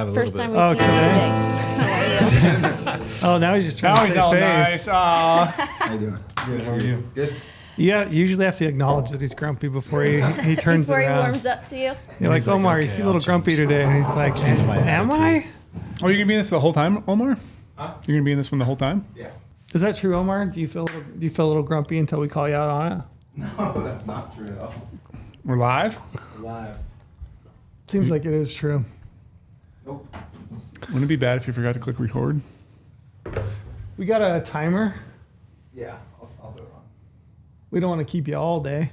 have a First little time bit. we see him today. Oh, now he's just trying to he's save all face. nice. Aw. How you doing? Good. How are you? Good. Yeah, you usually have to acknowledge that he's grumpy before he turns Before it he around. warms up to you. You're like, He's like, Omar, you okay, seem a little I'll grumpy today. And he's like, change my am I? attitude. Oh, you're gonna be in this the whole time, Omar? Huh? You're gonna be in this one the whole time? Yeah. Is that true, Omar? Do you feel a little grumpy until we call you out on it? No, that's not true at all. We're live. Live. Seems like it is true. Nope. Wouldn't it be bad if you forgot to click record? We got a timer. Yeah, I'll do it wrong. We don't want to keep you all day.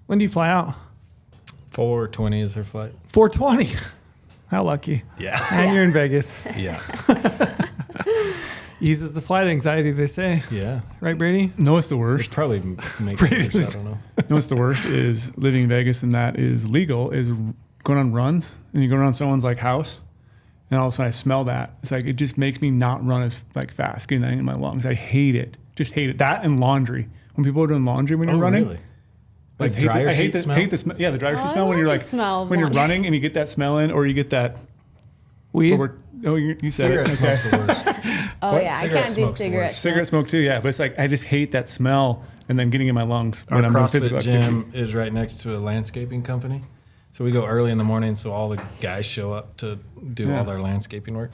When do you fly out? 4:20 is her flight. 4:20. How lucky. Yeah. And you're in Vegas. Yeah. Eases the flight anxiety, they say. Yeah. Right, Brady? No, it's the It's worst. probably making it worse. I don't know. No, it's the worst is living in Vegas, and that is legal. Is going on runs, and you go around someone's like house, and all of a sudden I smell that. It's like it just makes me not run as like fast, getting that in my lungs. I hate it. Just hate it. That and laundry. When people are doing laundry when you're running. Really? I Like hate dryer the, I hate sheet the, smell? hate the smell. Yeah, the dryer Oh, sheet I smell when love you're the like smell of when you're laundry. running and you get that smell in, or you get that. Weed? You said Cigarette it. smoke's the worst. Oh, What? yeah. I Cigarette can't do smoke's the cigarette worst. Cigarette smoke too, yeah. But it's like I just hate that smell and then getting in my lungs Our when I'm doing physical CrossFit activity. gym is right next to a landscaping company. So we go early in the morning so all the guys show up to do Yeah. all their landscaping work.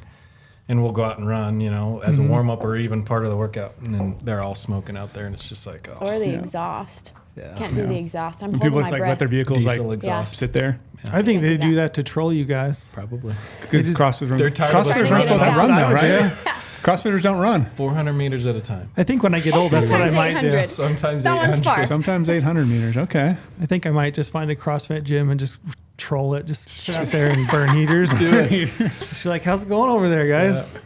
And we'll go out and run, as a warm up or even part of the workout. And then they're all smoking out there and it's just like, oh, Or the Yeah. exhaust. yeah. Can't do the exhaust. I'm And holding people my just like breath. let their vehicles Diesel like exhaust. sit there. I think they Can't do do that. that to troll you guys. Probably. Because CrossFitters They're tired of us CrossFitters running. aren't supposed to That's run what though, I would right? do. CrossFitters don't run. 400 meters at a time. I think when I get old, that's what I Sometimes might do. 800. Sometimes That one's 800. far. Sometimes 800 meters. Okay. I think I might just find a CrossFit gym and just troll it. Just sit out there and burn heaters. Just be like, how's it going over there, guys?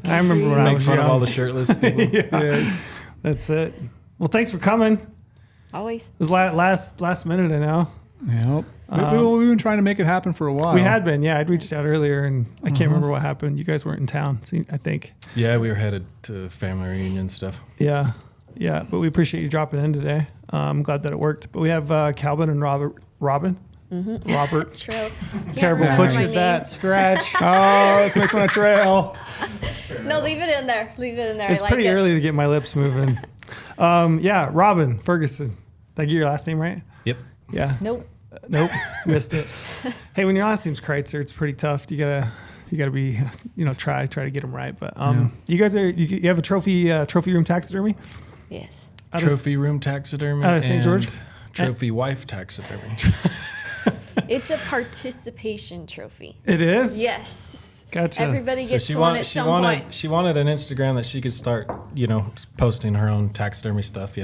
I remember when I Make was fun of all young. the shirtless people. Yeah, that's it. Well, thanks for coming. Always. It was last minute, I know. Yep. We've been trying to make it happen for a while. We had been, yeah. I'd reached out earlier, and I can't remember what happened. You guys weren't in town, I think. Yeah, we were headed to family reunion stuff. Yeah, yeah. But we appreciate you dropping in today. I'm glad that it worked. But we have Calvin and Robert. Robert. True. Can't Terrible remember my butchered name. that. Scratch. Oh, let's make one a trail. No, leave it in there. Leave it in there. It's I like pretty it. early to get my lips moving. Yeah, Robin Ferguson. Did I get your last name right? Yep. Yeah. Nope. Nope. Missed it. Hey, when your last name's Kreitzer, it's pretty tough. You gotta be, try to get them right. But you guys you have a trophy room taxidermy Yes. out of- Trophy Room Taxidermy. out of St. George? and Trophy Wife Taxidermy. It's a participation trophy. It is. Yes. Gotcha. Everybody So gets one at some point. she wanted an Instagram that she could start, posting her own taxidermy stuff,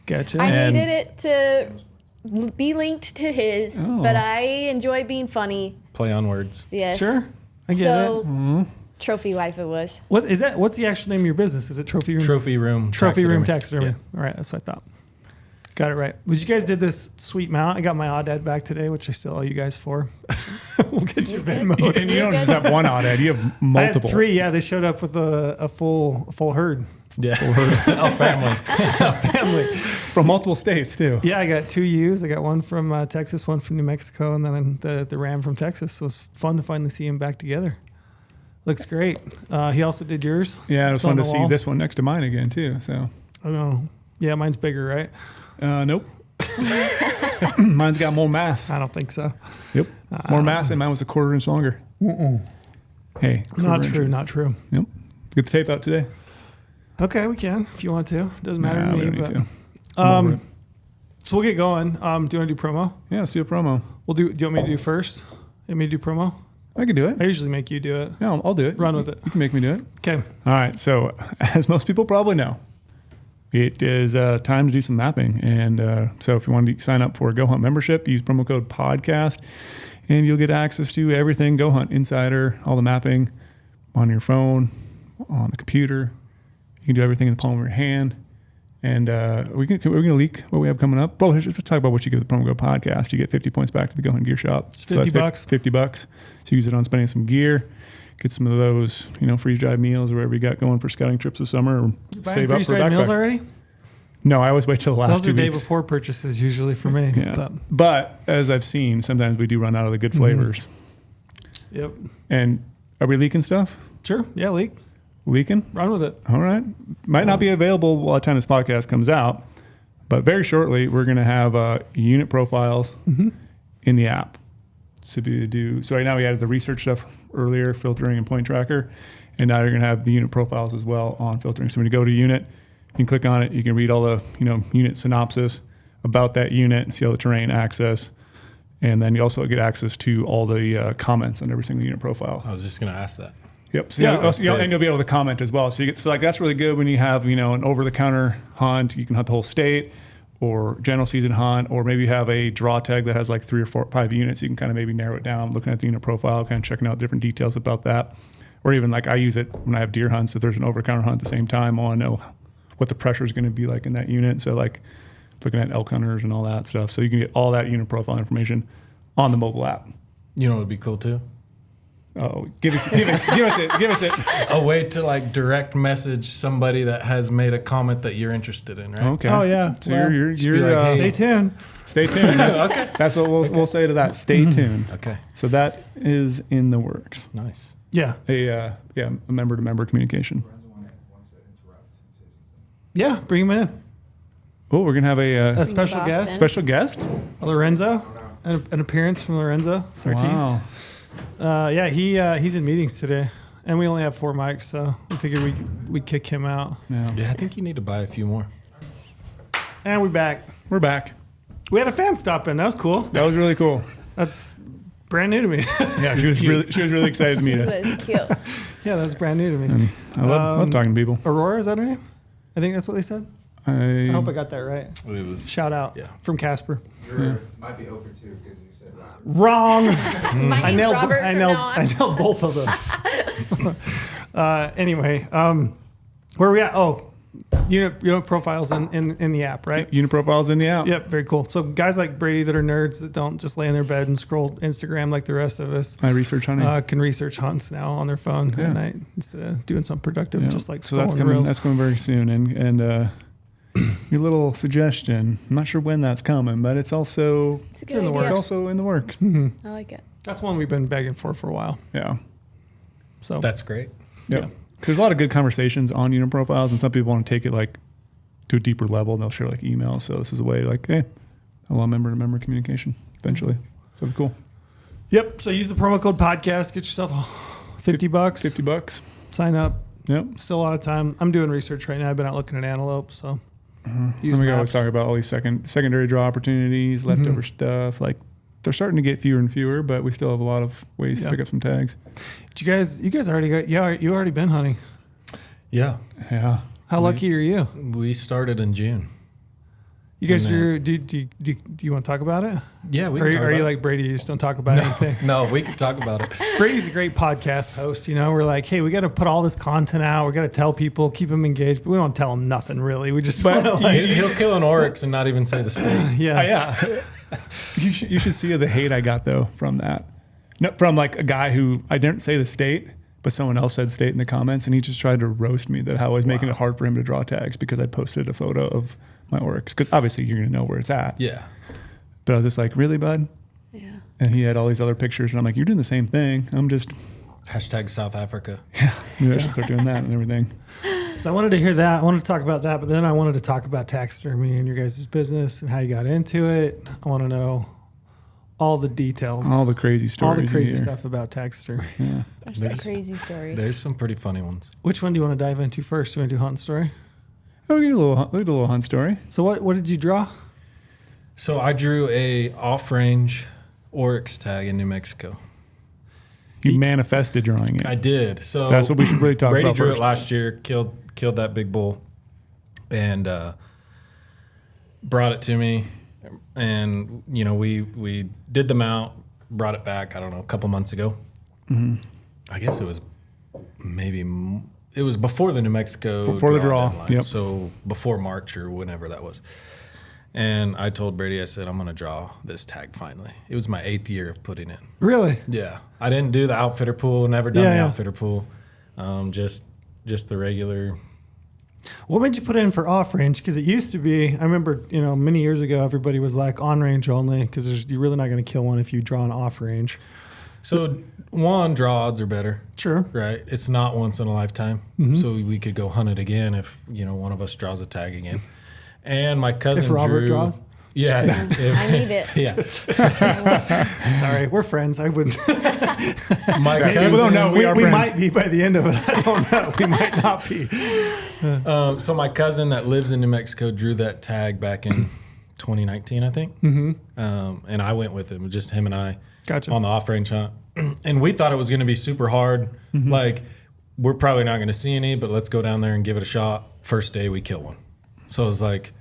Gotcha. I And- needed it to be linked to his, Oh. but I enjoy being funny. Play on words. Yes. Sure. I get so, it. Trophy wife it was. What is that? What's the actual name of your business? Is it Trophy Room? Trophy Room Room Taxidermy. Taxidermy. Yeah. All right, that's what I thought. Got it right. Was you guys did this sweet mount? I got my Audad back today, which I still owe you guys for. We'll get you Venmo. And you don't just have one Audad, you have I multiple. had 3. Yeah, they showed up with a full herd. Yeah. Our family. Family. From multiple states too. Yeah, I got 2 ewes. I got one from Texas, one from New Mexico, and then the ram from Texas. So it was fun to finally see him back together. Looks great. He also did yours. Yeah, it was It's on fun to the see wall. this one next to mine again too. So, I know. Yeah, mine's bigger, right? nope. Mine's got more mass. I don't think so. Yep, more mass, and mine was a quarter inch longer. Hey, Not quarter true. inches. Not true. Yep. Get the tape out today. Okay, we can if you want to. Doesn't matter Nah, to we me. don't need But, to. I'm over it. so we'll get going. Do you want to do promo? Yeah, let's do a promo. Do you want me to do first? You want me to do promo? I can do it. I usually make you do it. Yeah, I'll do it. Run with it. You can make me do it. Okay. All right. So, as most people probably know, it is time to do some mapping. And so, if you want to sign up for a GoHunt membership, use promo code podcast, and you'll get access to everything GoHunt Insider, all the mapping on your phone, on the computer. You can do everything in the palm of your hand. And we're going to leak what we have coming up. Well, let's talk about what you get with the promo code podcast. You get 50 points back to the GoHunt Gear Shop. It's $50. $50. So you use it on spending some gear. Get some of those, freeze-dried meals or whatever you got going for scouting trips this summer. Or Buying save up for a freeze-dried meals backpack. already? No, I always wait till the last Those 2 are day weeks. before purchases usually for me. Yeah. But as I've seen, sometimes we do run out of the good flavors. Yep. And are we leaking stuff? Sure. Yeah, leak. Leaking? Run with it. All right. Might not be available by the time this podcast comes out, but very shortly we're going to have unit profiles in the app. So right now we added the research stuff earlier, filtering and point tracker, and now you're going to have the unit profiles as well on filtering. So when you go to unit, you can click on it. You can read all the unit synopsis about that unit, see all the terrain, access, and then you also get access to all the comments on every single unit profile. I was just going to ask that. Yep. So Yeah, and you'll be able to comment as well. So that's really good when you have an over-the-counter hunt. You can hunt the whole state, or general season hunt, or maybe you have a draw tag that has like 3 or 4, 5 units. You can kind of maybe narrow it down, looking at the unit profile, kind of checking out different details about that. Or even like I use it when I have deer hunts. If there's an over-the-counter hunt at the same time, I want to know what the pressure is going to be like in that unit. So like looking at elk hunters and all that stuff. So you can get all that unit profile information on the mobile app. You know what would be cool too? Oh, give us it. A way to like direct message somebody that has made a comment that you're interested in, right? Okay. Oh, yeah. So Well, you're be like, hey. Stay tuned. stay tuned. That's what we'll say to that. Stay tuned. Okay. So that is in the works. Nice. Yeah. A member-to-member communication. Lorenzo wants to interrupt and say something. Yeah. Bring him in. Oh, we're gonna have A special boss guest. in. special guest. Lorenzo. An appearance from Lorenzo. Sartee. Wow. Yeah, he's in meetings today, and we only have 4 mics, so we figured we'd kick him out. Yeah. Yeah, I think you need to buy a few more. And we're back. We're back. We had a fan stop in. That was cool. That was really cool. That's brand new to me. Yeah, she was really excited to meet It us. was cute. Yeah, that's brand new to me. And I love talking to people. Aurora, is that her name? I think that's what they said. I hope I got that right. It was Shout out Yeah. from Casper. Might be over 2 because you said that. Wrong. My I name's nailed. Robert I from nailed. now on. I nailed both of those. Anyway, where are we at? Oh, unit profiles in the app, right? Unit profiles in the app. Yep, very cool. So guys like Brady that are nerds that don't just lay in their bed and scroll Instagram like the rest of us I research hunting. can research hunts now on their phone Yeah. at night instead of doing something productive, Yeah. just like so that's scrolling coming. reels. That's coming very soon. And your little suggestion. I'm not sure when that's coming, but it's also It's a It's good in the idea. works. it's also in the works. I like it. That's one we've been begging for a while. Yeah. So That's great. Yeah. Yeah. 'Cause there's a lot of good conversations on unit profiles, and some people want to take it like to a deeper level, and they'll share like emails. So this is a way like, hey, I want member-to-member communication eventually. So cool. Yep. So use the promo code podcast. Get yourself $50. $50. Sign up. Yep. Still a lot of time. I'm doing research right now. I've been out looking at antelope. So use And we always maps. talk about all these secondary draw opportunities, leftover stuff. Like they're starting to get fewer and fewer, but we still have a lot of ways Yeah. to pick up some tags. Did you guys already got? Yeah, you already been hunting. Yeah. Yeah. How lucky are you? We started in June. You guys, And, do you want to talk about it? Yeah, we Or can are talk you about like Brady? You just don't talk about anything. No, we can talk about it. Brady's a great podcast host. You know, we're like, hey, we got to put all this content out. We got to tell people, keep them engaged, but we don't tell them nothing really. We just want to like, He'll kill an Oryx and not even say the state. yeah, Yeah. you should see the hate I got though from that. No, from like a guy who I didn't say the state, but someone else said state in the comments, and he just tried to roast me that how I was making it hard for him to draw tags because I posted a photo of my Oryx. Because obviously you're gonna know where it's at. Yeah. But I was just like, really, bud? Yeah. And he had all these other pictures, and I'm like, you're doing the same thing. I'm just Hashtag South Africa. maybe I should start doing that and everything. So I wanted to hear that. I wanted to talk about that, but then I wanted to talk about taxidermy and your guys' business and how you got into it. I want to know all the details, All the crazy stories. all the crazy you hear. stuff about taxidermy. Yeah. There's some crazy stories. There's some pretty funny ones. Which one do you want to dive into first? Do you want to do hunt story? Oh, we get a little hunt story. So what did you draw? So I drew a off-range Oryx tag in New Mexico. You manifested drawing it. I did. So That's what we should really talk Brady about drew first. it last year, killed that big bull, and brought it to me. And we did the mount, brought it back. I don't know, a couple months ago. Mm-hmm. I guess it was it was before the New Mexico Before the draw, deadline. yep. So before March or whenever that was. And I told Brady, I said, I'm going to draw this tag finally. It was my 8th year of putting it. Really? Yeah. I didn't do the outfitter pool, never done Yeah, the yeah. outfitter pool. Just the regular. What made you put it in for off range? Because it used to be, I remember, many years ago, everybody was like on range only because you're really not going to kill one if you draw an off range. So one, draw odds are better, Sure. right? It's not once in a lifetime. So we could go hunt it again if, one of us draws a tag again. And my cousin If Robert Drew, draws? Yeah. I need it. Yeah. Sorry, we're friends. I wouldn't. My People cousin, don't know. We are we friends. might be by the end of it. I don't know. We might not be. so my cousin that lives in New Mexico drew that tag back in 2019, I think. And I went with him, just him and I, Gotcha. on the off-range hunt. And we thought it was going to be super hard. Like, we're probably not going to see any, but let's go down there and give it a shot. First day, we kill one. So it was like,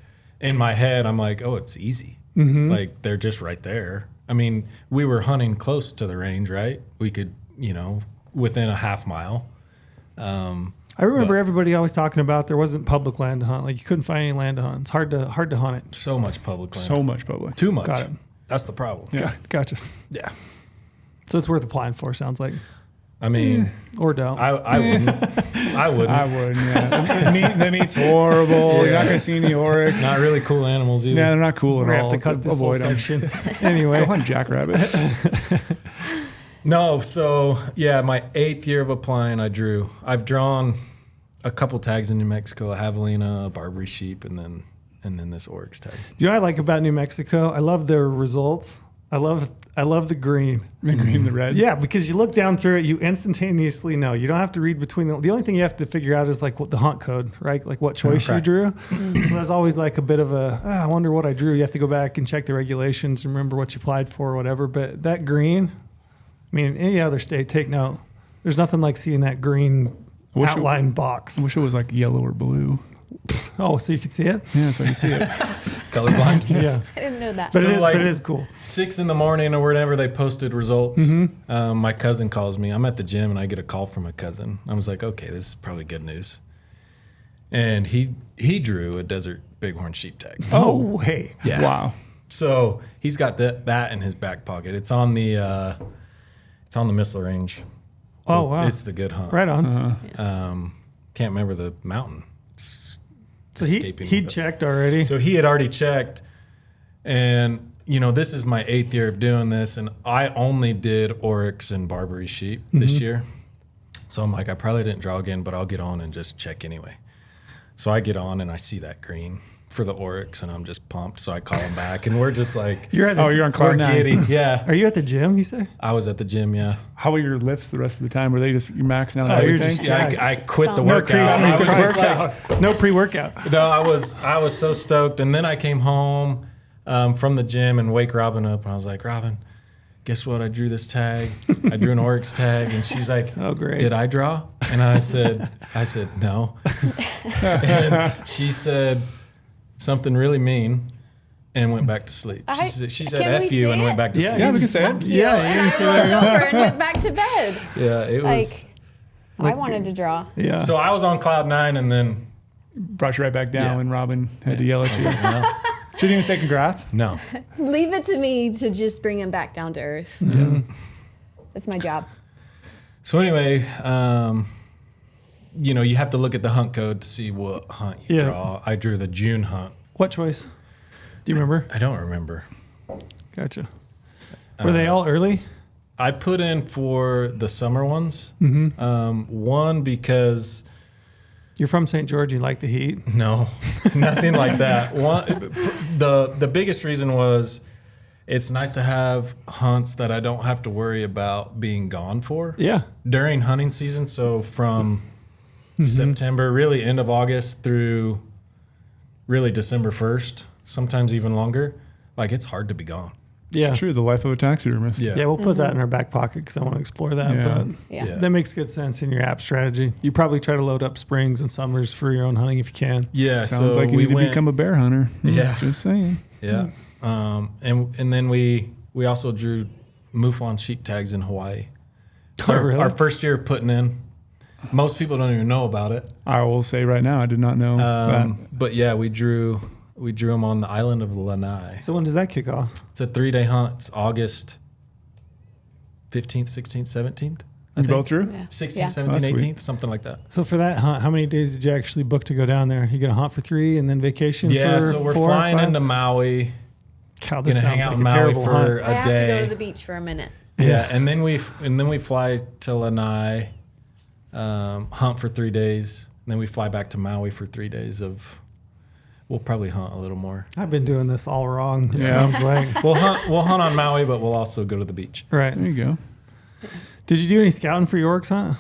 in my head, I'm like, oh, it's easy. Like, they're just right there. I mean, we were hunting close to the range, right? We could, within a half mile. I remember everybody always talking about there wasn't public land to hunt. Like you couldn't find any land to hunt. It's hard to hunt it. So much public land. So much public. Too much. Got it. That's the problem. Yeah. Gotcha. Yeah. So it's worth applying for. Sounds like, I mean, or don't. I wouldn't. I wouldn't. I would, yeah. The meat's horrible. You're not going to see any Oryx. Not really cool animals either. Yeah, they're not cool at We're all. gonna have to cut this whole Avoid them. section. Go Anyway, hunt jackrabbits. No, so yeah, my 8th year of applying, I've drawn a couple tags in New Mexico, a javelina, a Barbary sheep, and then this Oryx tag. do you know what I like about New Mexico? I love their results. I love the green. The green, the red. Yeah, because you look down through it, you instantaneously know. You don't have to read between the only thing you have to figure out is like what the hunt code, right? Like what choice you Okay. drew. So there's always like a bit of I wonder what I drew. You have to go back and check the regulations, remember what you applied for or whatever. But that green, I mean, any other state, take note. There's nothing like seeing that green wish it- outline box. I wish it was like yellow or blue. Oh, so you could see it? Yeah, so I can see it. Colorblind. Yeah. I didn't know that. But, So, but it is cool. 6 in the morning or whenever they posted results, my cousin calls me. I'm at the gym and I get a call from a cousin. I was like, okay, this is probably good news. And he drew a desert bighorn sheep tag. Oh, hey. Yeah. Wow. So he's got that in his back pocket. It's on the missile range. So Oh, wow. It's the good hunt. Right on. Can't remember the mountain. So escaping he me, but- checked already. So he had already checked, and this is my 8th year of doing this, and I only did Oryx and Barbary sheep this year. So I'm like, I probably didn't draw again, but I'll get on and just check anyway. So I get on and I see that green for the Oryx, and I'm just pumped. So I call him back, and we're just like, You're at the, You're on we're cloud nine. giddy. Yeah, Are you at the gym, you say? I was at the gym. Yeah, How were your lifts the rest of the time? Were they just you maxing out Oh, you're everything? just yeah. jacked. I quit the No workout. creatine I was just like, pre-workout. No pre-workout. no, I was so stoked. And then I came home from the gym and wake Robin up, and I was like, Robin, guess what? I drew this tag. I drew an Oryx tag, and she's like, Oh, great. Did I draw? And I said no. And she said something really mean and went back to sleep. She said Can we F you see and went it? back to Yeah, sleep. Yeah, we can say it. Yeah, and you I can say that. rolled over and went back to bed. Yeah, it was. Like, I wanted to draw. Yeah. So I was on cloud 9, and then Brought you right back down Yeah. when Robin had to yell at you. no, She didn't even say congrats. no. Leave it to me to just bring him back down to earth. That's my job. So anyway, you have to look at the hunt code to see what hunt you Yeah. draw. I drew the June hunt. What choice? Do you remember? I don't remember. Gotcha. Were they all early? I put in for the summer ones. One because You're from St. George. You like the heat. no, nothing like that. One, the biggest reason was it's nice to have hunts that I don't have to worry about being gone for Yeah. during hunting season. So from September, really end of August through really December 1st, sometimes even longer. Like it's hard to be gone. Yeah. It's true. The life of a taxidermist. Yeah. Yeah, we'll put that in our back pocket because I want to explore that. Yeah. But Yeah. Yeah. that makes good sense in your app strategy. You probably try to load up springs and summers for your own hunting if you can. Yeah. Sounds so like you we need to went, become a bear hunter. Yeah. Just saying. Yeah. And then we also drew mouflon sheep tags in Hawaii. Oh, Our- really? Our first year of putting in. Most people don't even know about it. I will say right now, I did not know that. But yeah, we drew them on the island of Lanai. So when does that kick off? It's a 3-day hunt. It's August 15th, 16th, 17th. I You think. both through? Yeah. 16th, Yeah. 17th, That's sweet. 18th, something like that. So for that hunt, how many days did you actually book to go down there? You gonna hunt for 3 and then vacation Yeah, for so we're 4 or flying 5? into Maui. God, this Gonna hang sounds out like in a Maui terrible for hunt. a I have to go day. to the beach for a minute. Yeah, and then we fly to Lanai, hunt for 3 days, and then we fly back to Maui for 3 days of. We'll probably hunt a little more. I've been doing this all wrong. It Yeah. sounds like. We'll hunt on Maui, but we'll also go to the beach. Right. There you go. Did you do any scouting for your Oryx hunt?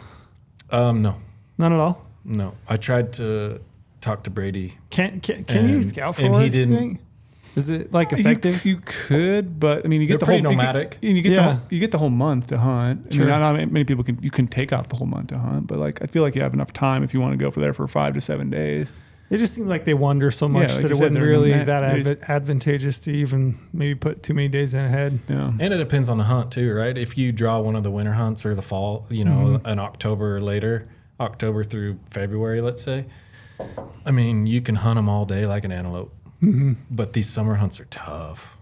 No, None at all. no. I tried to talk to Brady. Can you And- scout for and he Oryx? you didn't- think? Is it like effective? You could, but I mean, you get They're the whole pretty nomadic. You get Yeah. you get the whole month to hunt. Sure. I mean, not many people can take off the whole month to hunt, but like I feel like you have enough time if you want to go for there for 5 to 7 days. It just seems like they wander so much like that you it said, wouldn't they're really nomad- that they just- advantageous to even maybe put too many days in ahead. Yeah. And it depends on the hunt too, right? If you draw one of the winter hunts or the fall, in October or later, October through February, let's say. I mean, you can hunt them all day like an antelope, but these summer hunts are tough.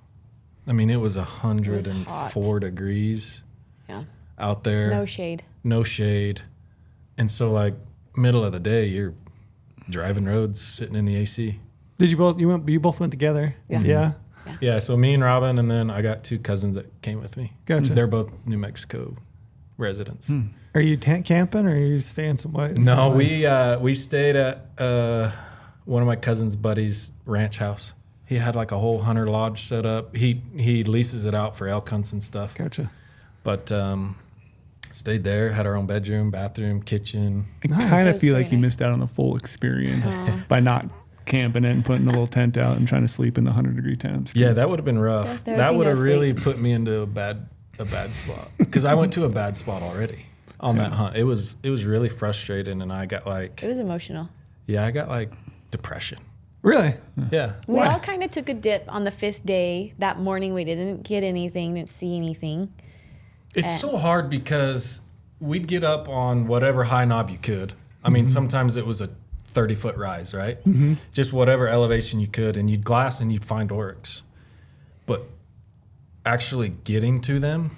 I mean, it was 104 degrees Yeah. out there, No no shade, and so like middle of the day, you're driving roads, sitting in the AC. Did you both? You both went together? Yeah. Yeah. Yeah, so me and Robin, and then I got 2 cousins that came with me. Gotcha. They're both New Mexico residents. Are you tent camping or are you staying somewhere? No, we stayed at one of my cousin's buddies' ranch house. He had like a whole hunter lodge set up. He leases it out for elk hunts and stuff. Gotcha. But stayed there, had our own bedroom, bathroom, kitchen. I Nice. kind of That's feel very like you nice. missed out on the full experience Oh. by not camping it and putting the little tent out and trying to sleep in the 100-degree tents. Yeah, that would have been rough. There would That be would no have really sleep. put me into a bad spot because I went to a bad spot already on that hunt. It was really frustrating, and I got like It was emotional. I got like depression. Really? Yeah. We Why? all kind of took a dip on the 5th day. That morning, we didn't get anything, didn't see anything. It's so hard because we'd get up on whatever high knob you could. I mean, sometimes it was a 30-foot rise, right? Just whatever elevation you could, and you'd glass and you'd find Oryx. But actually getting to them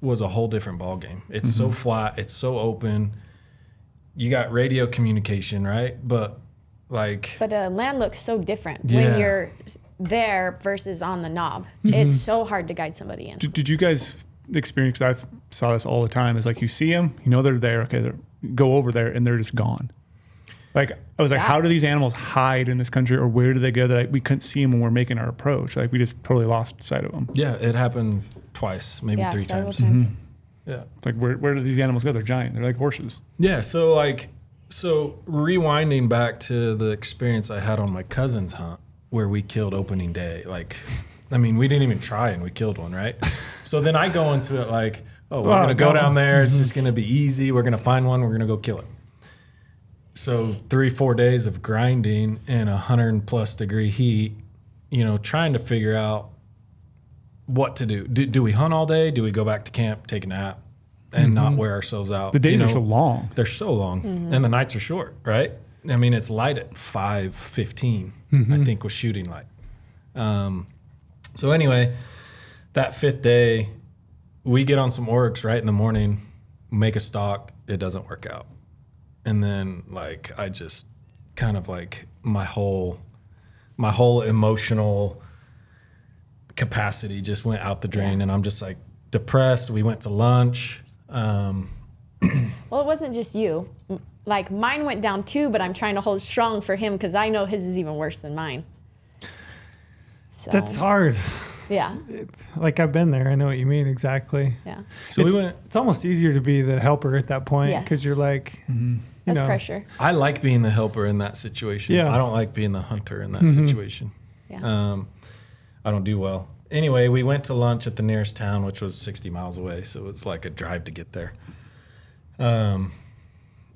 was a whole different ballgame. It's so flat, it's so open. You got radio communication, right? But like, But the land looks so different Yeah. when you're there versus on the knob. It's so hard to guide somebody in. Did you guys experience? 'Cause I saw this all the time. Is like you see them, you know they're there. Okay, go over there, and they're just gone. Like I was like, Yeah. how do these animals hide in this country, or where do they go? That like, we couldn't see them when we're making our approach. Like we just totally lost sight of them. yeah, it happened twice, maybe 3 several times. times. Yeah. It's like where do these animals go? They're giant. They're like horses. Yeah, so rewinding back to the experience I had on my cousin's hunt where we killed opening day, like, I mean, we didn't even try and we killed one, right? So then I go into it like, oh, we're going to go down there. It's just going to be easy. We're going to find one. We're going to go kill it. So 3-4 days of grinding in 100+ degree heat, trying to figure out what to do. Do we hunt all day? Do we go back to camp, take a nap, and not wear ourselves out? The days are so long. They're so long, and the nights are short, right? I mean, it's light at 5:15. I think was shooting light. So anyway, that 5th day, we get on some Oryx right in the morning, make a stalk. It doesn't work out, and then like I just kind of like my whole emotional capacity just went out the drain, and I'm just like depressed. We went to lunch. Well, it wasn't just you. Like mine went down too, but I'm trying to hold strong for him because I know his is even worse than mine. So, That's hard. yeah, Like I've been there. I know what you mean exactly. yeah. So we went. It's almost easier to be the helper at that point because Yes. you're like, you That's know, pressure. I like being the helper in that situation. Yeah. I don't like being the hunter in that situation. Yeah. I don't do well. Anyway, we went to lunch at the nearest town, which was 60 miles away, so it was like a drive to get there.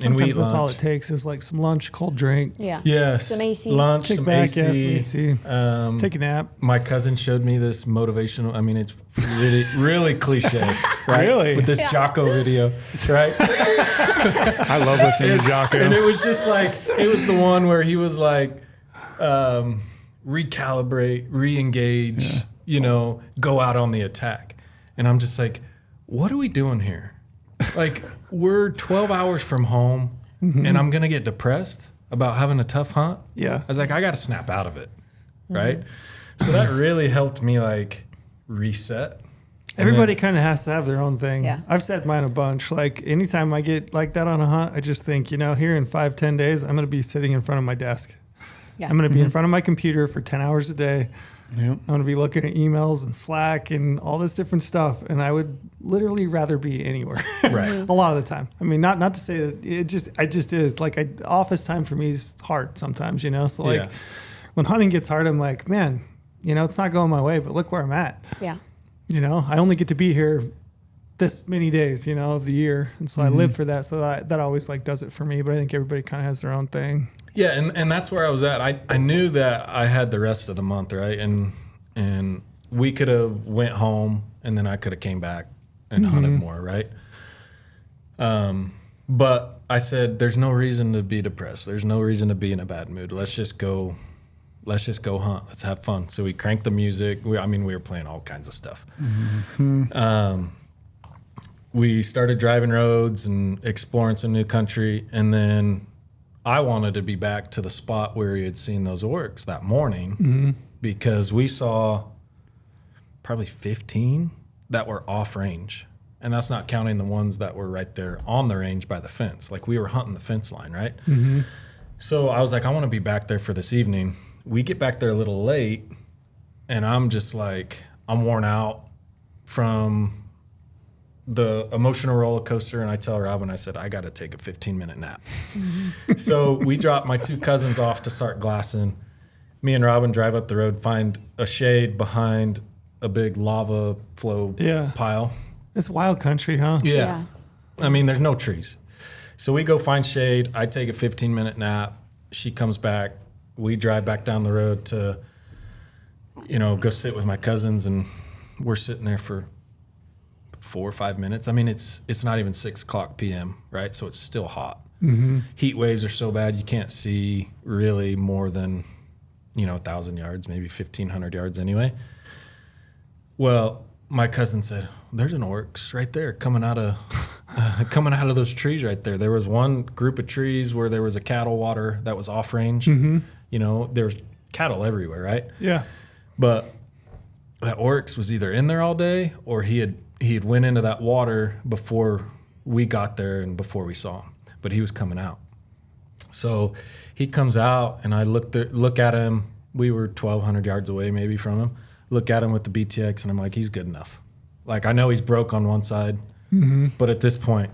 And we Sometimes ate that's all lunch. it takes is like some lunch, cold drink, Yeah. Yes. Some AC. Lunch, kick some back, AC. yes, AC. Take a nap. My cousin showed me this motivational. I mean, it's really, really cliche, right? Really? With this Yeah. Jocko video, right? I love listening to Jocko. And it was just like, it was the one where he was like, recalibrate, re-engage, go out on the attack. And I'm just like, what are we doing here? Like, we're 12 hours from home and I'm going to get depressed about having a tough hunt. Yeah. I was like, I got to snap out of it. Right. So that really helped me like reset. Everybody kind of has to have their own thing. Yeah. I've said mine a bunch. Like anytime I get like that on a hunt, I just think, here in 5-10 days, I'm going to be sitting in front of my desk. Yeah. I'm going to be in front of my computer for 10 hours a day. Yep. I'm going to be looking at emails and Slack and all this different stuff. And I would literally rather be anywhere. Right. A lot of the time. I mean, not to say that it just is like office time for me is hard sometimes, So like when hunting gets hard, I'm like, man, it's not going my way, but look where I'm at. Yeah. I only get to be here this many days, of the year. And so I live for that. So that always like does it for me. But I think everybody kind of has their own thing. Yeah, and that's where I was at. I knew that I had the rest of the month, right? And we could have went home and then I could have came back and hunted more, right? But I said, there's no reason to be depressed. There's no reason to be in a bad mood. Let's just go hunt. Let's have fun. So we cranked the music. We were playing all kinds of stuff. We started driving roads and exploring some new country. And then I wanted to be back to the spot where we had seen those Oryx that morning because we saw probably 15 that were off range. And that's not counting the ones that were right there on the range by the fence. Like we were hunting the fence line, right? So I was like, I want to be back there for this evening. We get back there a little late, and I'm just like, I'm worn out from the emotional roller coaster. And I tell Robin, I said, I got to take a 15-minute nap. So we drop my two cousins off to start glassing. Me and Robin drive up the road, find a shade behind a big lava flow pile. It's wild country, huh? Yeah. I mean, there's no trees. So we go find shade. I take a 15-minute nap. She comes back. We drive back down the road to, go sit with my cousins, and we're sitting there for 4 or 5 minutes. I mean, it's not even 6:00 p.m., right? So it's still hot. Heat waves are so bad you can't see really more than, 1,000 yards, maybe 1,500 yards anyway. Well, my cousin said, there's an Oryx right there coming out of those trees right there. There was one group of trees where there was a cattle water that was off range. There's cattle everywhere, right? Yeah. But that Oryx was either in there all day or he had went into that water before we got there and before we saw him. But he was coming out. So he comes out and I look at him. We were 1,200 yards away maybe from him. Look at him with the BTX and I'm like, he's good enough. Like, I know he's broke on one side, but at this point,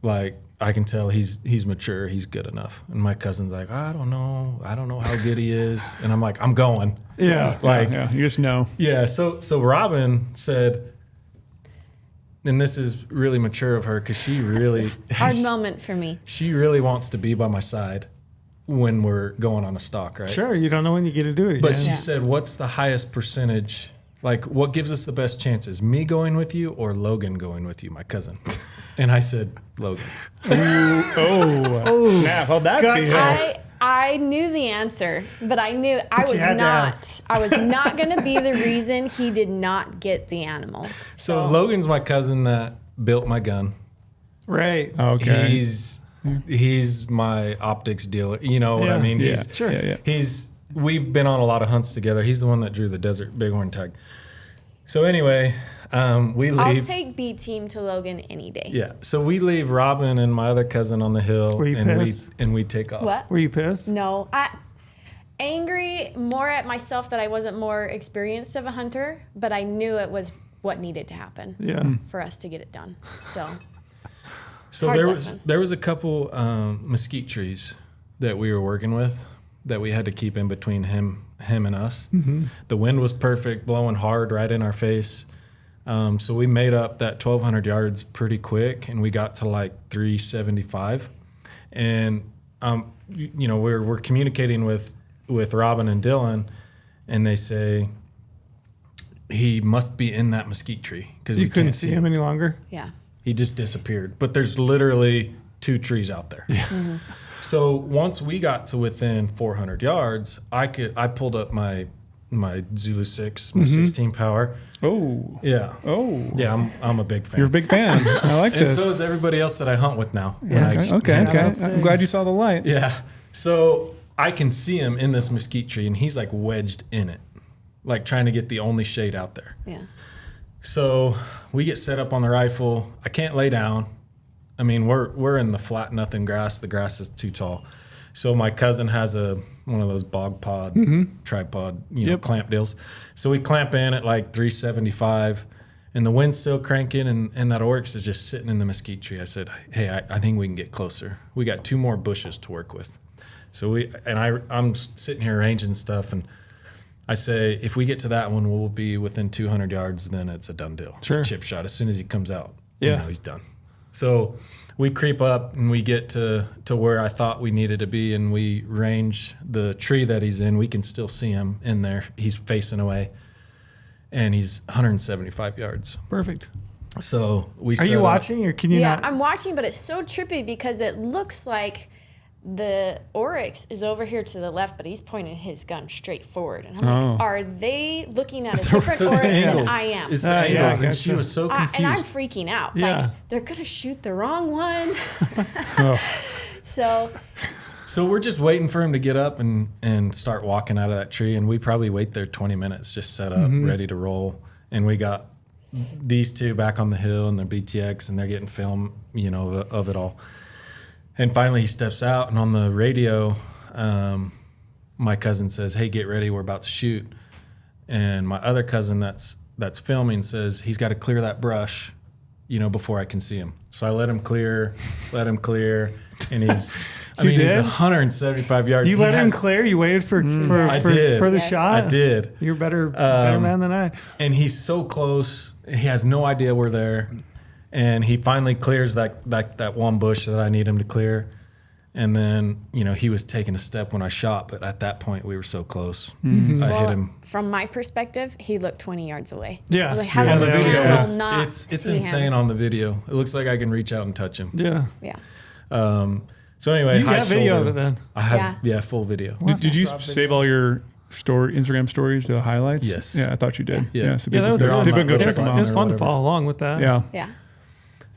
like, I can tell he's mature. He's good enough. And my cousin's like, I don't know how good he is. And I'm like, I'm going. Yeah. Like, Yeah, you just know. yeah. So Robin said, and this is really mature of her because she really Hard moment for me. she really wants to be by my side when we're going on a stalk, right? Sure. You don't know when you get to do it. But again. she Yeah. said, what's the highest percentage? Like, what gives us the best chances? Me going with you or Logan going with you, my cousin? And I said, Logan. Snap, how'd that feel? I knew the answer, but I knew But you had to ask. I was not going to be the reason he did not get the animal. So Logan's my cousin that built my gun. Right. Okay. He's my optics dealer. You know what I Yeah. mean? Yeah. He's, Sure. Yeah. We've been on a lot of hunts together. He's the one that drew the desert bighorn tag. So anyway, we leave. I'll take B team to Logan any day. Yeah. So we leave Robin and my other cousin on the hill, Were you and pissed? we take off. What? Were you pissed? No, angry more at myself that I wasn't more experienced of a hunter, but I knew it was what needed to happen Yeah. for us to get it done. So So Hard there lesson. was a couple mesquite trees that we were working with that we had to keep in between him and us. The wind was perfect, blowing hard right in our face. So we made up that 1,200 yards pretty quick, and we got to like 375. And we're communicating with Robin and Dylan, and they say he must be in that mesquite tree because You we couldn't can't see him any longer? yeah. He just disappeared. But there's literally 2 trees out there. Mm-hmm. So once we got to within 400 yards, I pulled up my Zulu 6, my 16 power. Oh. Yeah. Oh. Yeah, I'm a big fan. You're a big fan. I like and this. so is everybody else that I hunt with now. when Yeah. I- Okay. Shout Okay. out to- I'm glad you saw the light. Yeah. So I can see him in this mesquite tree, and he's like wedged in it, like trying to get the only shade out there. Yeah. So we get set up on the rifle. I can't lay down. I mean, we're in the flat nothing grass. The grass is too tall. So my cousin has one of those bog pod tripod, clamp deals. So we clamp in at like 375, and the wind's still cranking, and that Oryx is just sitting in the mesquite tree. I said, hey, I think we can get closer. We got 2 more bushes to work with. So I'm sitting here arranging stuff, and I say, if we get to that one, we'll be within 200 yards. Then it's a done deal. Sure. It's a chip shot. As soon as he comes out, Yeah. he's done. So we creep up and we get to where I thought we needed to be, and we range the tree that he's in. We can still see him in there. He's facing away, and he's 175 yards. Perfect. So we. Are you watching, or can you Yeah, not? I'm watching, but it's so trippy because it looks like the Oryx is over here to the left, but he's pointing his gun straight forward. And I'm like, are they looking at a different So it's Oryx the than angles. I am? It's the Yeah, angles, and gotcha. she was so confused. And I'm freaking out. Yeah. Like, they're going to shoot the wrong one. Oh. So we're just waiting for him to get up and start walking out of that tree, and we probably wait there 20 minutes, just set up, ready to roll. And we got these 2 back on the hill and their BTX, and they're getting film, of it all. And finally he steps out, and on the radio, my cousin says, hey, get ready, we're about to shoot. And my other cousin that's filming says he's got to clear that brush, before I can see him. So I let him clear, and he's, he's did? 175 yards. You let him clear? You waited for I did. the Yes. shot? I did. You're better man than I. And he's so close. He has no idea we're there. And he finally clears that one bush that I need him to clear. And then, he was taking a step when I shot, but at that point we were so close. I hit him. From my perspective, he looked 20 yards away. Yeah. I was like, how On does the this video, animal not it's see insane him? on the video. It looks like I can reach out and touch him. Yeah. Yeah. So anyway, You high got video shoulder. of it then? I have, full video. Did you Drop video. save all your Instagram stories, the highlights? Yes. Yeah, I thought you did. Yeah. So Yeah, that was They're on people my- go it check was, them it out. was or fun to whatever. follow along with that. Yeah. Yeah.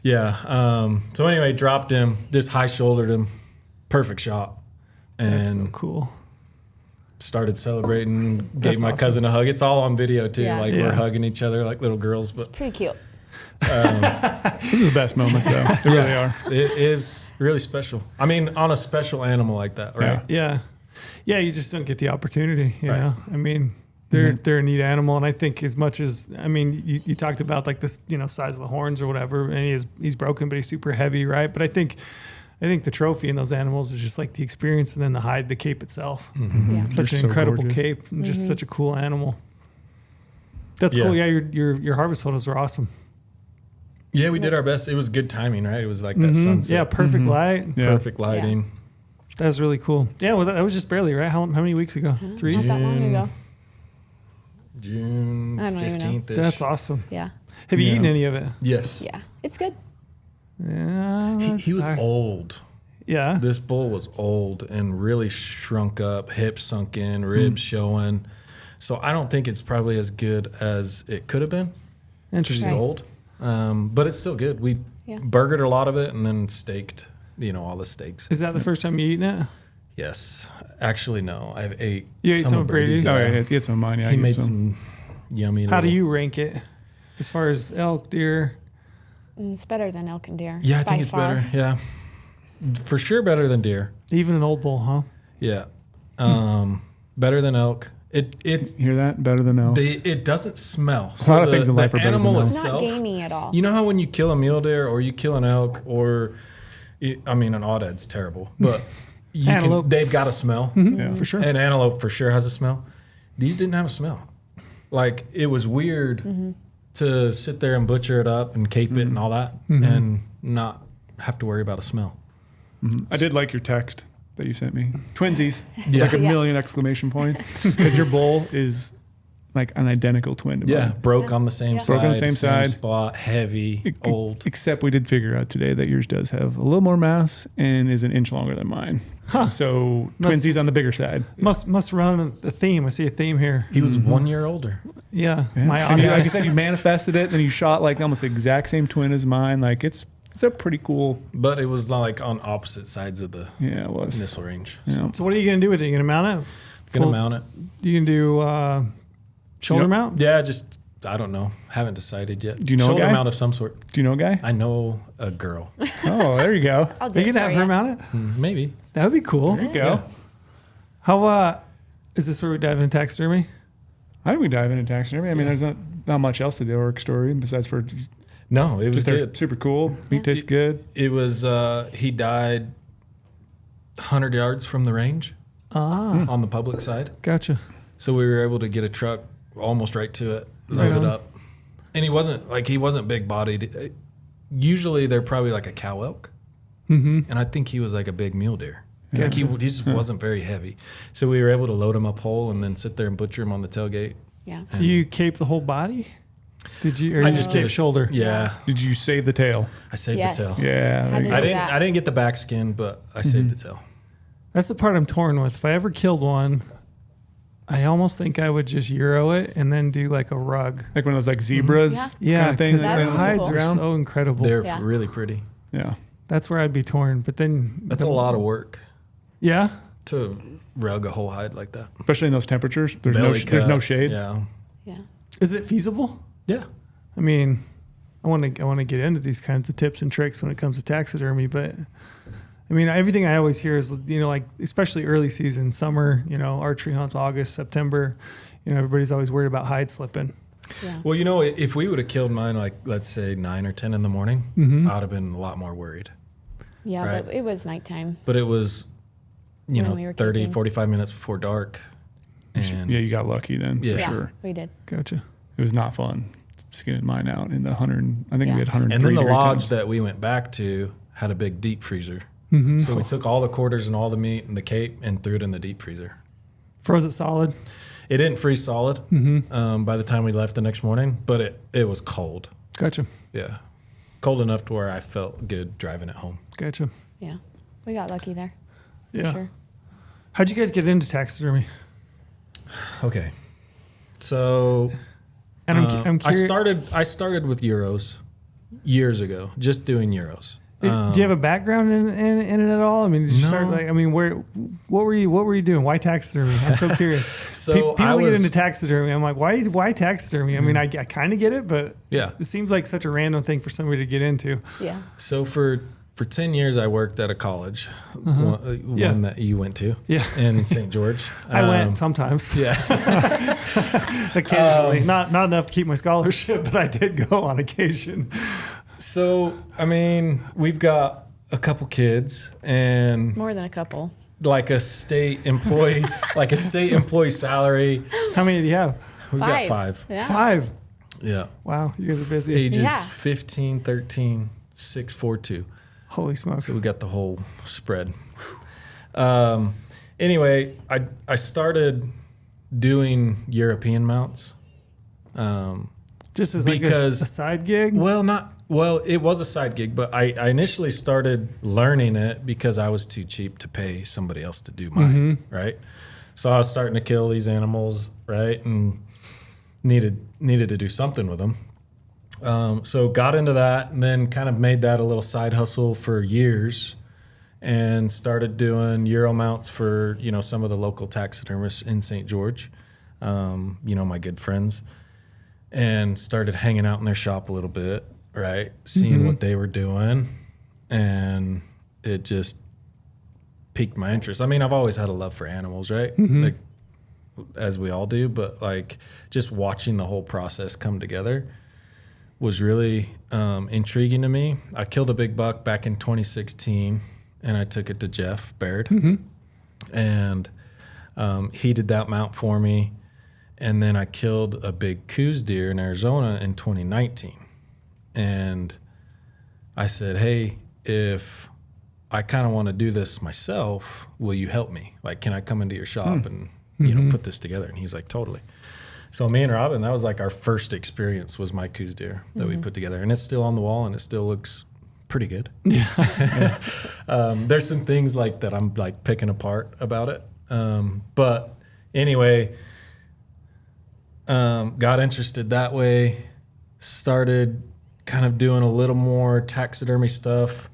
Yeah. So anyway, dropped him, just high shouldered him, perfect shot, That's so and cool. started celebrating. Gave That's my awesome. cousin a hug. It's all on video too. Yeah. Like Yeah. we're hugging each other like little girls. But Pretty cute. Those are the best moments, though. They really are. it is really special. I mean, on a special animal like that, right? Yeah. Yeah, you just don't get the opportunity, you Right. know? I mean, they're a neat animal. And I think as much as, I mean, you talked about like this, size of the horns or whatever, and he's broken, but he's super heavy, right? But I think the trophy in those animals is just like the experience, and then the hide, the cape itself. Yeah. Such They're an so incredible gorgeous. cape, and just such a cool animal. That's Yeah. cool. Yeah, your harvest photos were awesome. Yeah, we did our best. It was good timing, right? It was like that sunset. Yeah, perfect light. Yeah. Perfect lighting. That was really cool. Yeah, well, that was just barely, right? How many weeks ago? 3? Not that long ago. June I don't even know. 15th. That's awesome. Yeah. Have you Yeah. eaten any of it? Yes. Yeah. It's good. Yeah. He was old. Yeah. This bull was old and really shrunk up, hips sunk in, ribs showing. So I don't think it's probably as good as it could have been. Interesting. She's Right. old, but it's still good. We Yeah. burgered a lot of it and then steaked, all the steaks. Is that the first time you eaten it? Yes. Actually, no. I ate You ate some of Brady's? Oh, yeah, get some of mine. Yeah, I He give made some yummy. How do little- you rank it as far as elk, deer? It's better than elk and deer. Yeah, I by think it's far. better. Yeah. For sure better than deer. Even an old bull, huh? Yeah. Better than elk. It's Hear that? Better than no. it doesn't smell. A lot of things in life are better than animal elk. It's not itself. gamey at all. You know how when you kill a mule deer or you kill an elk or, an audad's terrible, but Antelope. they've got a smell. Yeah. For sure. An antelope for sure has a smell. These didn't have a smell. Like it was weird to sit there and butcher it up and cape it and all that and not have to worry about a smell. I did like your text that you sent me. Twinsies. Yeah. Like a Yeah. million exclamation points. Because your bull is like an identical twin to Yeah, mine. broke Yeah. on the same Yeah. side. Broke on the same side. spot, heavy, old. Except we did figure out today that yours does have a little more mass and is an inch longer than mine. So Must- twinsies on the bigger side. Must run a theme. I see a theme here. He was 1 year older. Yeah. Yeah. My And you, like I audio. said, you manifested it, and you shot like almost the exact same twin as mine. Like it's a pretty cool. But it was like on opposite sides of the Yeah, it was. missile range. Yeah. So what are you gonna do with it? You gonna mount it? Gonna Full- mount it. You can do shoulder Yep. mount. Yeah, just I don't know. Haven't decided yet. Do you know a Shoulder guy? mount of some sort. Do you know a guy? I know a girl. Oh, there you go. I'll do They it can for have you. her mount it. Maybe. That would be cool. There you go. Yeah. How is this where we dive into taxidermy? I think we dive into taxidermy. I mean, there's not much else to the Oryx story besides for No, it was just they're good. super cool. Meat tastes good. It was, he died 100 yards from the range on the public side. Gotcha. So we were able to get a truck almost right to it, Right load it on. up. And he wasn't big bodied. Usually they're probably like a cow elk. Mm-hmm. And I think he was like a big mule deer. Gotcha. Like he just wasn't very heavy. So we were able to load him up whole and then sit there and butcher him on the tailgate. Yeah. Do you cape the whole body? Did you? Or I you just just did cape a- shoulder? Yeah. Did you save the tail? I saved Yes. the tail. Yeah. Had there to you do go. that. I didn't get the back skin, but I saved the tail. That's the part I'm torn with. If I ever killed one, I almost think I would just Euro it and then do like a rug. Like one of those like zebras Yeah. kind Yeah, of thing. because That'd the be hides cool. are so incredible. They're Yeah. really pretty. Yeah. That's where I'd be torn. But then That's a lot of work Yeah. to rug a whole hide like that. Especially in those temperatures. There's Belly there's no cut. shade. Yeah. Yeah. Is it feasible? Yeah. I mean, I want to get into these kinds of tips and tricks when it comes to taxidermy, but I mean, everything I always hear is, like, especially early season, summer, archery hunts, August, September, everybody's always worried about hide slipping. Yeah. Well, if we would have killed mine, like, let's say 9 or 10 in the morning, Mm-hmm. I'd have been a lot more worried. Yeah, Right. but it was nighttime. But it was, When we were 30, keeping. 45 minutes before dark. And Yeah, you got lucky then. Yeah. For Yeah, sure. we did. Gotcha. It was not fun skinning mine out in the 100. I think Yeah. we had 103 and then the degree lodge temps. that we went back to had a big deep freezer. Mm-hmm. So we took all the quarters and all the meat and the cape and threw it in the deep freezer. Froze it solid. It didn't freeze solid Mm-hmm. by the time we left the next morning, but it was cold. Gotcha. Yeah. Cold enough to where I felt good driving it home. Gotcha. Yeah. We got lucky there. For Yeah. sure. How'd you guys get into taxidermy? Okay. So And I'm I curious. started with Euros years ago, just doing Euros. Do you have a background in it at all? I mean, did you start No. what were you doing? Why taxidermy? I'm so curious. So People I get was- into taxidermy. I'm like, why taxidermy? I mean, I kind of get it, but Yeah. it seems like such a random thing for somebody to get into. Yeah. So for 10 years, I worked at a college, Yeah. one that you went to, Yeah. in St. George. I went sometimes, Yeah. occasionally, not enough to keep my scholarship, but I did go on occasion. So I mean, we've got a couple kids and More than a couple. like a state employee, salary. How many do you have? We've got 5. Yeah. 5. Yeah. Wow, you guys are busy. Ages Yeah. 15, 13, 6, 4, 2. Holy smokes! So we got the whole spread. Anyway, I started doing European mounts. Just as like a because- side gig. Well, it was a side gig, but I initially started learning it because I was too cheap to pay somebody else to do mine, right? So I was starting to kill these animals, right, and needed to do something with them. So got into that, and then kind of made that a little side hustle for years, and started doing Euro mounts for some of the local taxidermists in St. George, my good friends, and started hanging out in their shop a little bit. Right, seeing what they were doing, and it just piqued my interest. I mean, I've always had a love for animals, right? Like, as we all do, but like just watching the whole process come together was really intriguing to me. I killed a big buck back in 2016, and I took it to Jeff Baird, and he did that mount for me, and then I killed a big coos deer in Arizona in 2019. And I said, hey, if I kind of want to do this myself, will you help me? Like, can I come into your shop and, put this together? And he was like, totally. So me and Robin, that was like our first experience was my coos deer that we put together. And it's still on the wall and it still looks pretty good. Yeah. There's some things like that I'm like picking apart about it. But anyway, got interested that way, started kind of doing a little more taxidermy stuff,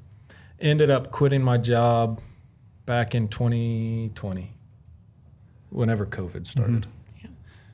ended up quitting my job back in 2020, whenever COVID started.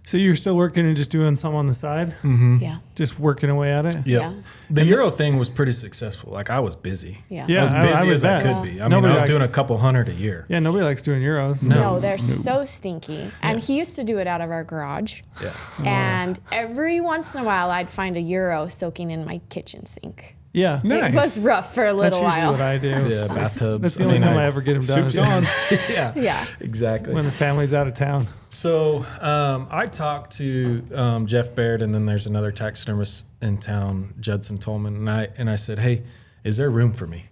So you're still working and just doing some on the side? Yeah. Just working away at it? Yep. Yeah. The Euro thing was pretty successful. Like I was busy. Yeah. Yeah. I was busy would as I bet. could be. I mean, Nobody I was doing a likes- couple hundred a year. Yeah, nobody likes doing Euros. No, they're so stinky. And he used to do it out of our garage. Yeah. And every once in a while, I'd find a Euro soaking in my kitchen sink. Yeah. Nice. It was rough for a That's little usually while. what I do. Yeah, bathtubs. That's the only time I ever get them done. Soup's is on. Yeah. Yeah. Exactly. when the family's out of town. So I talked to Jeff Baird, and then there's another taxidermist in town, Judson Tolman, and I said, "Hey, is there room for me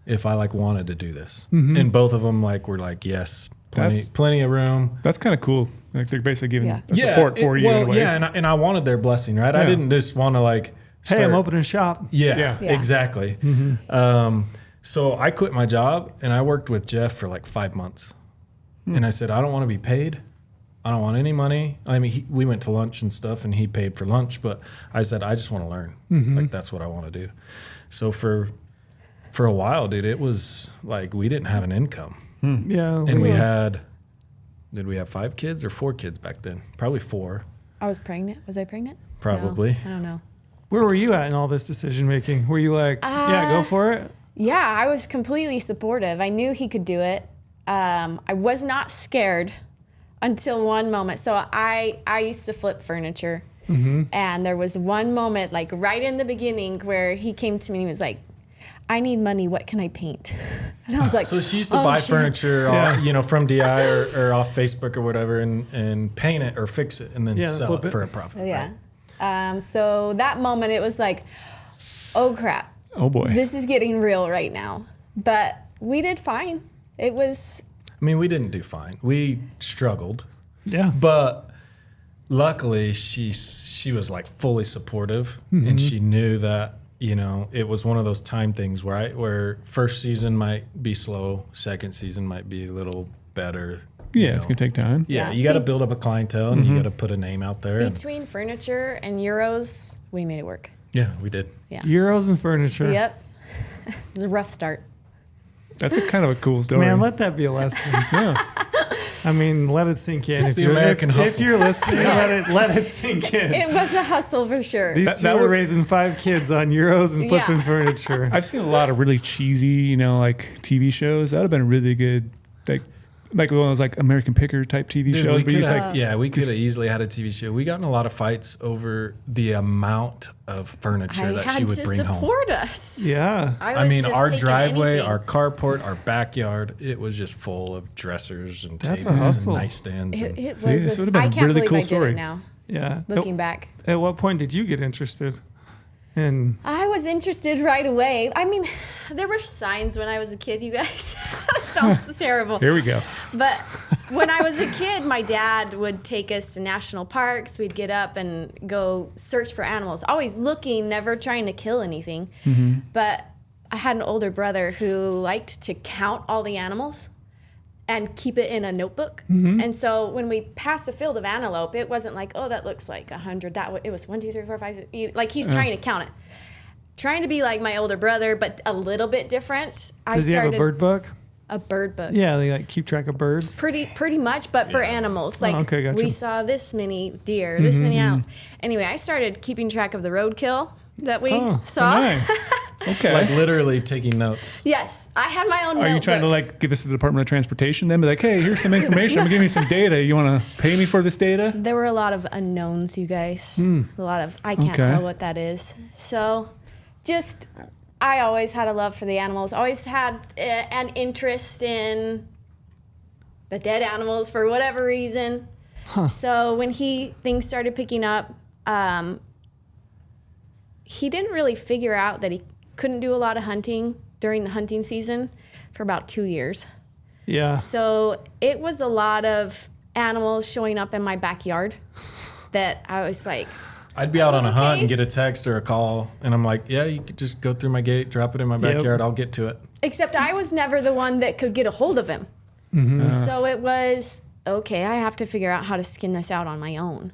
if I like wanted to do this?" And both of them like were like, "Yes, plenty of room." That's kind of cool. Like they're basically giving Yeah. support for you. in a Well, way. yeah, and I wanted their blessing, right? I Yeah. didn't just want to like. Hey, start- I'm opening a shop. Yeah, Yeah. exactly. So I quit my job and I worked with Jeff for like 5 months. And I said, I don't want to be paid. I don't want any money. I mean, we went to lunch and stuff and he paid for lunch, but I said, I just want to learn. Like, that's what I want to do. So for a while, dude, it was like we didn't have an income. Yeah. And we had, did we have 5 kids or 4 kids back then? Probably 4. I was pregnant. Was I pregnant? Probably. No, I don't know. Where were you at in all this decision making? Were you like, yeah, go for it? Yeah, I was completely supportive. I knew he could do it. I was not scared until one moment. So I used to flip furniture. And there was one moment, like right in the beginning, where he came to me and he was like, I need money. What can I paint? And I was like, So she used to "Oh, buy shit." furniture, Yeah. from DI or off Facebook or whatever, and paint it or fix it, and then Yeah, sell flip it it. for a profit. Yeah. right? So that moment, it was like, oh crap, Oh boy. this is getting real right now. But we did fine. It was, I mean, we didn't do fine. We struggled, Yeah. but luckily she was like fully supportive, and she knew that it was one of those time things where first season might be slow, second season might be a little better. Yeah, it's gonna take time. Yeah, Yeah. you got to build up a clientele, and you got to put a name out there. And between furniture and Euros, we made it work. yeah, we did. Yeah. Euros and furniture. Yep. It was a rough start. That's a kind of a cool story. Man, let that be a lesson. yeah. I mean, let it sink in. It's the American if hustle. you're listening, let it sink in. It was a hustle for sure. These That- two that are would- raising 5 kids on Euros and flipping Yeah. furniture. I've seen a lot of really cheesy, like TV shows. That would have been really good. Like one of those like American Picker type TV Dude, shows. we But he's could like, have, we could have easily had a TV show. We got in a lot of fights over the amount of furniture I that she had would to bring home. support us. Yeah. I was mean, just our taking driveway, anything. our carport, our backyard, it was just full of dressers and That's a tables and hustle. nightstands. It, and- it See, was. this would've been I a can't really believe cool I did story. it now. Yeah. Looking back, At what point did you get interested in? I was interested right away. I mean, there were signs when I was a kid. You guys, that sounds terrible. here we go. But when I was a kid, my dad would take us to national parks. We'd get up and go search for animals, always looking, never trying to kill anything. But I had an older brother who liked to count all the animals and keep it in a notebook. And so when we passed a field of antelope, it wasn't like, oh, that looks like 100. It was 1, 2, 3, 4, 5, 6. Like he's trying to count it. Trying to be like my older brother, but a little bit different. Does he have a bird book? A bird book. Yeah, they like keep track of birds. Pretty much, but for animals. Like okay, gotcha. we saw this many deer, this many animals. Anyway, I started keeping track of the roadkill that we saw. Nice. Okay. like literally taking notes. Yes, I had my own Are you trying to notebook. give this to the Department of Transportation then? Be like, hey, here's some information. I'm giving you some data. You want to pay me for this data? There were a lot of unknowns, you guys. A lot of, I can't Okay. tell what that is. So just, I always had a love for the animals, always had an interest in the dead animals for whatever reason. So when things started picking up, he didn't really figure out that he couldn't do a lot of hunting during the hunting season for about 2 years. Yeah. So it was a lot of animals showing up in my backyard that I was like, I'd be out on a hunt Okay. and get a text or a call, and I'm like, yeah, you could just go through my gate, drop it in my Yep. backyard, I'll get to it. except I was never the one that could get a hold of him. So it was, okay, I have to figure out how to skin this out on my own.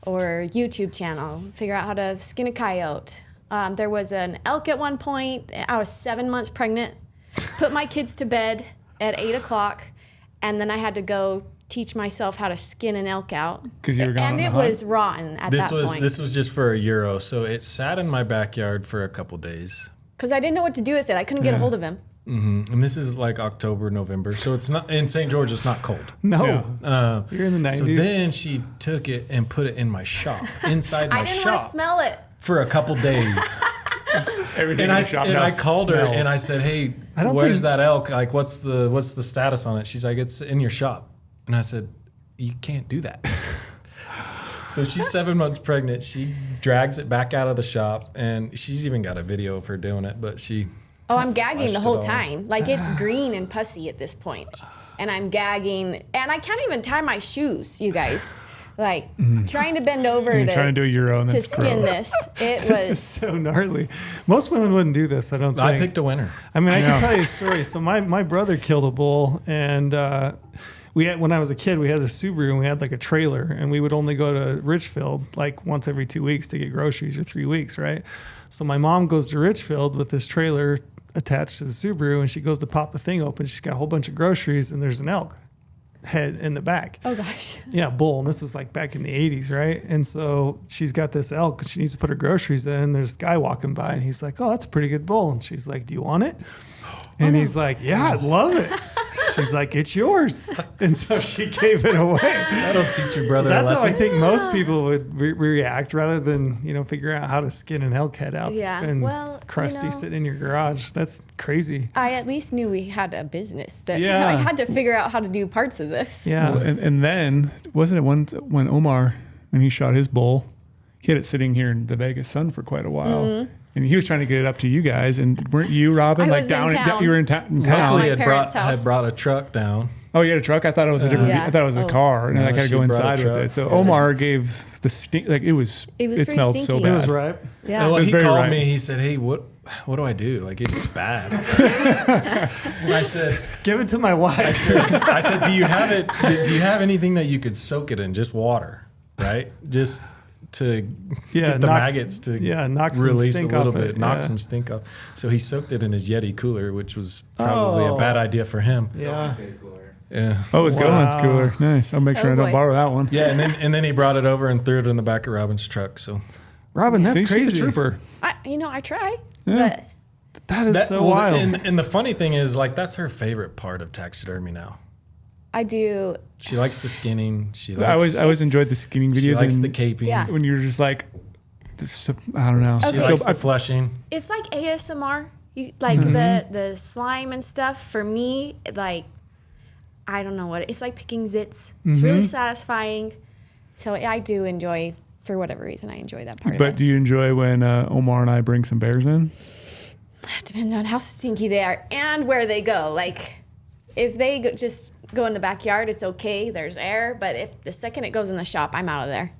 Or YouTube channel, figure out how to skin a coyote. There was an elk at one point. I was 7 months pregnant, put my kids to bed at 8 o'clock, and then I had to go teach myself how to skin an elk out. 'Cause you were going on and the it hunt? was rotten at that point. This was just for a Euro, so it sat in my backyard for a couple days. Because I didn't know what to do with it. I couldn't get a hold of him. And this is like October, November, so it's not in St. George. It's not cold. No, you're in the 90s. So then she took it and put it in my shop, inside my I didn't shop, want to smell it. for a couple days. Everything And in I the shop and now I called her smells. and I said, "Hey, I don't where's think- that elk? Like, what's the status on it?" She's like, "It's in your shop." And I said, "You can't do that." So she's 7 months pregnant. She drags it back out of the shop, and she's even got a video of her doing it. But she, Oh, I'm gagging Flushed the it whole all. time. Like it's green and pussy at this point. And I'm gagging. And I can't even tie my shoes, you guys. Like trying to bend over And you're trying to do a Euro and to that's skin gross. this. It This is was so gnarly. Most women wouldn't do this, I don't think. I picked a winner. I mean, I Yeah. can tell you a story. So my brother killed a bull, and we had, when I was a kid, we had a Subaru, and we had like a trailer, and we would only go to Richfield like once every 2 weeks to get groceries, or 3 weeks, right? So my mom goes to Richfield with this trailer attached to the Subaru, and she goes to pop the thing open. She's got a whole bunch of groceries, and there's an elk head in the back. oh gosh. Yeah, bull. And this was like back in the 80s, right? And so she's got this elk. She needs to put her groceries in. And there's a guy walking by, and he's like, "Oh, that's a pretty good bull." And she's like, "Do you want it?" And he's like, "Yeah, I'd love it." She's like, "It's yours." And so she gave it away. That'll teach your So brother that's a how I lesson. think most people would react, rather than figuring out how to skin an elk head out Yeah, that's been well, crusty you know. sitting in your garage. That's crazy. I at least knew we had a business that Yeah. I had to figure out how to do parts of this. Yeah. Well, and then wasn't it once when Omar, when he shot his bull, he had it sitting here in the Vegas sun for quite a while, and he was trying to get it up to you guys. And weren't you, Robin, I like was down? in town. You were in town. Luckily, My parents' house. had brought a truck down. Oh, you had a truck? I thought it was a different. Yeah. I thought it was a Oh. car, and No, I got to she go brought a inside with truck. it. So Yeah. Omar gave the stink. Like it was. It was It pretty smelled so stinky. It bad. was ripe. Yeah. And well, was he very called right. me. He said, "Hey, what do I do? Like it's bad." And I said, Give it to my wife. I said, "Do you have it? Do you have anything that you could soak it in? Just water, right? Just to get the maggots to knock some release a stink little off bit, it, knock yeah. some stink off." So he soaked it in his Yeti cooler, which was probably Oh. a bad idea for him. Yeah. Potato cooler. Yeah. Oh, it was GOHUNT's Wow. cooler. Nice. I'll make sure Oh, I don't boy. borrow that one. Yeah, and then he brought it over and threw it in the back of Robin's truck. So Robin, that's See, she's crazy. a trooper. I try, Yeah. but That is so wild. And the funny thing is, like, that's her favorite part of taxidermy now. I do. She likes the skinning. She likes, I always enjoyed the skinning videos. she likes and the caping. Yeah. when you're just like, this, I don't know. She Okay. likes the fleshing. It's like ASMR. You like the slime and stuff. For me, like I don't know what it's like picking zits. It's really satisfying. So I do enjoy, for whatever reason, I enjoy that part of But it. do you enjoy when Omar and I bring some bears in? It depends on how stinky they are and where they go. Like if they just go in the backyard, it's okay. There's air. But if the second it goes in the shop, I'm out of there.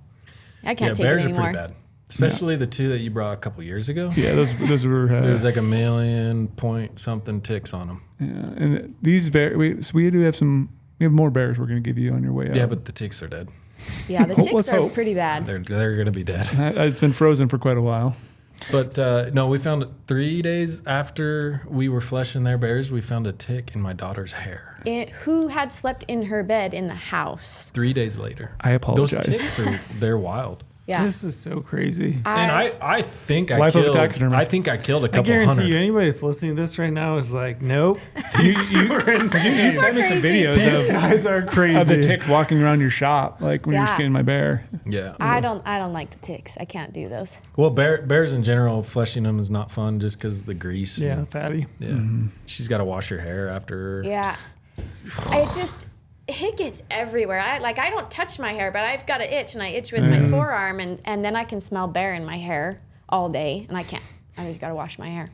I can't take it bears are anymore. pretty bad. Especially the two that you brought a couple years ago. Yeah, those were. There was like 1,000,000 ticks on them. Yeah, and these bears, we do have some. We have more bears we're going to give you on your way out. Yeah, but the ticks are dead. Yeah, the Let's ticks are hope. pretty bad. They're going to be dead. It's been frozen for quite a while. But no, we found it 3 days after we were fleshing their bears. We found a tick in my daughter's hair. Who had slept in her bed in the house? 3 days later. I apologize. Those ticks they're wild. Yeah. This is so crazy. And I think I Life of a killed. taxidermist. I think I killed a I couple guarantee hundred. you, anybody that's listening to this right now is like, nope. You insane. sent me some crazy. videos These guys are crazy. of the ticks walking around your shop, like when you're Yeah. skinning my bear. Yeah. I don't like the ticks. I can't do those. Well, bears in general, fleshing them is not fun just because the grease. Yeah, and- fatty. yeah. She's got to wash her hair after. Yeah. It gets everywhere. I don't touch my hair, but I've got an itch and I itch with my forearm and then I can smell bear in my hair all day and I can't. I just got to wash my hair.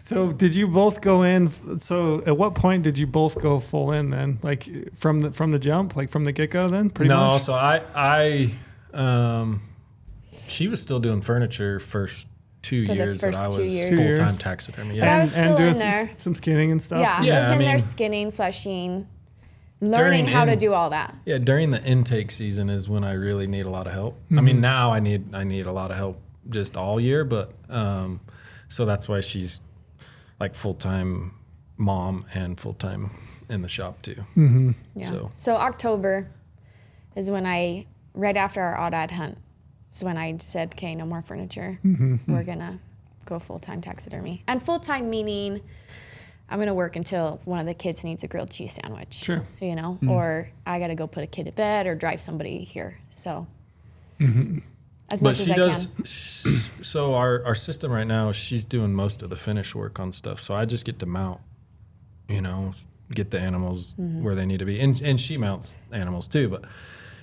So did you both go in? So at what point did you both go full in then? Like from the jump, like from the get go then? Pretty No, much? so she was still doing furniture first 2 For the years that first I 2 was years. 2 full years. time taxidermy. But I Yeah. was still doing in there. some skinning and stuff. Yeah, Yeah, I was I in there mean- skinning, fleshing, learning During how to in- do all that. Yeah, during the intake season is when I really need a lot of help. Mm-hmm. I mean, now I need a lot of help just all year, but so that's why she's like full time mom and full time in the shop too. Mm-hmm. Yeah. So October is when right after our odd hunt, is when I said, okay, no more furniture. Mm-hmm. We're going to go full-time taxidermy. And full-time meaning I'm going to work until one of the kids needs a grilled cheese sandwich. Sure. You know, or I got to go put a kid to bed or drive somebody here. So as But much she as does. I can. So our system right now, she's doing most of the finish work on stuff. So I just get to mount, you know, get the animals where they need to be, and she mounts animals too. But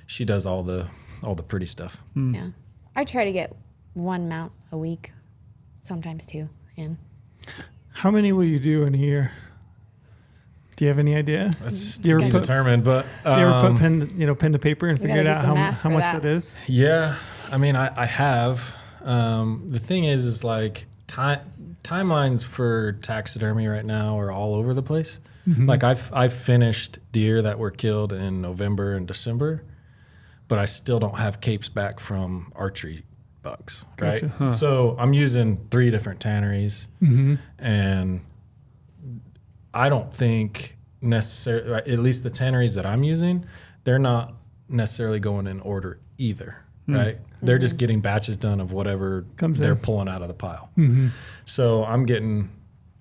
she does all the pretty stuff. Yeah. I try to get one mount a week, sometimes two in. How many will you do in a year? Do you have any idea? That's Do you to ever be put- determined. But Do you ever put pen to paper and We figure it gotta out do some how math for much that. that is? Yeah, I mean, I have. The thing is like timelines for taxidermy right now are all over the place. Like I've finished deer that were killed in November and December, but I still don't have capes back from archery bucks. Right. Gotcha. Huh. So I'm using 3 different tanneries, and I don't think necessarily, at least the tanneries that I'm using, they're not necessarily going in order either. Right. They're just getting batches done of whatever they're in. pulling out of the pile. So I'm getting,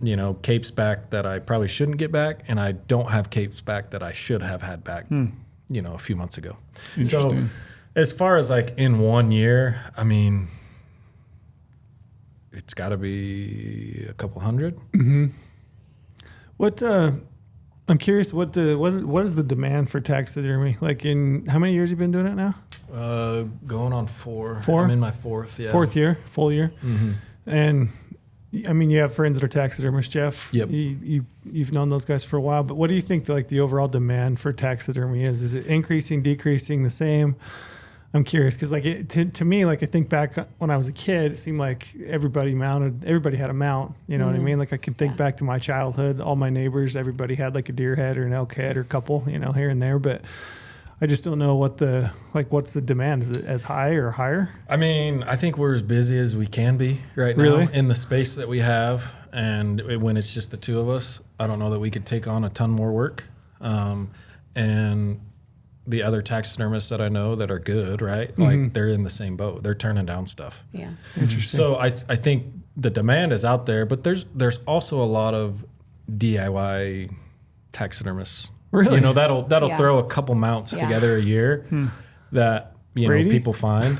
you know, capes back that I probably shouldn't get back, and I don't have capes back that I should have had back, you know, a few months ago. So Interesting. as far as like in 1 year, I mean, it's got to be a couple hundred. What I'm curious, what is the demand for taxidermy? Like, in how many years you been doing it now? Going on 4. 4? I'm in my 4th. Yeah. 4th year, full year. And I mean, you have friends that are taxidermists, Jeff. Yep. You've known those guys for a while, but what do you think the overall demand for taxidermy is? Is it increasing, decreasing, the same? I'm curious because to me, like I think back when I was a kid, it seemed like everybody had a mount. You know what I mean? Like I can think back to my childhood, all my neighbors, everybody had like a deer head or an elk head or a couple, you know, here and there. But I just don't know what's the demand? Is it as high or higher? I mean, I think we're as busy as we can be right Really? now in the space that we have. And when it's just the 2 of us, I don't know that we could take on a ton more work. And the other taxidermists that I know that are good, right? Like they're in the same boat. They're turning down stuff. Yeah. Interesting. So I think the demand is out there, but there's also a lot of DIY taxidermists. Really? You know, that'll Yeah. throw a couple mounts Yeah. together a year that Brady? people find.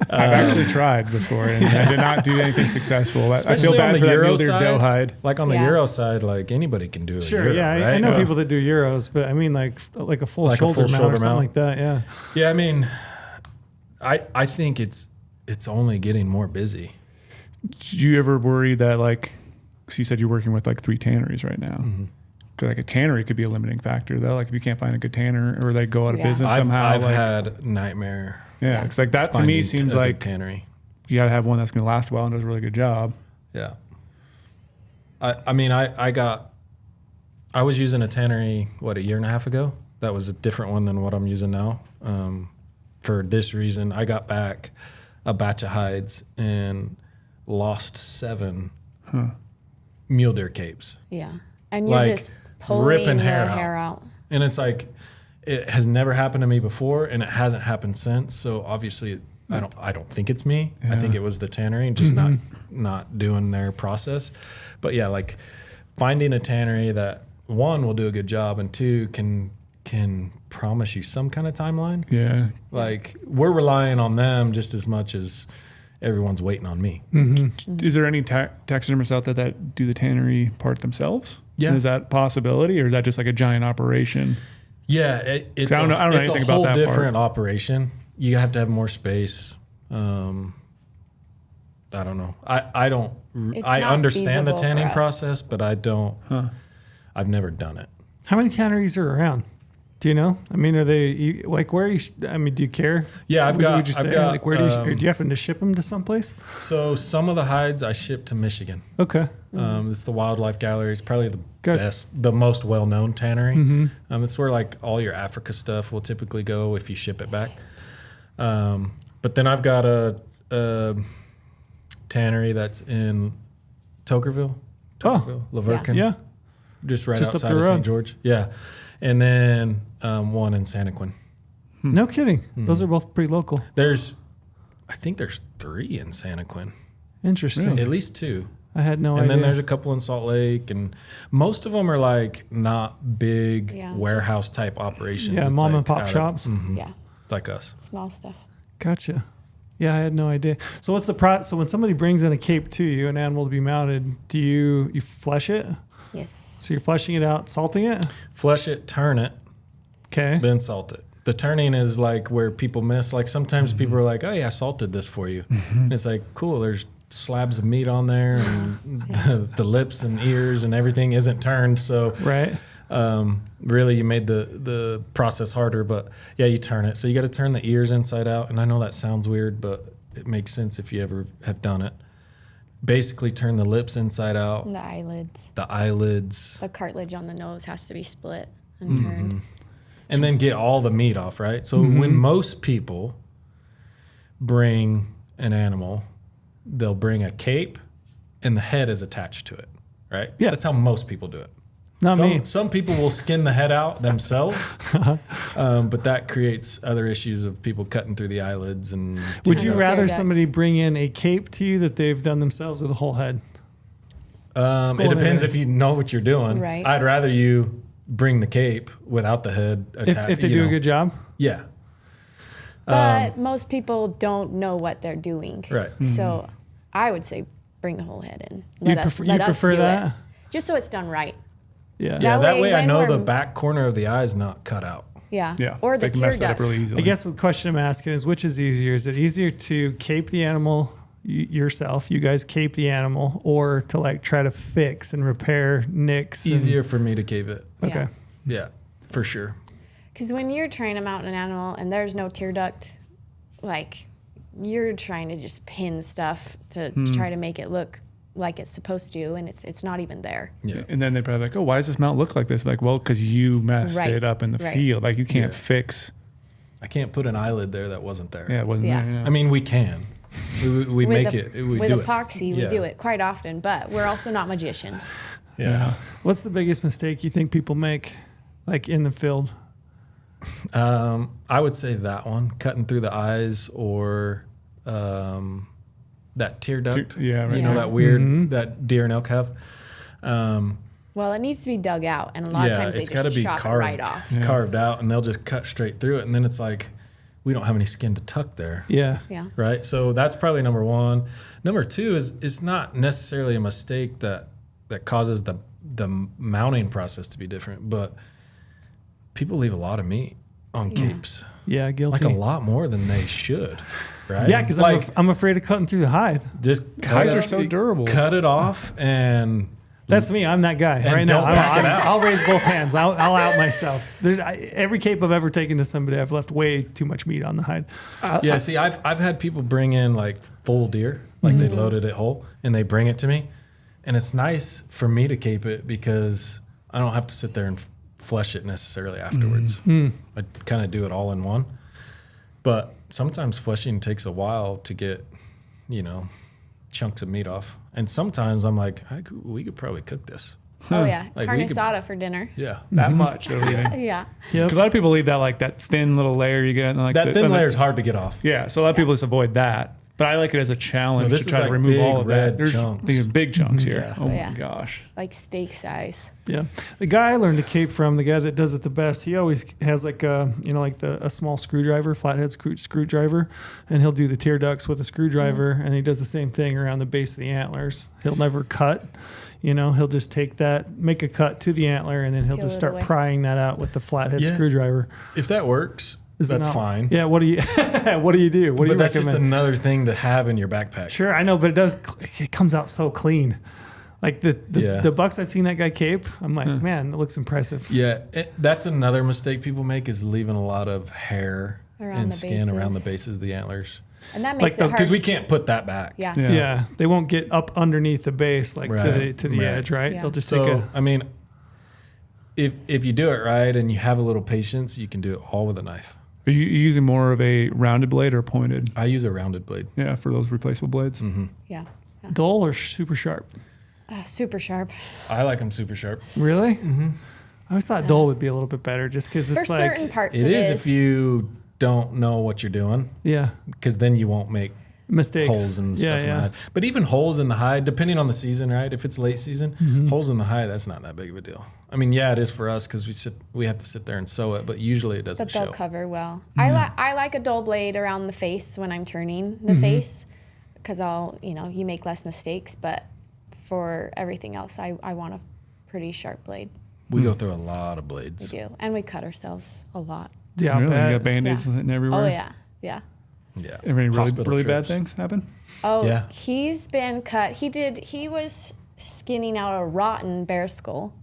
I've actually tried before, and I did not do anything successful. I feel Especially on bad the for that Euro mule deer side. doe hide. Like on the Yeah. Euro side, like anybody can do a Sure, Euro, yeah, right? I know people that do Euros, but I mean like a full Like a shoulder full mount shoulder or something mount. like that. Yeah. Yeah, I mean, I think it's only getting more busy. Did you ever worry that, like, so you said you're working with like 3 tanneries right now? 'Cause like a tannery could be a limiting factor though. Like if you can't find a good tanner or they go out of Yeah. business I've somehow. I've like, had nightmare. yeah, it's like that to me finding seems a good like tannery. you got to have one that's going to last a while and does a really good job. Yeah. I mean, I was using a tannery, a year and a half ago? That was a different one than what I'm using now. For this reason, I got back a batch of hides and lost 7 mule deer capes. Yeah. And you're Like, just pulling ripping the hair hair out. out. And it's like, it has never happened to me before, and it hasn't happened since. So obviously, I don't think it's me. I think it was the tannery just not doing their process. But yeah, like finding a tannery that 1 will do a good job and 2 can promise you some kind of timeline. Yeah. Like we're relying on them just as much as everyone's waiting on me. Is there any taxidermists out there that do the tannery part themselves? Yeah. Is that a possibility, or is that just like a giant operation? Yeah, it's I don't know it's anything a about whole that part. different operation. You have to have more space. I don't know. I don't. It's I not understand the feasible for tanning us. process, but I don't. I've never done it. How many tanneries are around? Do you know? I mean, are they like where? I mean, do you care? Yeah, I've Would got. you I've say? got. Like, where do you happen to ship them to someplace? So some of the hides I ship to Michigan. Okay. It's the Wildlife Gallery. It's probably the Good. best, the most well-known tannery. It's where like all your Africa stuff will typically go if you ship it back. But then I've got a tannery that's in Tokerville, Oh, Laverkin. yeah. just right Just up outside the of road. St. George. Yeah. And then one in Santaquin. No kidding. Those are both pretty local. I think there's 3 in Santaquin. Interesting. At least 2. I had no And idea. then there's a couple in Salt Lake, and most of them are like not big warehouse type operations. Yeah, It's mom and like pop out of- shops. Yeah. It's like us. Small stuff. Gotcha. Yeah, I had no idea. So what's the process? So when somebody brings in a cape to you, an animal to be mounted, do you flesh it? Yes. So you're fleshing it out, salting it? Flush it, turn it, Okay. then salt it. The turning is like where people miss. Like sometimes people are like, "Oh yeah, I salted this for you." And it's like, cool. There's slabs of meat on there, and the lips and ears and everything isn't turned. So Right. really, you made the process harder. But yeah, you turn it. So you got to turn the ears inside out. And I know that sounds weird, but it makes sense if you ever have done it. Basically, turn the lips inside out. And the eyelids. The eyelids. The cartilage on the nose has to be split and turned. And then get all the meat off, right? So when most people bring an animal, they'll bring a cape and the head is attached to it, right? Yeah. That's how most people do it. Not me. Some people will skin the head out themselves, but that creates other issues of people cutting through the eyelids. And Would you Tear rather ducts. somebody bring in a cape to you that they've done themselves or the whole head? It depends if you know what you're doing. Right. I'd rather you bring the cape without the head attached. If they do a good job? Yeah. But most people don't know what they're doing. Right. So I would say bring the whole head in. You prefer do that? it. Just so it's done right. Yeah. Yeah, that way way I when know the we're- back corner of the eye is not cut out. Yeah. Yeah. Or the they can tear mess that up duct. really easily. I guess the question I'm asking is which is easier? Is it easier to cape the animal yourself, you guys cape the animal, or to like try to fix and repair nicks? Easier for me to cave it. Okay. Yeah, for sure. Because when you're trying to mount an animal and there's no tear duct, like you're trying to just pin stuff to try to make it look like it's supposed to, and it's not even there. Yeah. And then they probably like, oh, why does this mount look like this? Like, well, because you messed Right. it up in the Right. field. Like, you can't Yeah. fix. I can't put an eyelid there that wasn't there. Yeah, it wasn't Yeah. there. Yeah. I mean, we can. We make it. We with do epoxy, it. we Yeah. do it quite often, but we're also not magicians. Yeah. What's the biggest mistake you think people make, like in the field? I would say that one, cutting through the eyes, or that tear duct. Yeah, right. You know, Yeah. that weird that deer and elk have. Well, it needs to be dug out, and a lot of times they it's got to just be chop it carved, right off. Yeah. carved out, and they'll just cut straight through it, and then it's like we don't have any skin to tuck there. Yeah. Yeah. Right. So that's probably number one. Number two is it's not necessarily a mistake that causes the mounting process to be different, but people leave a lot of meat on capes, Yeah, guilty. like a lot more than they should. Right. Yeah, because like I'm afraid of cutting through the hide. just Hides cut are it- so durable. Cut it off and That's me. I'm that guy right now. don't pack it out. I'll raise both hands. I'll out myself. Every cape I've ever taken to somebody, I've left way too much meat on the hide. yeah. See, I've had people bring in like full deer, like they loaded it whole, and they bring it to me, and it's nice for me to cape it because I don't have to sit there and flesh it necessarily afterwards. I kind of do it all in one. But sometimes fleshing takes a while to get, chunks of meat off. And sometimes I'm like, we could probably cook this. Oh yeah, Like, carne we could- asada for dinner. Yeah. That much. They're leaving. Yeah. Yep. Because a lot of people leave that like that thin little layer you get. And like That the, thin and the- layer is hard to get off. Yeah, so a lot of people just avoid that. But I like it as a challenge No, this to is try like to remove big all of that. red There's chunks. these big chunks here. Yeah. Oh Yeah. my gosh. Like steak size. Yeah, the guy I learned to cape from, the guy that does it the best, he always has like a small screwdriver, flathead screwdriver, and he'll do the tear ducts with a screwdriver, and he does the same thing around the base of the antlers. He'll never cut, he'll just take that, make a cut to the antler, and then he'll Peel just it start away. prying that out with the flathead Yeah. screwdriver. If that works, Is it that's not- fine. Yeah, what do you what do you do? What do But you that's just recommend? another thing to have in your backpack. Sure, I know, but it comes out so clean. Like Yeah. the bucks I've seen that guy cape, I'm like, man, that looks impressive. Yeah, that's another mistake people make is leaving a lot of hair Around and the skin around the bases. bases of the antlers. And that Like makes it hard. Because we can't put that back. Yeah. Yeah. Yeah, they won't get up underneath the base, like Right, to the right. edge, right? Yeah. They'll just take So, a. I mean, if you do it right and you have a little patience, you can do it all with a knife. Are you using more of a rounded blade or pointed? I use a rounded blade. Yeah, for those replaceable blades. Mm-hmm. Yeah. Dull or super sharp? Super sharp. I like them super sharp. Really? Mm-hmm. I always thought dull would be a little bit better, just because it's For like certain parts, It is if you don't know what you're doing, yeah, because then you won't make mistakes, holes and stuff in the hide. But even holes in the hide, depending on the season, right? If it's late season, holes in the hide, that's not that big of a deal. I mean, yeah, it is for us because we have to sit there and sew it, but usually it doesn't But they'll show. cover well. I like a dull blade around the face when I'm turning the face, because you make less mistakes. But for everything else, I want a pretty sharp blade. We go through a lot of We blades. do, and we cut ourselves a lot. Yeah, I Really? You bet. got Band-Aids Yeah. sitting everywhere? Oh yeah, yeah. Yeah. Any Hospital really bad trips. things happen? Oh, Yeah. He's been cut. He was skinning out a rotten bear skull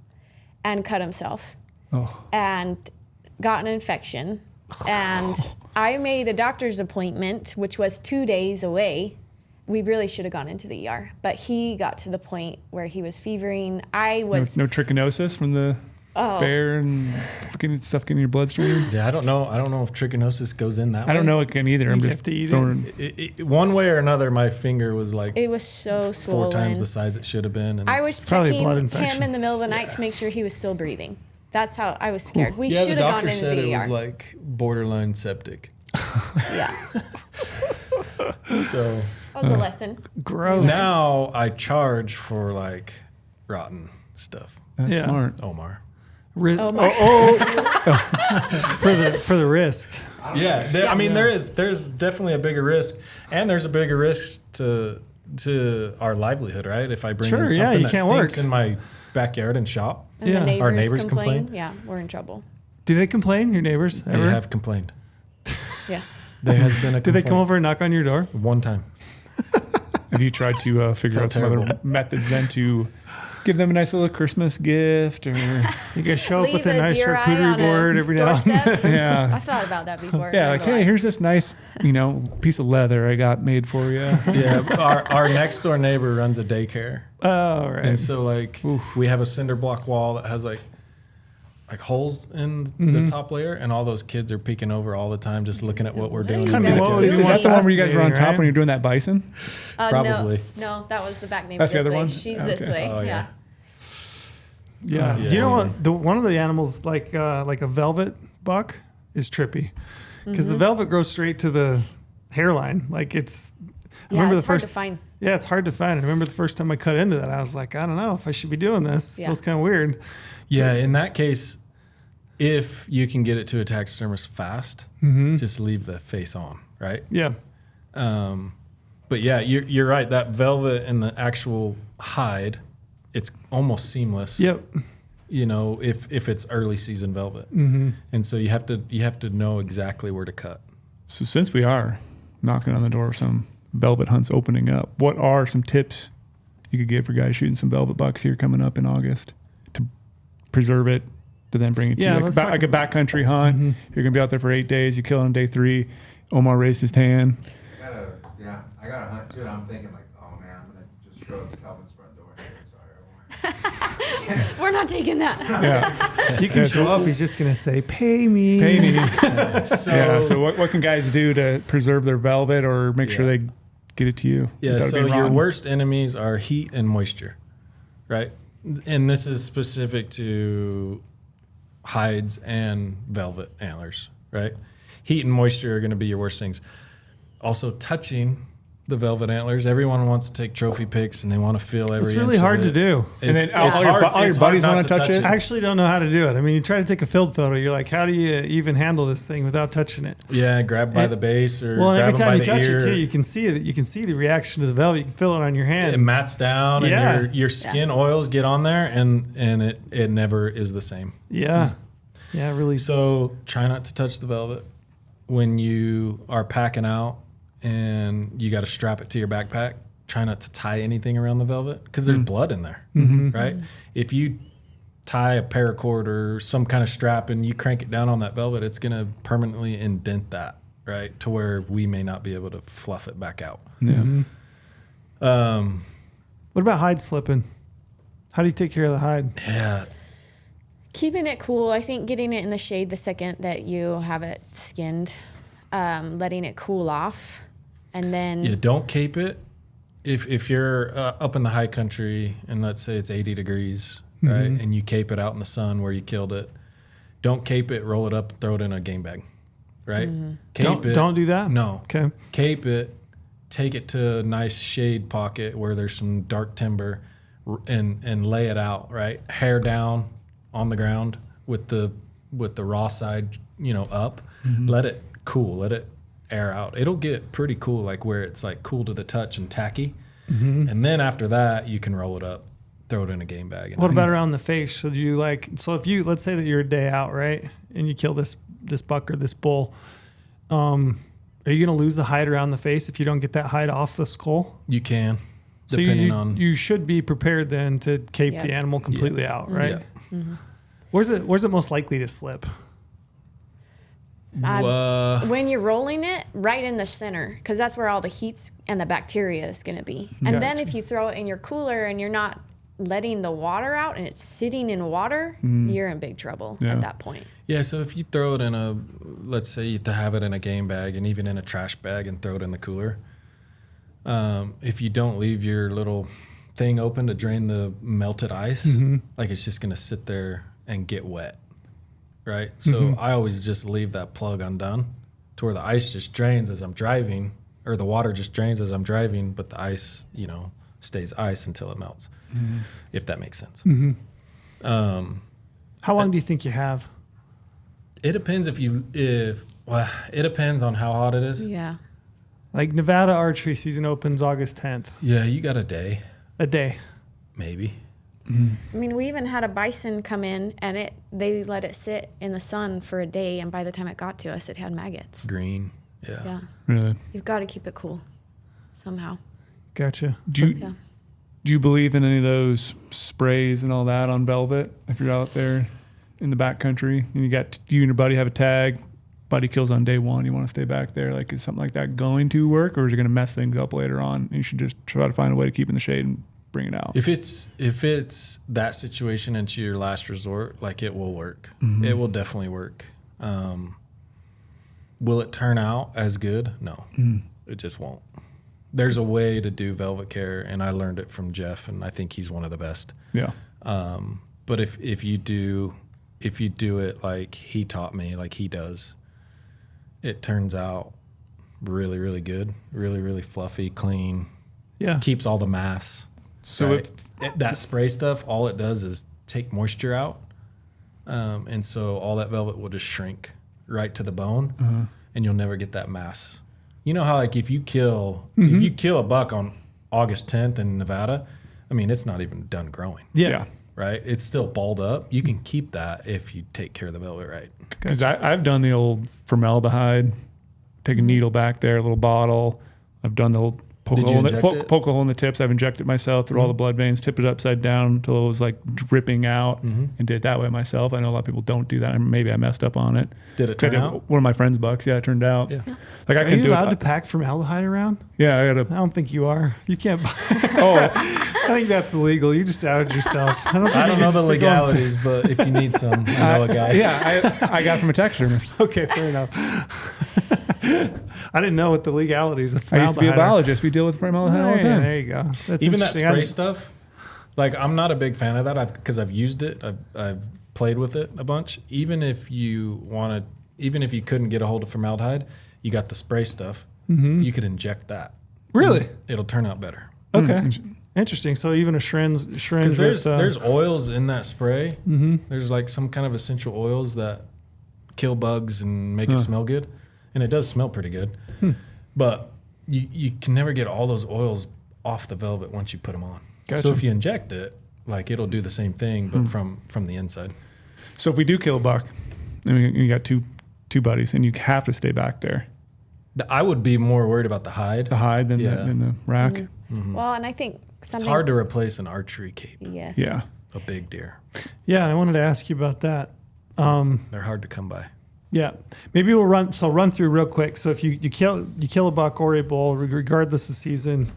and cut himself Oh, and got an infection. And I made a doctor's appointment, which was 2 days away. We really should have gone into the ER, but he got to the point where he was fevering. I was no trichinosis from the bear and getting your bloodstream? Yeah, I don't know if trichinosis goes in that way. I don't know it can either. I'm You just have to eat throwing. One way or another, my finger was like It was so swollen. 4 times the size it should have been. And I was Probably a checking blood him infection. in the middle of the night to make sure he was still breathing. That's how I was scared. We yeah, should the have gone doctor into said the it ER. was like borderline septic. Yeah, So that was a lesson. Gross. now I charge for like rotten stuff. That's Yeah. smart. Omar. Oh my! For the risk. Yeah, I mean there's definitely a bigger risk, and there's a bigger risk to our livelihood, right? If I bring Sure, in something yeah, you that can't stinks work. in my backyard and shop, And Yeah. the neighbors, Our neighbors complain. complain? Yeah, we're in trouble. Do they complain? Your neighbors they ever? have complained. Yes. There has been a Do they complaint. come over and knock on your door? One time? Have you tried to figure Felt out some other terrible. methods then to give them a nice little Christmas gift? Or You guys show up Leave with a nice deer eye charcuterie on a board every now and then. doorstep. I yeah, thought about that before. yeah, not like gonna hey, lie. here's this nice piece of leather I got made for you. Yeah, our next door neighbor runs a daycare, Oh, right. and so like we have a cinder block wall that has like holes in the top layer, and all those kids are peeking over all the time, just looking at what we're doing. What are And you being guys like, What would you Is want? that the one where you guys are on Fascinating, top right? when you're doing that bison? Probably. No, that was the back neighbor. That's the this other way. one? She's Okay. this way. Oh, yeah. Yeah. Yeah. You know what? One of the animals, like a velvet buck, is trippy because the velvet grows straight to the hairline. Like it's. I Yeah, remember it's the hard first. to find. Yeah, it's hard to find. I remember the first time I cut into that, I was like, I don't know if I should be doing this. Yeah. Feels kind of weird. Yeah, in that case, if you can get it to a taxidermist fast, just leave the face on, right? Yeah. But yeah, you're right. That velvet and the actual hide, it's almost seamless. Yep. You know, if it's early season velvet, and so you have to know exactly where to cut. So since we are knocking on the door of some velvet hunts opening up, what are some tips you could give for guys shooting some velvet bucks here coming up in August to preserve it, to then bring it Yeah, to you? let's Like a backcountry hunt. You're going to be out there for 8 days. You kill it on day 3. Omar raised his tan. I got a hunt too, and I'm thinking like, oh man, I'm gonna just show up to Calvin's front door. Sorry, Omar. We're not taking that. Yeah. You can show up. He's just gonna say, "Pay me." Pay me. So, Yeah. So what can guys do to preserve their velvet or make sure Yeah. they get it to you? yeah, without it so being your rotten? worst enemies are heat and moisture, right? And this is specific to hides and velvet antlers, right? Heat and moisture are going to be your worst things. Also, touching the velvet antlers. Everyone wants to take trophy pics and they want to feel every It's inch really of hard to it. do. And then It's all your hard- bu- all your it's hard buddies not wanna to touch it? I actually don't know how to do it. I mean, you try to take a field photo. You're like, how do you even handle this thing without touching it? Yeah, grab by And- the base or Well, and grab every them by time you the touch ear. it too, you can see it. You can see the reaction to the velvet. You can feel it on your hand. It mats down Yeah. and your skin oils get on there and it never is the same. Yeah. Yeah, really. So try not to touch the velvet when you are packing out and you got to strap it to your backpack. Try not to tie anything around the velvet because there's blood in there, right? If you tie a paracord or some kind of strap and you crank it down on that velvet, it's going to permanently indent that, right? To where we may not be able to fluff it back out. Yeah. What about hide slipping? How do you take care of the hide? Yeah. Keeping it cool. I think getting it in the shade the second that you have it skinned, letting it cool off, and then Yeah, don't cape it if you're up in the high country and let's say it's 80 degrees, right, and you cape it out in the sun where you killed it, don't cape it, roll it up, throw it in a game bag, right? Don't do that? No. Okay. Cape it, take it to a nice shade pocket where there's some dark timber, and lay it out, right? Hair down on the ground with the raw side, up. Let it cool, let it air out. It'll get pretty cool, like where it's like cool to the touch and tacky. And then after that, you can roll it up, throw it in a game bag. And What about around the face? So if you, let's say that you're a day out, right, and you kill this buck or this bull, are you going to lose the hide around the face if you don't get that hide off the skull? You can, So depending on. you should be prepared then to cape the animal completely out, right? Yeah. Where's it most likely to slip? When you're rolling it, right in the center, because that's where all the heat and the bacteria is going to be. And then if you throw it in your cooler and you're not letting the water out and it's sitting in water, you're in big trouble at that point. Yeah, so if you throw it in let's say you have it in a game bag and even in a trash bag and throw it in the cooler, if you don't leave your little thing open to drain the melted ice, like it's just going to sit there and get wet, right? So I always just leave that plug undone to where the ice just drains as I'm driving, or the water just drains as I'm driving, but the ice, stays ice until it melts, if that makes sense. How long do you think you have? It depends it depends on how hot it is. Yeah. Like Nevada archery season opens August 10th. Yeah, you got a day, A day. maybe. I mean, we even had a bison come in and they let it sit in the sun for a day, and by the time it got to us, it had maggots. Green. Yeah. Yeah. Really? You've got to keep it cool somehow. Gotcha. Do you believe in any of those sprays and all that on velvet? If you're out there in the backcountry and you and your buddy have a tag, buddy kills on day one, you want to stay back there. Like, is something like that going to work, or is it going to mess things up later on? And you should just try to find a way to keep in the shade and bring it out. If it's that situation and to your last resort, like, it will work. It will definitely work. Will it turn out as good? No, it just won't. There's a way to do velvet care, and I learned it from Jeff, and I think he's one of the best. Yeah. But if you do it like he taught me, like he does, it turns out really, really good, really, really fluffy, clean. Yeah. Keeps all the mass. So right? That spray stuff, all it does is take moisture out, and so all that velvet will just shrink right to the bone, and you'll never get that mass. You know how, like, if you kill a buck on August 10th in Nevada, I mean, it's not even done growing. Yeah. Right? It's still balled up. You can keep that if you take care of the velvet right. Because I've done the old formaldehyde, take a needle back there, a little bottle. I've done the whole poke a hole in the tips. I've injected myself through all the blood veins, tip it upside down until it was like dripping out, and did it that way myself. I know a lot of people don't do that. Maybe I messed up on it. Did it turn out? One of my friends' bucks. Yeah, it turned out. Yeah. Like, I Are can you do allowed it. to pack formaldehyde around? Yeah, I got I don't think you are. You can't. Oh, I think that's illegal. You just outed yourself. I don't know the legalities, but if you need some, I know a guy. Yeah, I got from a taxidermist. Okay, fair enough. I didn't know what the legalities of I used to be a formaldehyde are. biologist. We deal with formaldehyde all the Yeah, time. there you go. That's Even that interesting. spray stuff, like, I'm not a big fan of that because I've used it. I've played with it a bunch. Even if you couldn't get a hold of formaldehyde, you got the spray stuff. You could inject that. Really? It'll turn out better. Okay. Interesting. So even a shrins Because with, there's oils in that spray. There's like some kind of essential oils that kill bugs and make it smell good, and it does smell pretty good. But you can never get all those oils off the velvet once you put them on. Gotcha. So if you inject it, like, it'll do the same thing, but from the inside. So if we do kill a buck, and you got two buddies, and you have to stay back there, I would be more worried about the hide. the hide than the rack. Well, and I think It's something. hard to replace an archery cape. Yes. Yeah. A big deer. Yeah, and I wanted to ask you about that. They're hard to come by. Yeah, maybe we'll run through real quick. So if you kill a buck or a bull, regardless of season,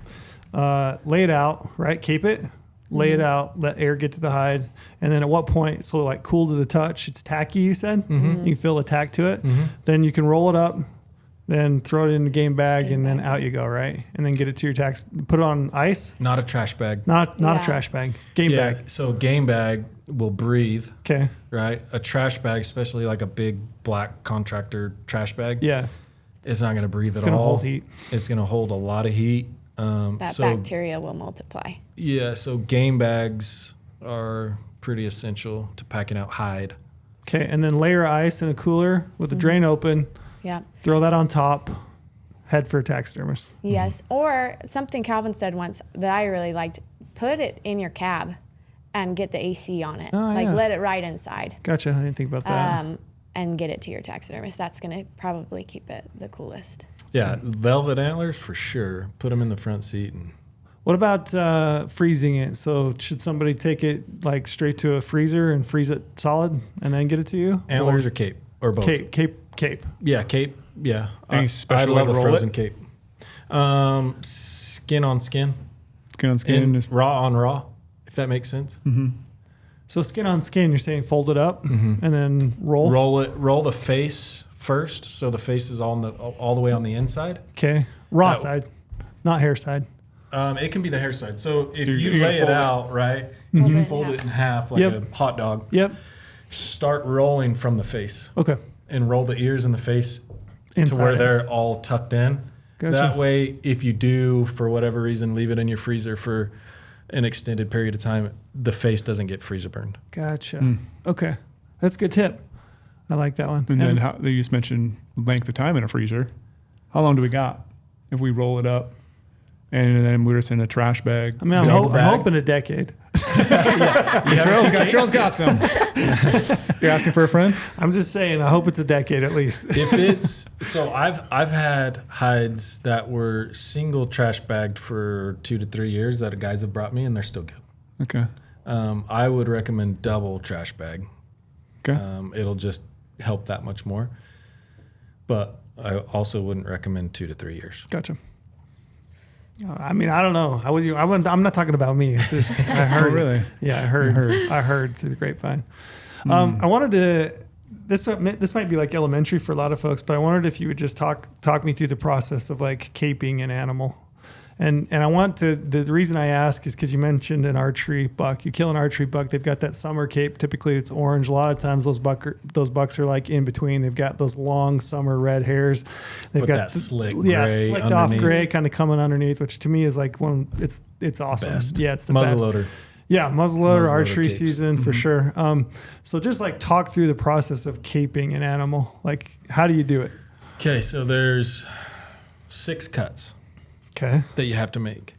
lay it out, right? Cape it, lay it out, let air get to the hide, and then at what point? So like cool to the touch, it's tacky. You said you can feel the tack to it. Then you can roll it up, then throw it in the game bag, Game and then bag. out you go, right? And then get it to your put it on ice. Not a trash bag. Not Yeah. a trash bag. Game Yeah, bag. so game bag will breathe, Okay. right? A trash bag, especially like a big black contractor trash bag, Yeah. it's not going to breathe It's at gonna all. hold heat. It's going to hold a lot of heat. That So bacteria will multiply. yeah, so game bags are pretty essential to packing out hide. Okay, and then layer ice in a cooler with the drain open. Yeah. Throw that on top. Head for a taxidermist. Yes. Or something Calvin said once that I really liked, put it in your cab and get the AC on it. Oh, like yeah. let it ride inside. Gotcha. I didn't think about that. And get it to your taxidermist. That's going to probably keep it the coolest. Yeah, velvet antlers for sure. Put them in the front seat. And What about freezing it? So should somebody take it like straight to a freezer and freeze it solid and then get it to you? antlers or cape or both. Cape. Yeah, cape. Yeah, Any special way love to a roll frozen it? cape. Skin on skin, Skin on skin. and Just, raw on raw. If that makes sense. So skin on skin, you're saying fold it up and then roll? Roll the face first, so the face is all the way on the inside. Okay. Raw That- side, not hair side. It can be the hair side. So if So you you're gonna lay it fold it. out right, Fold you it in fold half. it in half like Yep. a hot dog. Yep. Start rolling from the face Okay. and roll the ears and the face Inside to where it. they're all tucked in. Gotcha. That way, if you do, for whatever reason, leave it in your freezer for an extended period of time, the face doesn't get freezer burned. Gotcha. Okay. That's a good tip. I like that one. and then how, you just mentioned length of time in a freezer. How long do we got if we roll it up and then we're just in a trash bag? I mean, I'm Double bag. hoping a decade. Trail's got some. You're asking for a friend? I'm just saying, I hope it's a decade at least. If it's so, I've had hides that were single trash bagged for 2 to 3 years that guys have brought me, and they're still good. Okay. I would recommend double trash bag. Okay. It'll just help that much more. But I also wouldn't recommend 2 to 3 years. Gotcha. I mean, I don't know. I'm not talking about me. It's just I heard. Oh, really? Yeah, I heard through the grapevine. I wanted to. This might be like elementary for a lot of folks, but I wondered if you would just talk me through the process of like caping an animal. And I want to, the reason I ask is because you mentioned an archery buck. You kill an archery buck, they've got that summer cape. Typically it's orange. A lot of times those bucks are like in between. They've got those long summer red hairs. They've With got that slick slicked gray off underneath. gray kind of coming underneath, which to me is like it's awesome. Best. Yeah, it's the best. Muzzleloader. Yeah, muzzleloader Muzzleloader archery capes. season for sure. So just like talk through the process of caping an animal. Like how do you do it? Okay, so there's 6 cuts Okay. that you have to make.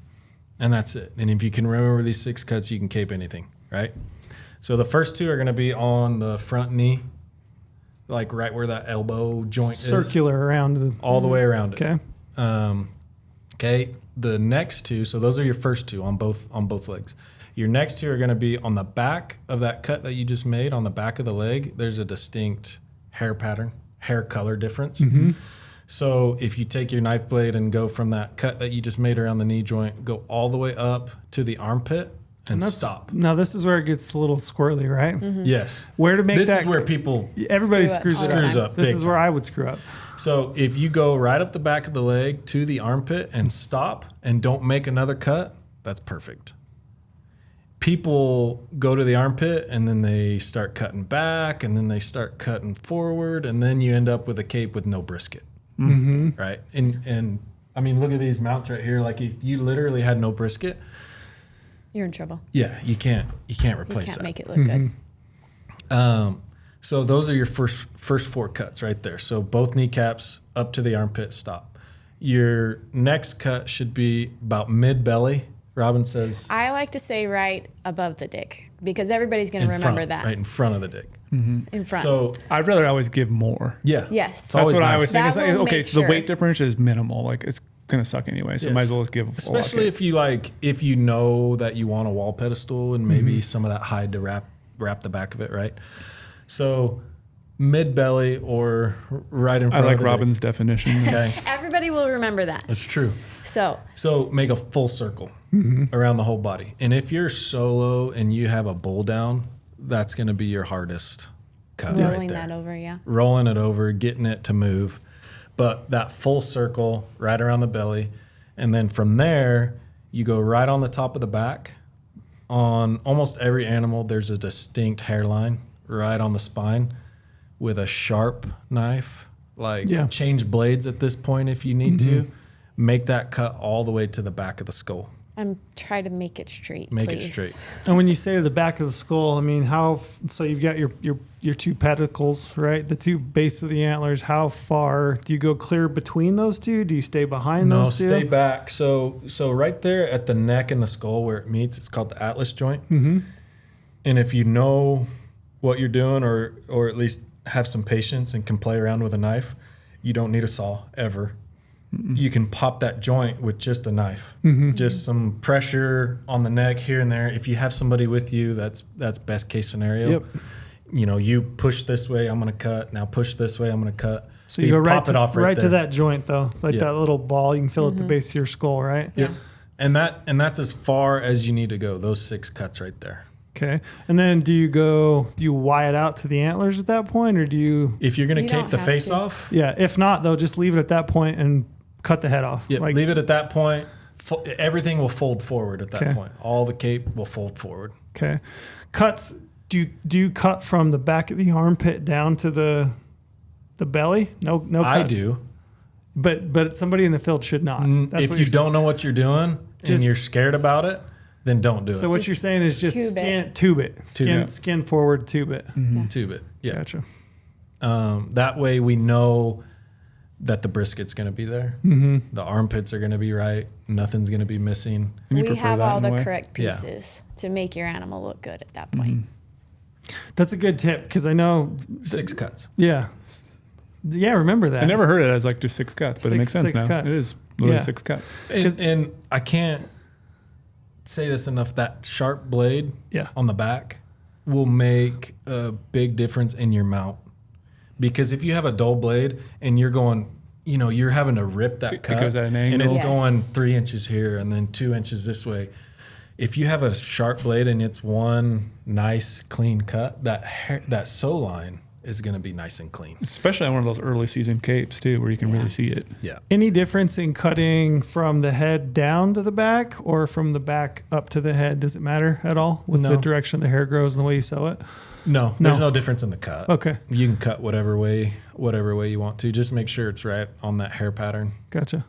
And that's it. And if you can remember these 6 cuts, you can cape anything, right? So the first 2 are going to be on the front knee, like right where that elbow joint is. Circular around the. All the way around it. Okay. Okay. The next 2, so those are your first 2 on both legs. Your next 2 are going to be on the back of that cut that you just made on the back of the leg. There's a distinct hair pattern, hair color difference. So if you take your knife blade and go from that cut that you just made around the knee joint, go all the way up to the armpit and stop. Now this is where it gets a little squirrely, right? Yes. Where to make This that? is where people Everybody Screw up screws all it the up. time. screws up. This big is time. where I would screw up. So if you go right up the back of the leg to the armpit and stop and don't make another cut, that's perfect. People go to the armpit and then they start cutting back and then they start cutting forward and then you end up with a cape with no brisket. Right? And I mean, look at these mounts right here. Like if you literally had no brisket, You're in trouble. yeah, you can't You replace can't that. make it look good. So those are your first 4 cuts right there. So both kneecaps up to the armpit, stop. Your next cut should be about mid belly. Robin says I like to say right above the dick because everybody's going to in remember front, that right in front of the dick. in front. So I'd rather always give more. yeah, Yes. it's That's always what I nice. always think. That It's like, will okay, make so the sure. weight difference is minimal. Like it's gonna suck anyway, so might as well just give. Especially if you know that you want a wall pedestal and maybe some of that hide to wrap the back of it, right? So mid belly or right in I front like of the Robin's definition. dick. Okay, Everybody will remember that. that's true. So Make a full circle around the whole body. And if you're solo and you have a bull down, that's going to be your hardest cut right rolling there. that over, yeah. Rolling it over, getting it to move. but that full circle right around the belly. And then from there, you go right on the top of the back. On almost every animal, there's a distinct hairline right on the spine with a sharp knife. Like change blades at this point if you need to. Make that cut all the way to the back of the skull. I'm trying to make it straight. Make please. it straight. And when you say the back of the skull, I mean, so you've got your two pedicles, right? The two base of the antlers. How far do you go clear between those two? Do you stay behind those two? No, stay back. So right there at the neck and the skull where it meets, it's called the atlas joint. Mm-hmm. And if you know what you're doing, or at least have some patience and can play around with a knife, you don't need a saw ever. You can pop that joint with just a knife, just some pressure on the neck here and there. If you have somebody with you, that's best case scenario. Yep. You know, you push this way, I'm going to cut. Now push this way, I'm going to cut. So you go pop it off right to there. that joint though, like that little ball you can feel at the base of your skull, right? Yep. And that's as far as you need to go. Those 6 cuts right there. Okay. And then do you wire it out to the antlers at that point, or do you? If you're going to You cape don't the have face to. off, Yeah. If not, though, just leave it at that point and cut the head off. yeah, leave it at that point. Everything will fold forward at that Okay. point. All the cape will fold forward. Okay. Cuts. Do you cut from the back of the armpit down to the belly? No cuts. I do. But somebody in the field should not. That's If what you you're don't know what you're doing Just- and you're scared about it, then don't do So it. what you're saying is just Tube it. tube it. Skin forward, tube it. Tube it. Yeah. Gotcha. That way we know that the brisket's going to be there. Mm-hmm. The armpits are going to be right. Nothing's going to be missing. And you We prefer have that all in a the way? correct Yeah. pieces to make your animal look good at that point. That's a good tip because I know. 6 cuts. Yeah. Yeah, remember that. I never heard it as like just 6 cuts, but it makes sense 6 now. cuts. It is literally Yeah. 6 cuts. And I can't say this enough. That sharp blade on the back will make a big difference in your mount. Because if you have a dull blade and you're going, you're having to rip that cut. It goes at an and angle. it's Yes. going 3 inches here and then 2 inches this way. If you have a sharp blade and it's one nice clean cut, that sew line is going to be nice and clean. Especially on one of those early season capes too, where you can really see it. Yeah. Any difference in cutting from the head down to the back or from the back up to the head? Does it matter at all with the No. direction the hair grows and the way you sew it? No, there's no difference in the cut. Okay. You can cut whatever way you want to. Just make sure it's right on that hair pattern. Gotcha.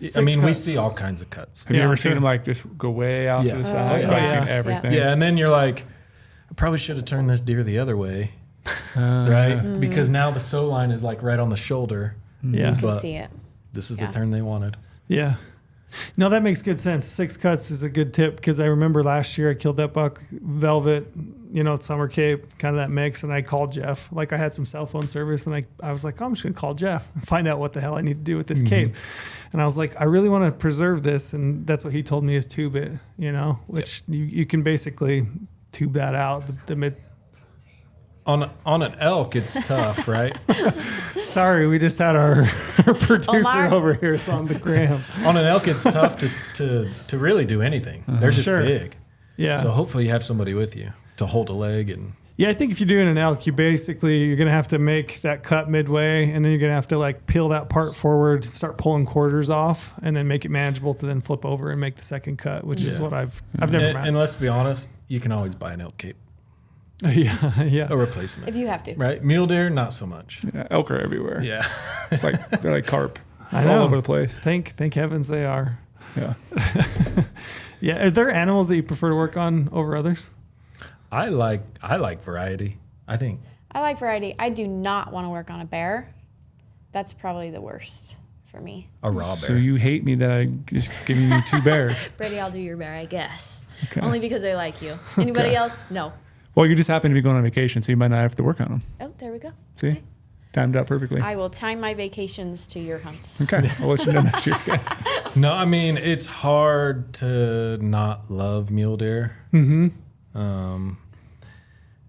I 6 mean, we cuts. see all kinds of cuts. Have you Yeah, ever I'm seen sure. them like just go way out Yeah. to the side? yeah. I've seen Yeah. everything. Yeah, and then you're like, I probably should have turned this deer the other way, Uh, right? Because now the sew line is like right on the shoulder. Yeah. You can But see it. this is Yeah. the turn they wanted. Yeah. No, that makes good sense. 6 cuts is a good tip because I remember last year I killed that buck, velvet, summer cape, kind of that mix. And I called Jeff. Like I had some cell phone service and I was like, I'm just going to call Jeff and find out what the hell I need to do with this cape. And I was like, I really want to preserve this. And that's what he told me is tube it, which you can basically tube that out. The mid. On an elk, it's tough, right? Sorry, we just had our producer Omar. over here so on the gram. On an elk, it's tough to really do anything. They're just Sure. big. Yeah. So hopefully you have somebody with you to hold a leg and Yeah, I think if you're doing an elk, you're going to have to make that cut midway, and then you're going to have to like peel that part forward, start pulling quarters off, and then make it manageable to then flip over and make the second cut, which is Yeah. what I've never and let's be honest, you can always buy an elk cape, yeah. a replacement. If you have to. Right? Mule deer, not so much. Yeah, elk are everywhere. Yeah. It's like they're like carp. I They're all know. over the place. Thank heavens they are. Yeah. Yeah, are there animals that you prefer to work on over others? I like variety. I think I like variety. I do not want to work on a bear. That's probably the worst for me. a raw bear. So you hate me that I just giving you 2 bears. Brady, I'll do your bear, I guess. Okay. Only because I like you. Anybody Okay. else? No. Well, you just happen to be going on vacation, so you might not have to work on them. Oh, there we go. See? Okay. Timed out perfectly. I will time my vacations to your hunts. Okay. I'll let you know next year. Okay. No, I mean it's hard to not love mule deer.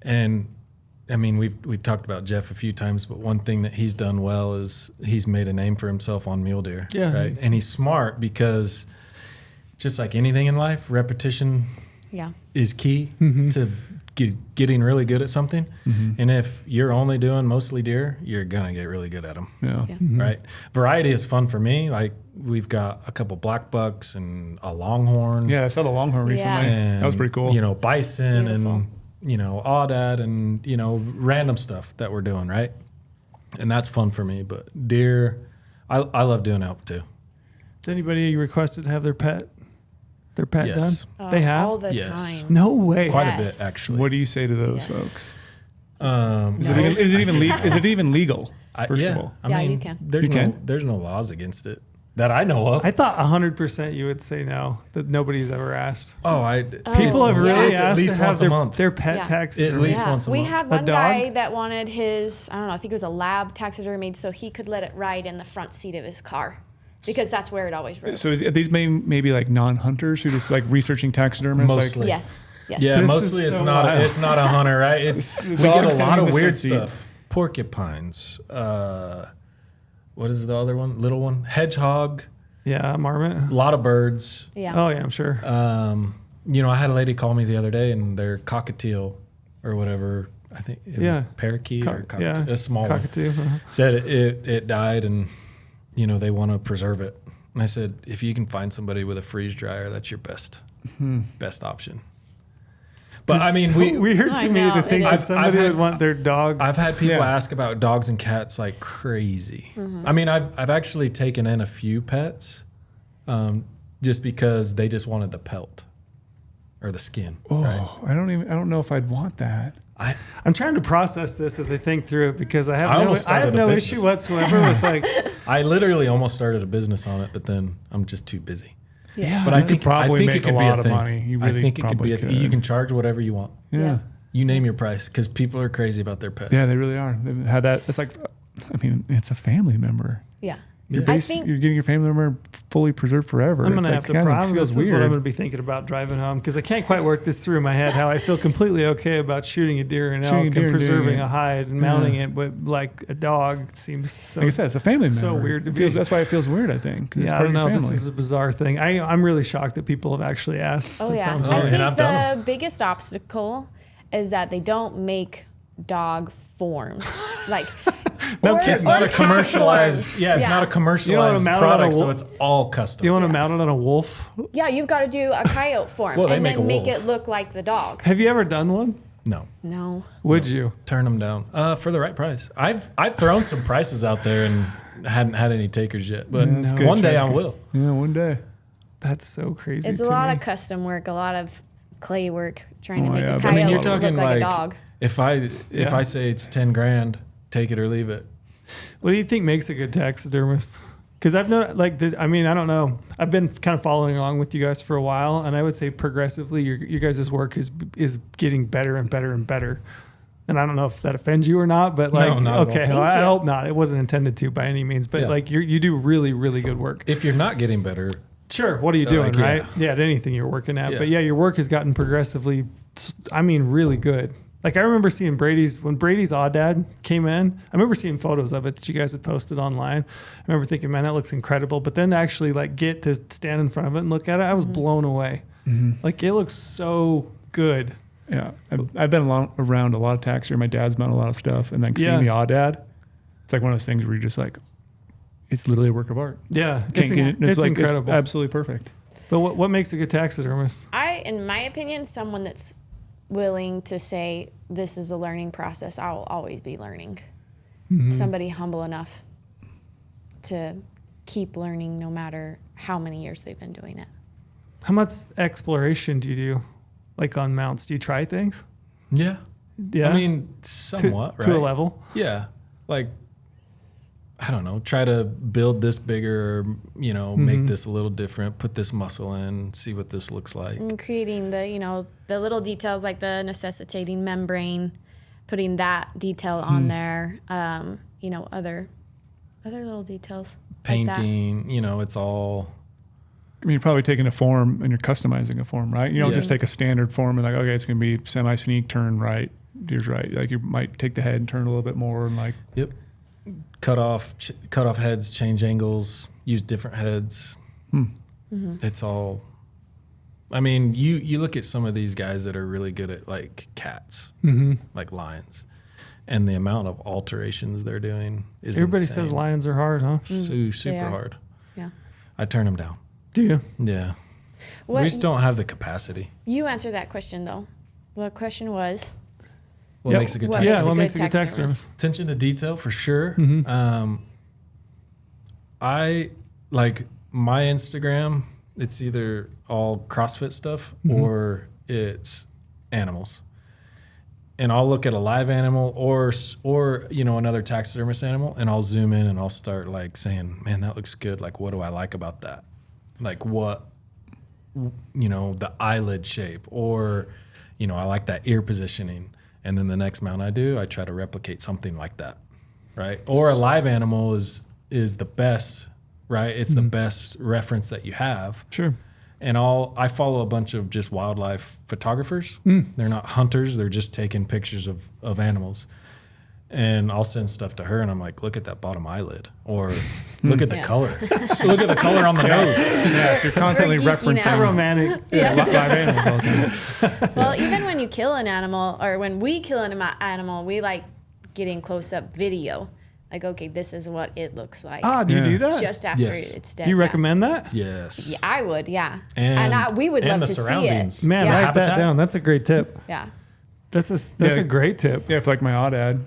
And I mean we've talked about Jeff a few times, but one thing that he's done well is he's made a name for himself on mule deer. Yeah. Right. And he's smart because just like anything in life, repetition Yeah. is key to getting really good at something. Mm-hmm. And if you're only doing mostly deer, you're going to get really good at them. Yeah. Right. Variety is fun for me. Like we've got a couple black bucks and a longhorn. Yeah, I saw the longhorn recently. And, That was pretty cool. You know, bison Beautiful. and, you know, aoudad and, you know, random stuff that we're doing. Right. And that's fun for me. But deer, I love doing elk too. Has anybody requested to have their pet Yes. done? They have? all the Yes. time. No way. Quite a Yes. bit, actually. What do you say to those Yes. folks? Um, Is it even legal? First yeah, of all, I Yeah, mean, you can. There's no laws against it that I know of. I thought 100% you would say no, that nobody's ever asked. People have really it's at asked least to have once a month. their pet Yeah. taxidermy. At least once a We month. had A one dog? guy that wanted his, I don't know, I think it was a lab taxidermied so he could let it ride in the front seat of his car because that's where it always rode. so are these maybe like non-hunters who just like researching taxidermists? Mostly. Yes. Yes. Yeah, This mostly is it's so not. wild. It's not a hunter, right? It's we get dogs a sitting lot in of the weird front seat. stuff. Porcupines. What is the other one? Little one. Hedgehog. Yeah, marmot. A lot of birds. Yeah. Oh, yeah, I'm sure. You know, I had a lady call me the other day, and their cockatiel or whatever. I think it was Yeah. a parakeet or cockatiel, yeah. a small one. Cockatoo. Uh-huh. Said it died, and you know they want to preserve it. And I said, if you can find somebody with a freeze dryer, that's your best option. But I mean, It's so weird I to me know, to think it that is. somebody I've would had- want their dog. I've had people Yeah. ask about dogs and cats like crazy. I mean, I've actually taken in a few pets, just because they just wanted the pelt or the skin. Oh, Right? I don't know if I'd want that. I'm trying to process this as I think through it because I have I no, almost I have started a no business. issue whatsoever with like. I literally almost started a business on it, but then I'm just too busy. Yeah, But I think probably it make could a be lot a of thing. money. You I really think it could be probably a thing. could. You can charge whatever you want. Yeah. You name your price because people are crazy about their pets. Yeah, they really are. They've had that. It's like, I mean, it's a family member. Yeah. You're, Yeah. I think- you're getting your family member fully preserved forever. I'm gonna It's have like, to. kind of This feels is what I'm weird. gonna be thinking about driving home because I can't quite work this through in my head. How I feel completely okay about shooting a deer and elk Shooting a deer and and doing preserving it. a hide and mounting it, but like a dog seems so. Like I said, it's a family member. so weird to It feels- be. That's why it feels weird, I think. 'cause it's Yeah, I part don't of know. your This family. is a bizarre thing. I'm really shocked that people have actually asked. Oh, That yeah. sounds Oh, I weird. and think I've done the biggest obstacle is that they don't make dog forms. Like, No or- kidding. It's not or a cat commercialized. forms. Yeah, it's not a commercialized mount it on a product, so wall- it's all custom. Do you want to mount it on a wolf? Yeah, you've got to do a coyote form Well, they and make then a make wolf. it look like the dog. Have you ever done one? No, No. Would you? turn them down for the right price. I've thrown some prices out there and hadn't had any takers yet, but Yeah, that's good. one day That's I good. will. Yeah, one day. That's so crazy. It's a to lot me. of custom work, a lot of clay work trying to Oh, make yeah, a but- coyote I mean, you're look talking like, like a dog. if I Yeah. say it's 10 grand, take it or leave it. What do you think makes a good taxidermist? Because I've known, like, this, I mean, I don't know. I've been kind of following along with you guys for a while, and I would say progressively, your guys' work is getting better and better and better. And I don't know if that offends you or not, but like, No, not at all. okay, Thank well, I you. hope not. It wasn't intended to by any means, but Yeah. like, you do really, really good work. If you're not getting better, Sure. What are you doing, Like, yeah. right? Yeah, at anything you're working at. Yeah. But yeah, your work has gotten progressively, I mean, really good. Like I remember seeing when Brady's Aoudad came in, I remember seeing photos of it that you guys had posted online. I remember thinking, man, that looks incredible. But then to actually like get to stand in front of it and look at it, I was blown away. Like it looks so good. Yeah, I've been around a lot of taxidermy. My dad's done a lot of stuff, and like Yeah. seeing the Aoudad, it's like one of those things where you're just like, it's literally a work of art. Yeah, Can't get it. it's like, incredible. It's absolutely perfect. But what makes a good taxidermist? In my opinion, someone that's willing to say, this is a learning process, I will always be learning. Somebody humble enough to keep learning no matter how many years they've been doing it. How much exploration do you do, like on mounts? Do you try things? yeah. Yeah, I mean, somewhat, to right? a level. Yeah. Like, I don't know, try to build this bigger, you know, make this a little different, put this muscle in, see what this looks like. And creating the little details like the necessitating membrane, putting that detail on there, other little details. like that. Painting, you know, it's all, I mean, you're probably taking a form and you're customizing a form, right? You don't Yeah. just take a standard form and like, okay, it's going to be semi-sneak, turn right, deer's right. Like you might take the head and turn a little bit more and like, yep. Cut off heads, change angles, use different heads. It's all, I mean, you look at some of these guys that are really good at like cats, like lions, and the amount of alterations they're doing is Everybody insane. says lions are hard, huh? Super hard. Yeah. I turn them down. Do you? Yeah. What We just don't have the capacity. you answer that question though? What question was? What Yep. makes a good What taxidermist? Yeah, what makes a good taxidermist? taxidermist? Attention to detail for sure. Mm-hmm. I like my Instagram. It's either all CrossFit stuff Mm-hmm. or it's animals. And I'll look at a live animal or another taxidermist animal, and I'll zoom in and I'll start like saying, "Man, that looks good. Like, what do I like about that? Like, what the eyelid shape, or I like that ear positioning." And then the next mount I do, I try to replicate something like that, right? Or a live animal is the best, right? It's the best reference that you have. Sure. And I follow a bunch of just wildlife photographers. They're not hunters. They're just taking pictures of animals. And I'll send stuff to her, and I'm like, look at that bottom eyelid, or look at the color. Look at the color on the nose. Yes, you're constantly We're geeking referencing out. Romantic. live animals all the time. Well, even when you kill an animal, or when we kill an animal, we like getting close up video. Like, okay, this is what it looks like. Do you Yeah. do that? Just after Yes. it's dead. Do you yeah. recommend that? Yes. Yeah, I would. Yeah, And we would and love the to see surroundings. it. Man, Yeah. write Habitat. that down. That's a great tip. Yeah, That's Yeah. a great tip. Yeah, for like my audad,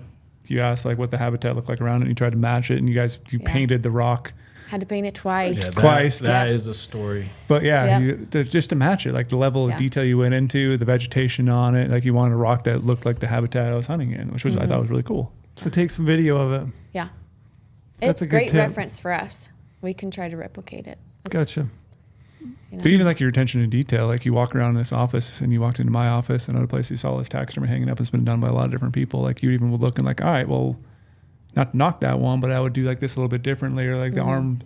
you asked like what the habitat looked like around it, and you tried to match it, and you painted the rock. had to paint it twice. Yeah, Twice. That Yeah. is a story. But yeah, Yeah. just to match it, like the level Yeah. of detail you went into, the vegetation on it, like you wanted a rock that looked like the habitat I was hunting in, which was I thought was really cool. So take some video of it. Yeah, That's it's a good great tip. reference for us. We can try to replicate it. Gotcha. But even like your attention to detail, like you walk around in this office and you walked into my office and other places, you saw this taxidermy hanging up. It's been done by a lot of different people. Like you even would look and like, all right, well, not to knock that one, but I would do like this a little bit differently, or like the arm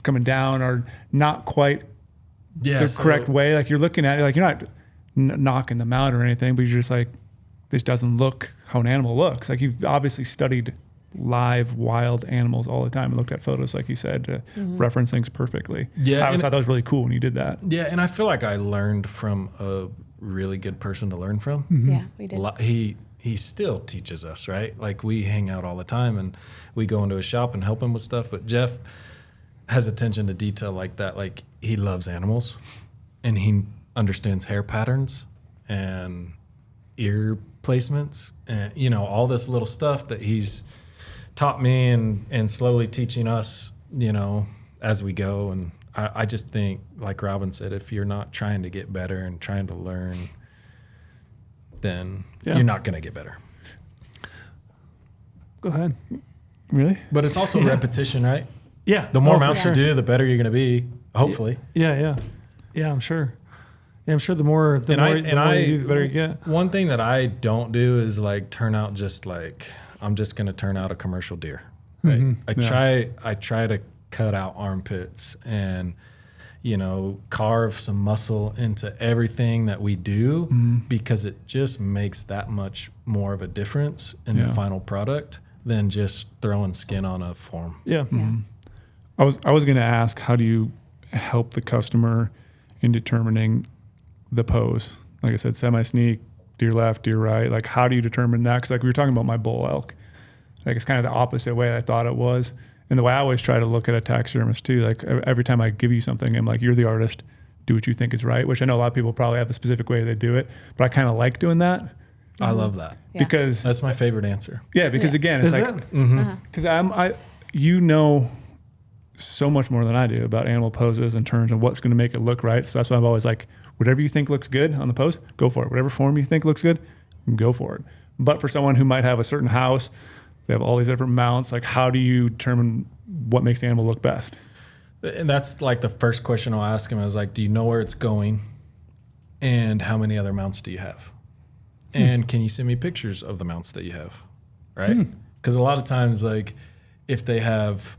coming down or not quite Yeah, the correct way. Like you're looking at it, like you're not knocking them out or anything, but you're just like, this doesn't look how an animal looks. Like you've obviously studied live wild animals all the time and looked at photos, like you said, to reference things perfectly. Yeah, I always and- thought that was really cool when you did that. Yeah, and I feel like I learned from a really good person to learn from. Yeah, we did. He still teaches us, right? Like we hang out all the time and we go into a shop and help him with stuff. But Jeff has attention to detail like that. Like he loves animals and he understands hair patterns and ear placements and, all this little stuff that he's taught me and slowly teaching us, as we go. And I just think, like Robin said, if you're not trying to get better and trying to learn, then you're not going to get better. Go ahead. Really? But it's also repetition, right? Yeah. The more for mounts sure. you do, the better you're going to be, hopefully. Yeah. I'm sure. Yeah, I'm sure the more you do, the better you get. One thing that I don't do is like turn out just like I'm just going to turn out a commercial deer. Right? I try to cut out armpits and carve some muscle into everything that we do because it just makes that much more of a difference in the final product than just throwing skin on a form. Yeah. I was going to ask, how do you help the customer in determining the pose? Like I said, semi-sneak, deer left, deer right. Like, how do you determine that? Because like we were talking about my bull elk. Like it's kind of the opposite way I thought it was. And the way I always try to look at a taxidermist too, like every time I give you something, I'm like, you're the artist, do what you think is right, which I know a lot of people probably have a specific way they do it, but I kind of like doing that. I love that. Yeah. Because That's my favorite answer. again, it's Is like, it? because you know so much more than I do about animal poses in terms of what's going to make it look right. So that's why I'm always like, whatever you think looks good on the pose, go for it. Whatever form you think looks good, go for it. But for someone who might have a certain house, they have all these different mounts. Like, how do you determine what makes the animal look best? And that's like the first question I'll ask him is like, do you know where it's going? And how many other mounts do you have? And can you send me pictures of the mounts that you have? Right? Because a lot of times, like, if they have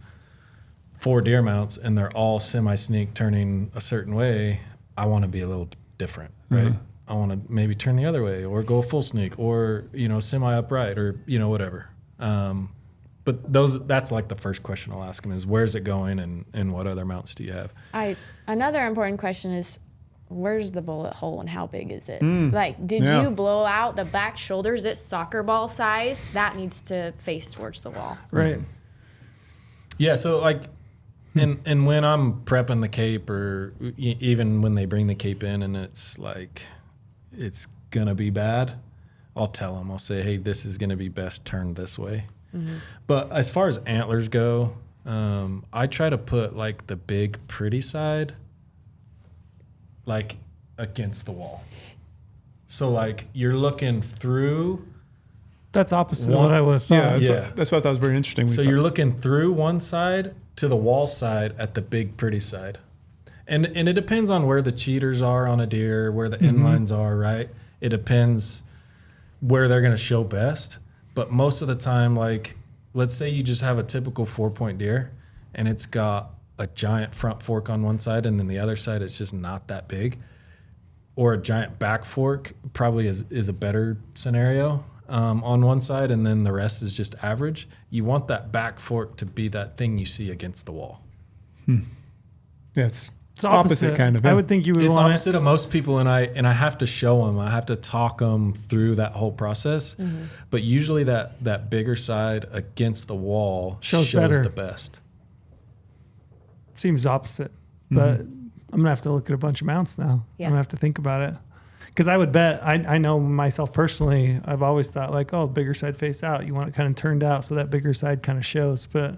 4 deer mounts and they're all semi-sneak turning a certain way, I want to be a little different, right? I want to maybe turn the other way or go full sneak or, semi-upright or, whatever. But that's like the first question I'll ask him is where's it going and what other mounts do you have? Another important question is, where's the bullet hole and how big is it? Like, did you blow out the back shoulder? Is it soccer ball size? That needs to face towards the wall. Right. Yeah, so like, and when I'm prepping the cape, or even when they bring the cape in and it's like, it's gonna be bad, I'll tell them. I'll say, hey, this is gonna be best turned this way. But as far as antlers go, I try to put like the big pretty side like against the wall. So like you're looking through. That's opposite of what I would have thought. That's what I thought was very interesting. So you're looking through one side to the wall side at the big pretty side. And it depends on where the cheaters are on a deer, where the inlines are, right? It depends where they're going to show best. But most of the time, like, let's say you just have a typical 4-point deer and it's got a giant front fork on one side and then the other side it's just not that big. Or a giant back fork probably is a better scenario on one side, and then the rest is just average. You want that back fork to be that thing you see against the wall. Yeah, it's opposite kind of. I would think you would It's want opposite of most people, and I have to show them. I have to talk them through that whole process. But usually that bigger side against the wall shows better. the best. it. Seems opposite, but I'm gonna have to look at a bunch of mounts now. Yeah. I'm gonna have to think about it. Because I would bet, I know myself personally, I've always thought like, oh, bigger side face out. You want it kind of turned out so that bigger side kind of shows. But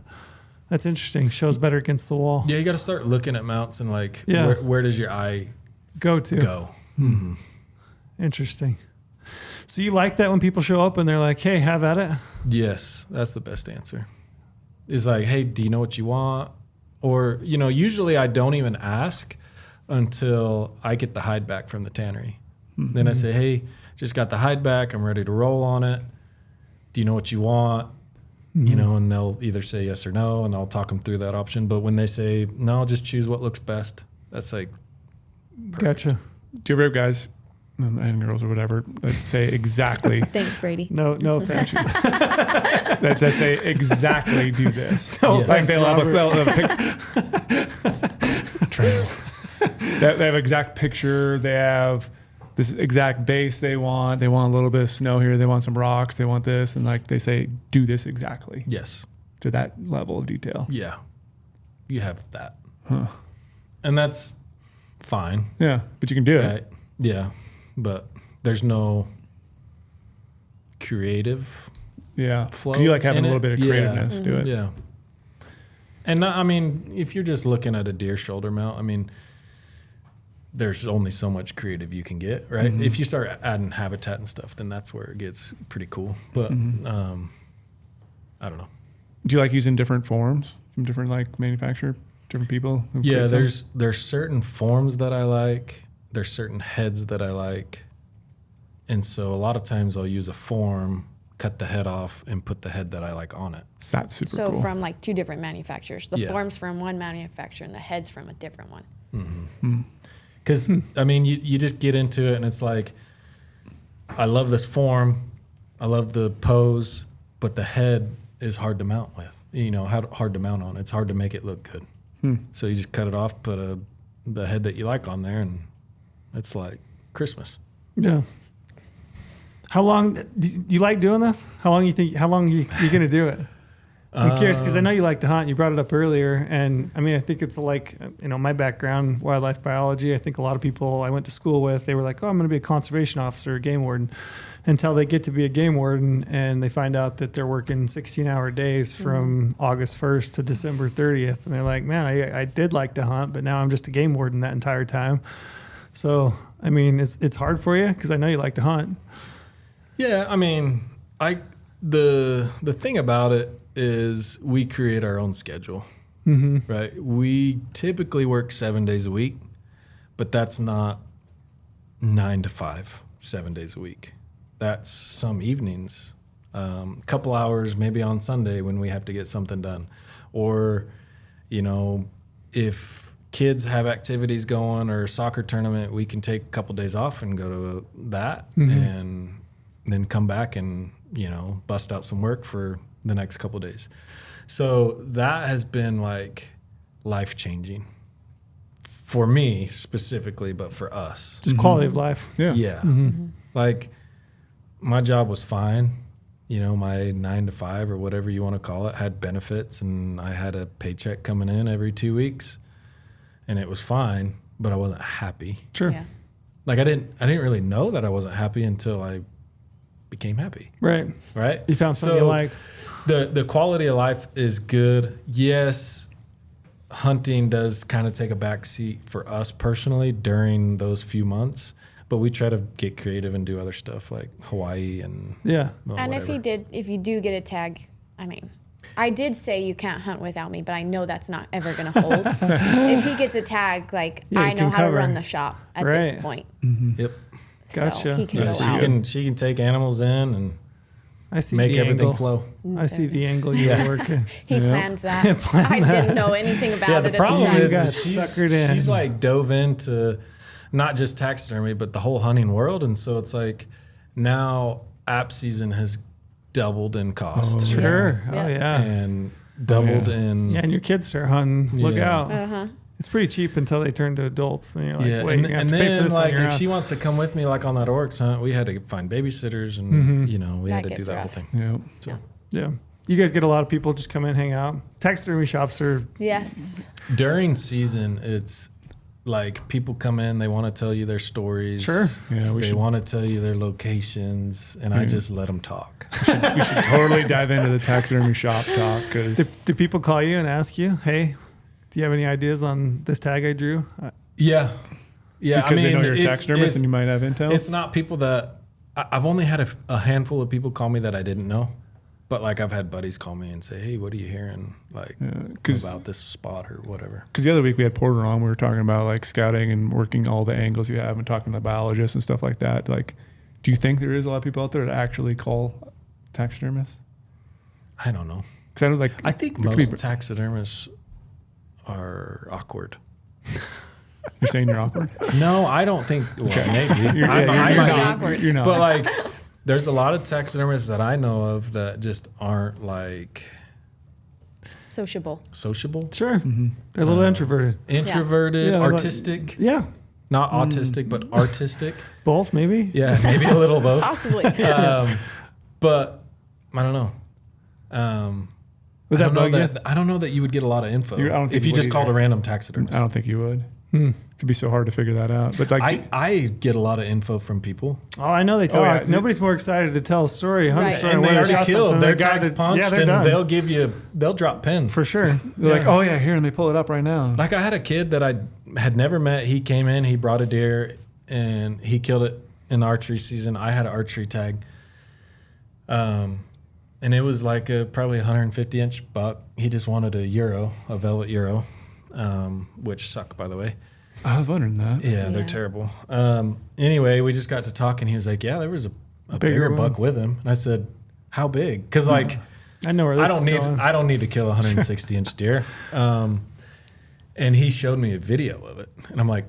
that's interesting. Shows better against the wall. Yeah, you got to start looking at mounts and like, Yeah. where does your eye Go to. go? Interesting. So you like that when people show up and they're like, hey, have at it? Yes, that's the best answer. Is like, hey, do you know what you want? Or, usually I don't even ask until I get the hide back from the tannery. Then I say, hey, just got the hide back. I'm ready to roll on it. Do you know what you want? And they'll either say yes or no, and I'll talk them through that option. But when they say, no, just choose what looks best, that's like, Gotcha. Do you ever have guys and girls or whatever that say exactly Thanks, Brady. No offense. that say exactly do this? No Yes. Like offense, they'll have Robert. they have exact picture. They have this exact base they want. They want a little bit of snow here. They want some rocks. They want this. And like they say, do this exactly yes. to that level of detail. Yeah. You have that. Huh. And that's fine. Yeah, but you can do it. Right? Yeah. But there's no creative Yeah, flow. because you like having in a little it. bit of creativeness to it. Yeah. And if you're just looking at a deer shoulder mount, there's only so much creative you can get, right? If you start adding habitat and stuff, then that's where it gets pretty cool. But I don't know. Do you like using different forms from different manufacturer, different people? who Yeah, create some? there's certain forms that I like. There's certain heads that I like. And so a lot of times I'll use a form, cut the head off, and put the head that I like on it. That's super So cool. from like two different manufacturers, the Yeah. form's from one manufacturer and the head's from a different one. Because, you just get into it and it's like, I love this form. I love the pose, but the head is hard to mount with. Hard to mount on. It's hard to make it look good. So you just cut it off, put the head that you like on there, and it's like Christmas. Yeah. How long do you like doing this? How long you going to do it? I'm curious because I know you like to hunt. You brought it up earlier. And I think it's like, my background, wildlife biology. I think a lot of people I went to school with, they were like, oh, I'm going to be a conservation officer, a game warden, until they get to be a game warden and they find out that they're working 16-hour days from August 1st to December 30th. And they're like, man, I did like to hunt, but now I'm just a game warden that entire time. So, it's hard for you because I know you like to hunt. Yeah, the thing about it is we create our own schedule, right? We typically work 7 days a week, but that's not 9 to 5, 7 days a week. That's some evenings, a couple hours maybe on Sunday when we have to get something done. Or, if kids have activities going or a soccer tournament, we can take a couple days off and go to that and then come back and, bust out some work for the next couple days. So that has been like life-changing for me specifically, but for us. Just quality of life. Yeah. Yeah. Like my job was fine. You know, my 9 to 5 or whatever you want to call it had benefits, and I had a paycheck coming in every 2 weeks, and it was fine, but I wasn't happy. Sure. Yeah. Like I didn't really know that I wasn't happy until I became happy. Right. Right. You found something you liked. The quality of life is good. Yes, hunting does kind of take a back seat for us personally during those few months, but we try to get creative and do other stuff like Hawaii and Yeah. well, And whatever. if you do get a tag, I mean, I did say you can't hunt without me, but I know that's not ever going to hold. If he gets a tag, like Yeah, I you know can how to cover. run the shop at Right. this point. Yep. So Gotcha. he can Yeah, go she out. can take animals in and I see make the everything angle. flow. I see the angle you Yeah. were working. He planned that. I didn't know anything about Yeah, it the at problem the time. You got is suckered in. she's like dove into not just taxidermy, but the whole hunting world. And so it's like now app season has doubled in cost. Sure. Yeah. Oh, yeah. And doubled yeah. in. Yeah, and your kids start hunting. Look Yeah. out. Uh-huh. It's pretty cheap until they turn to adults. Then you're like, Yeah, wait, and, you have and to pay for then this on like your if own. she wants to come with me, like on that Oryx hunt, we had to find babysitters, and you know we had That to do gets that rough. whole thing. Yeah. So Yeah. You guys get a lot of people just come in, hang out. Taxidermy shops are, Yes. during season, it's like people come in, they want to tell you their stories. Sure. Yeah, we They should, want to tell you their locations, and I just let them talk. we should totally dive into the taxidermy shop talk because do people call you and ask you, hey, do you have any ideas on this tag I drew? Yeah, yeah. because they know you're a it's- taxidermist and you might have intel. It's not people that I've only had a handful of people call me that I didn't know, but like I've had buddies call me and say, "Hey, what are you hearing? Like 'cause about this spot or whatever." Because the other week we had Porter on, we were talking about like scouting and working all the angles you have and talking to biologists and stuff like that. Like, do you think there is a lot of people out there that actually call taxidermists? I don't know. Because I don't like. I think there could be- most taxidermists are awkward. You're saying you're awkward. No, I don't think. Well, maybe. You're, I you're might- not. awkward. You're not. But like, there's a lot of taxidermists that I know of that just aren't like Sociable. sociable, Sure. They're a little introverted. introverted, Yeah, they're like- artistic. Yeah. Not autistic, but artistic. Both, maybe. Yeah, maybe a little both. Possibly. But I don't know. Would that bug you? I don't know that you would get a lot of info I don't think if you you would just called a either. random taxidermist. I don't think you would. It'd be so hard to figure that out. But like, I get a lot of info from people, Oh, I know they talk. yeah. Nobody's more excited to tell a story, hunt a Right. story, and where they they already shot killed. something, Their they got tag's it- punched, yeah, they're and done. they'll drop pins. For sure. they're like, Yeah. oh yeah, here, let me pull it up right now. Like I had a kid that I had never met. He came in, he brought a deer, and he killed it in the archery season. I had an archery tag, and it was like a probably 150 inch buck. He just wanted a velvet euro, which suck by the way. I was wondering that. Yeah, they're Yeah. terrible. Anyway, we just got to talking. He was like, "Yeah, there was a bigger one. buck with him." And I said, "How big?" Because like I know where this is going. I don't need to kill a 160 inch deer. And he showed me a video of it, and I'm like,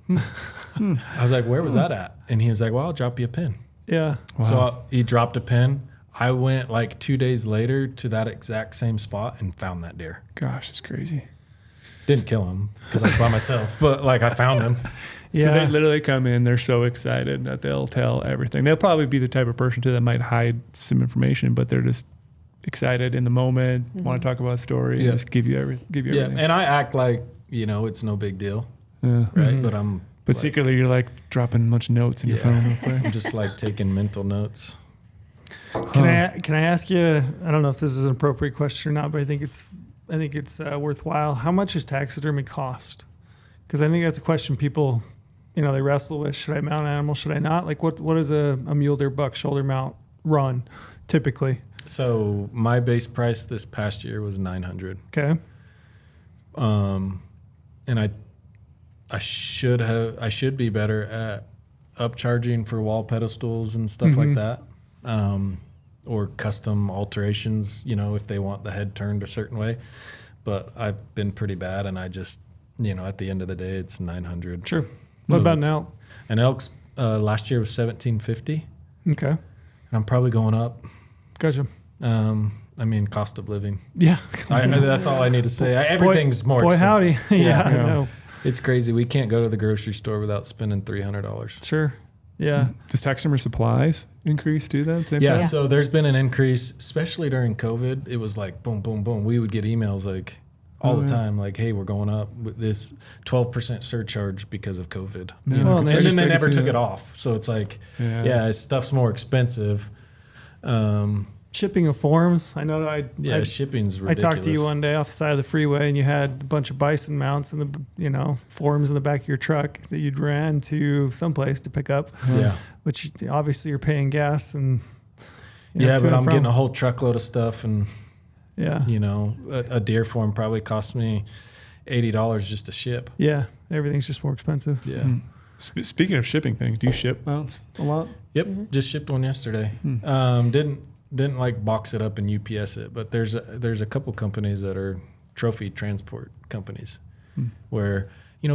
I was like, "Where was that at?" And he was like, "Well, I'll drop you a pin." Yeah. So he dropped a pin. I went like 2 days later to that exact same spot and found that deer. Gosh, it's crazy. Didn't kill him because I was by myself, but like I found him. Yeah. So they literally come in, they're so excited that they'll tell everything. They'll probably be the type of person too that might hide some information, but they're just excited in the moment, want to talk about a story, Yeah. and just give you everything. Yeah, and I act like it's no big deal, Yeah. right? But I'm But like, secretly, you're like dropping a bunch of notes in your Yeah. phone real quick. I'm just like taking mental notes. Can I ask you? I don't know if this is an appropriate question or not, but I think it's worthwhile. How much does taxidermy cost? Because I think that's a question people, they wrestle with. Should I mount an animal? Should I not? Like, what is a mule deer buck shoulder mount run typically? So my base price this past year was $900, Okay. and I should be better at upcharging for wall pedestals and stuff like that, or custom alterations. If they want the head turned a certain way, but I've been pretty bad, and I just at the end of the day, it's $900. Sure. What about it's- now? An elk's last year was $1,750, and Okay. I'm probably going up. Gotcha. Cost of living. Yeah. That's all I need to say. Everything's more Boy, expensive. howdy. Yeah, I Yeah. know. It's crazy. We can't go to the grocery store without spending $300. Sure. Yeah. Does taxidermy supplies increase too then? Same Yeah, time? so there's been an increase, especially during COVID. It was like boom, boom, boom. We would get emails like all the time, like, "Hey, we're going up with this 12% surcharge because of COVID." Yeah. You know? Well, and man, then just they so you never can see took it that. off. So it's like, Yeah. stuff's more expensive. Shipping of forms. I know I Shipping's I ridiculous. talked to you one day off the side of the freeway, and you had a bunch of bison mounts and the forms in the back of your truck that you'd ran to someplace to pick up. Yeah. Which obviously you're paying gas and to But and I'm from. getting a whole truckload of stuff, and Yeah. a deer form probably cost me $80 just to ship. Yeah. Everything's just more expensive. Yeah. Hmm. Speaking of shipping things, do you ship mounts a lot? Yep. Just shipped one yesterday. Didn't like box it up and UPS it, but there's a couple companies that are trophy transport companies where,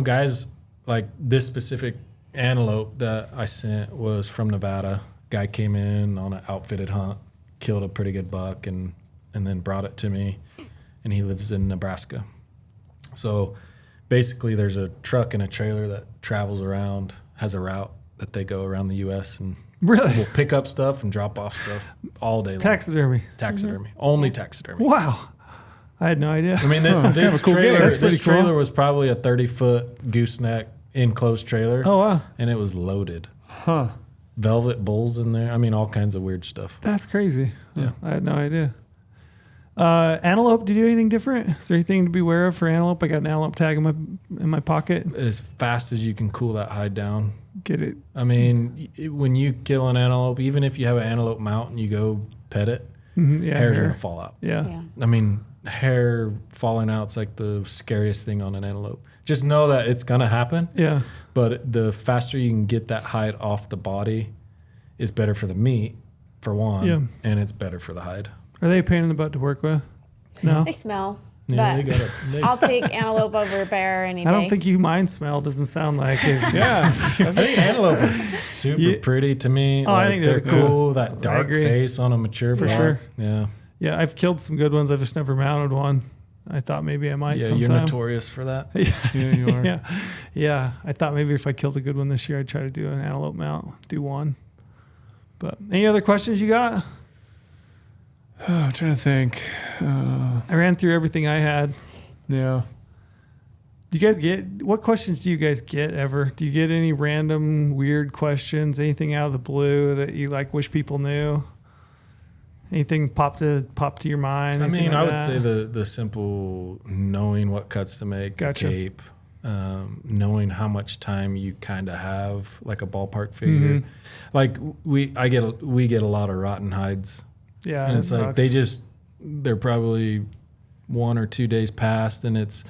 guys, like this specific antelope that I sent was from Nevada. Guy came in on an outfitted hunt, killed a pretty good buck, and then brought it to me, and he lives in Nebraska. So basically there's a truck and a trailer that travels around, has a route that they go around the U.S. and Really? we'll pick up stuff and drop off stuff all day long. Taxidermy. Taxidermy. Only taxidermy. Wow. I had no idea. I mean, this kind of a cool trailer, gig. That's pretty this trailer cool. was probably a 30-foot gooseneck enclosed trailer. Oh, wow. And it was loaded. Huh. Velvet bulls in there. I mean, all kinds of weird stuff. That's crazy. Yeah. I had no idea. Antelope, do you do anything different? Is there anything to be aware of for antelope? I got an antelope tag in my pocket. As fast as you can cool that hide down. Get it. I mean, when you kill an antelope, even if you have an antelope mount and you go pet it, Yeah. hair's hair. going to fall out. Yeah. Yeah. I mean, hair falling out's like the scariest thing on an antelope. Just know that it's going to happen. Yeah. But the faster you can get that hide off the body is better for the meat, for one, Yeah. and it's better for the hide. Are they a pain in the butt to work with? No. They smell. Yeah, but they got it. I'll take antelope over bear any day. I don't think you mind smell. Doesn't sound like it. Yeah. I think antelope are super Yeah. pretty to me. Oh, I think they're cool. cool. That I dark agree. face on a mature For buck. sure. Yeah. Yeah, I've killed some good ones. I've just never mounted one. I thought maybe I might Yeah, sometime. you're notorious for that. Yeah, you are. Yeah. Yeah. I thought maybe if I killed a good one this year, I'd try to do an antelope mount, do one. But any other questions you got? Oh, I'm trying to think. I ran through everything I had. Yeah. Do you guys what questions do you guys get ever? Do you get any random weird questions? Anything out of the blue that you wish people knew? Anything pop to your mind? I Anything mean, like I would that? say the simple knowing what cuts to make, Gotcha. to cape, knowing how much time you kind of have, like a ballpark figure. Mhm. Like we get a lot of rotten hides, Yeah, and that it's like sucks. they're probably 1 or 2 days past, and it's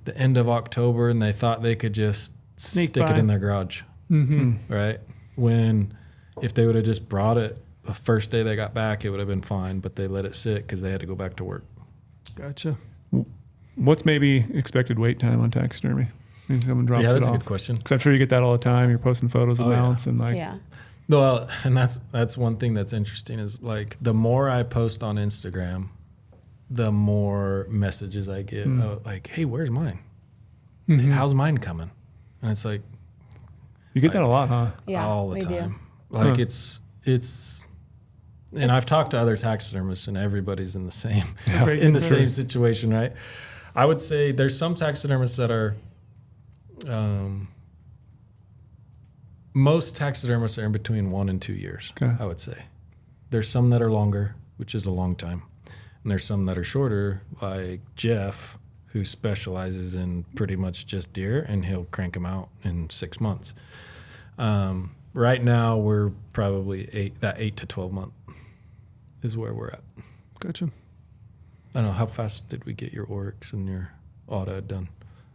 the end of October, and they thought they could just Sneak stick by. it in their garage, Mhm. right? When if they would have just brought it the first day they got back, it would have been fine, but they let it sit because they had to go back to work. Gotcha. What's maybe expected wait time on taxidermy? I mean, someone drops Yeah, it that's a off. good question. Because I'm sure you get that all the time. You're posting photos of Oh, yeah. mounts and Yeah. Well, and that's one thing that's interesting is like the more I post on Instagram, the more messages I get like, "Hey, where's mine? Mhm. How's mine coming?" And it's like you get that a lot, huh? Yeah. all the we time. do. Like Huh. it's and I've talked to other taxidermists, and everybody's in the same Great in the concern. same situation, right? I would say there's some taxidermists that are. Most taxidermists are in between 1 and 2 years. Okay. I would say there's some that are longer, which is a long time, and there's some that are shorter, like Jeff, who specializes in pretty much just deer, and he'll crank them out in 6 months. Right now, we're probably 8 to 12 month is where we're at. Gotcha. I don't know, how fast did we get your Oryx and your auto done?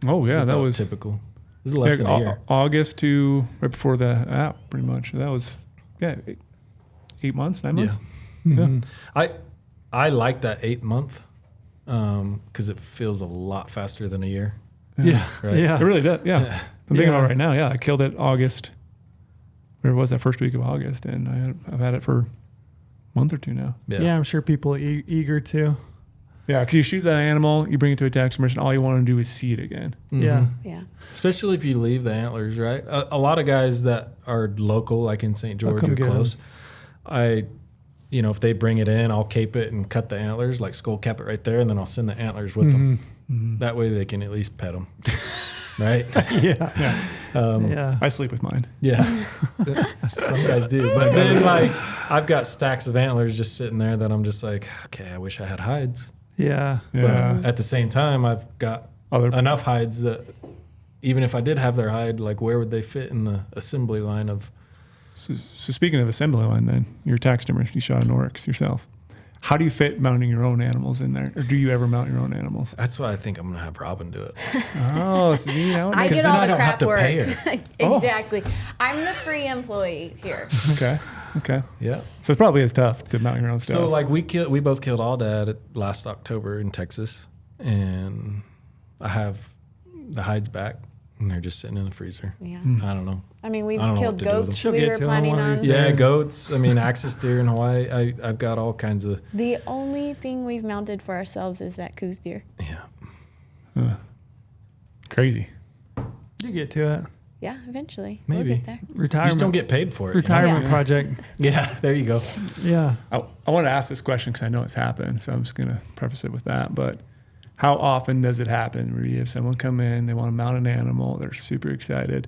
Oh, Is yeah. it That about was typical. It was less than a year. August to right before the app, pretty much. That was, 8 months, 9 months. Mhm. I like that 8 month because it feels a lot faster than a year. Yeah. Right. Yeah. It really does. Yeah. I'm thinking about Yeah. it right now. Yeah. I killed it August. Where was that first week of August? And I've had it for a month or two now. Yeah, I'm sure people are eager to. Yeah, because you shoot that animal, you bring it to a taxidermist, and all you want to do is see it again. Yeah. Yeah. Especially if you leave the antlers, right? A lot of guys that are local, like in St. George come or get 'em. close, if they bring it in, I'll cape it and cut the antlers, like skull cap it right there, and then I'll send the antlers with them. That way they can at least pet them, right? Yeah. Yeah. I sleep with mine. Yeah, some guys do. But then, like, I've got stacks of antlers just sitting there that I'm just like, okay, I wish I had hides. Yeah. Yeah. But at the same time, I've got enough hides that even if I did have their hide, like, where would they fit in the assembly line of? So speaking of assembly line, then you're a taxidermist. You shot an Oryx yourself. How do you fit mounting your own animals in there, or do you ever mount your own animals? That's why I think I'm gonna have Robin do it. Oh, see, now I get then all I the don't have crap to work. pay her. Exactly. I'm the free employee here. okay. Yeah. So it probably is tough to mount your own stuff. So like we both killed all dad last October in Texas, and I have the hides back, and they're just sitting in the freezer. Yeah. I don't know. I mean, we've I don't know killed what to do with them. goats. She'll We get were to 'em planning one of on. these Yeah, days. goats. I mean, axis deer in Hawaii. I've got all kinds of. The only thing we've mounted for ourselves is that coos deer. Yeah. Crazy. You get to it. Yeah, eventually. Maybe. We'll get there. You Retirement. just don't get paid for it. Retirement Yeah. project. Yeah, there you go. Yeah. I want to ask this question because I know it's happened, so I'm just going to preface it with that. But how often does it happen where you have someone come in, they want to mount an animal, they're super excited,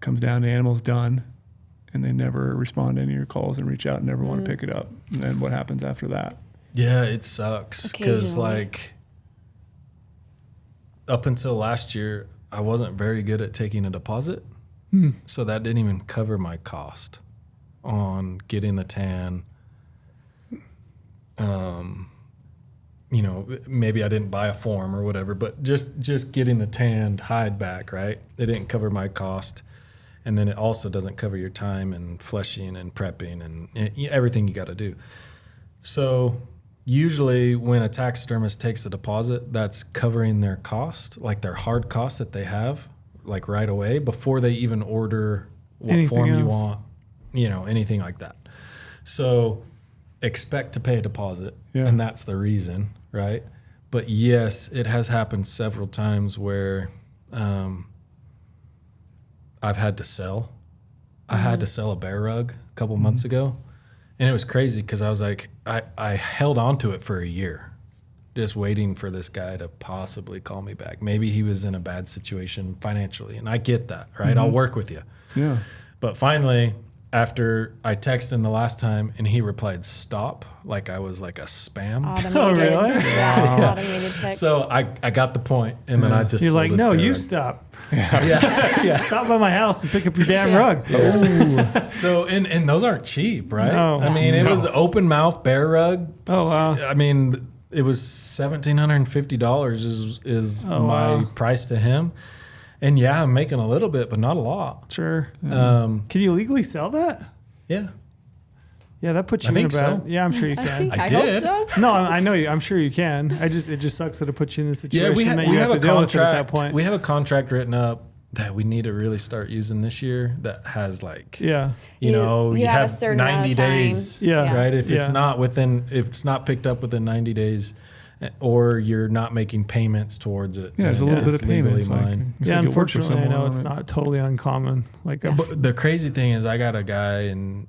comes down, the animal's done, and they never respond to any of your calls and reach out and never want to pick it up? And then what happens after that? Yeah, it sucks because Occasionally. like up until last year, I wasn't very good at taking a deposit, so that didn't even cover my cost on getting the tan. Maybe I didn't buy a form or whatever, but just getting the tanned hide back, right? It didn't cover my cost. And then it also doesn't cover your time and fleshing and prepping and everything you got to do. So usually when a taxidermist takes a deposit, that's covering their cost, like their hard cost that they have, like right away before they even order what Anything form you else. want, anything like that. So expect to pay a deposit, and that's the reason, right? But yes, it has happened several times where I've had to sell. I had to sell a bear rug a couple months ago, and it was crazy because I was like, I held on to it for a year, just waiting for this guy to possibly call me back. Maybe he was in a bad situation financially, and I get that, right? I'll work with you. Yeah. But finally, after I texted him the last time and he replied, stop, like I was like a spam. Automated. really? Yeah, automated text. So I got the point, and then I just You're sold like, this no, bear you rug. stop. Yeah. Stop by my house and pick up your damn rug. So, and those aren't cheap, right? No. I mean, it was open mouth bear rug. Oh, wow. I mean, it was $1,750 is Oh, my wow. price to him. And yeah, I'm making a little bit, but not a lot. Sure. Um, Can you legally sell that? yeah. Yeah, that puts I you in a think bad. so. Yeah, I'm sure you I can. think I I hope did. so. No, I know you. I'm sure you can. It just sucks that it puts you in the situation that you have to a deal with it at that contract. point. We have a contract written up that we need to really start using this year that has like, Yeah. you know, you you have a have certain amount 90 of time. days, Yeah. right? If it's Yeah. if it's not picked up within 90 days, or you're not making payments towards it, Yeah, there's a then little bit it's of legally payments. Like, mine. it's Yeah, like you work for unfortunately, I someone know on it's it. not totally uncommon. Like, But the crazy thing is, I got a guy, and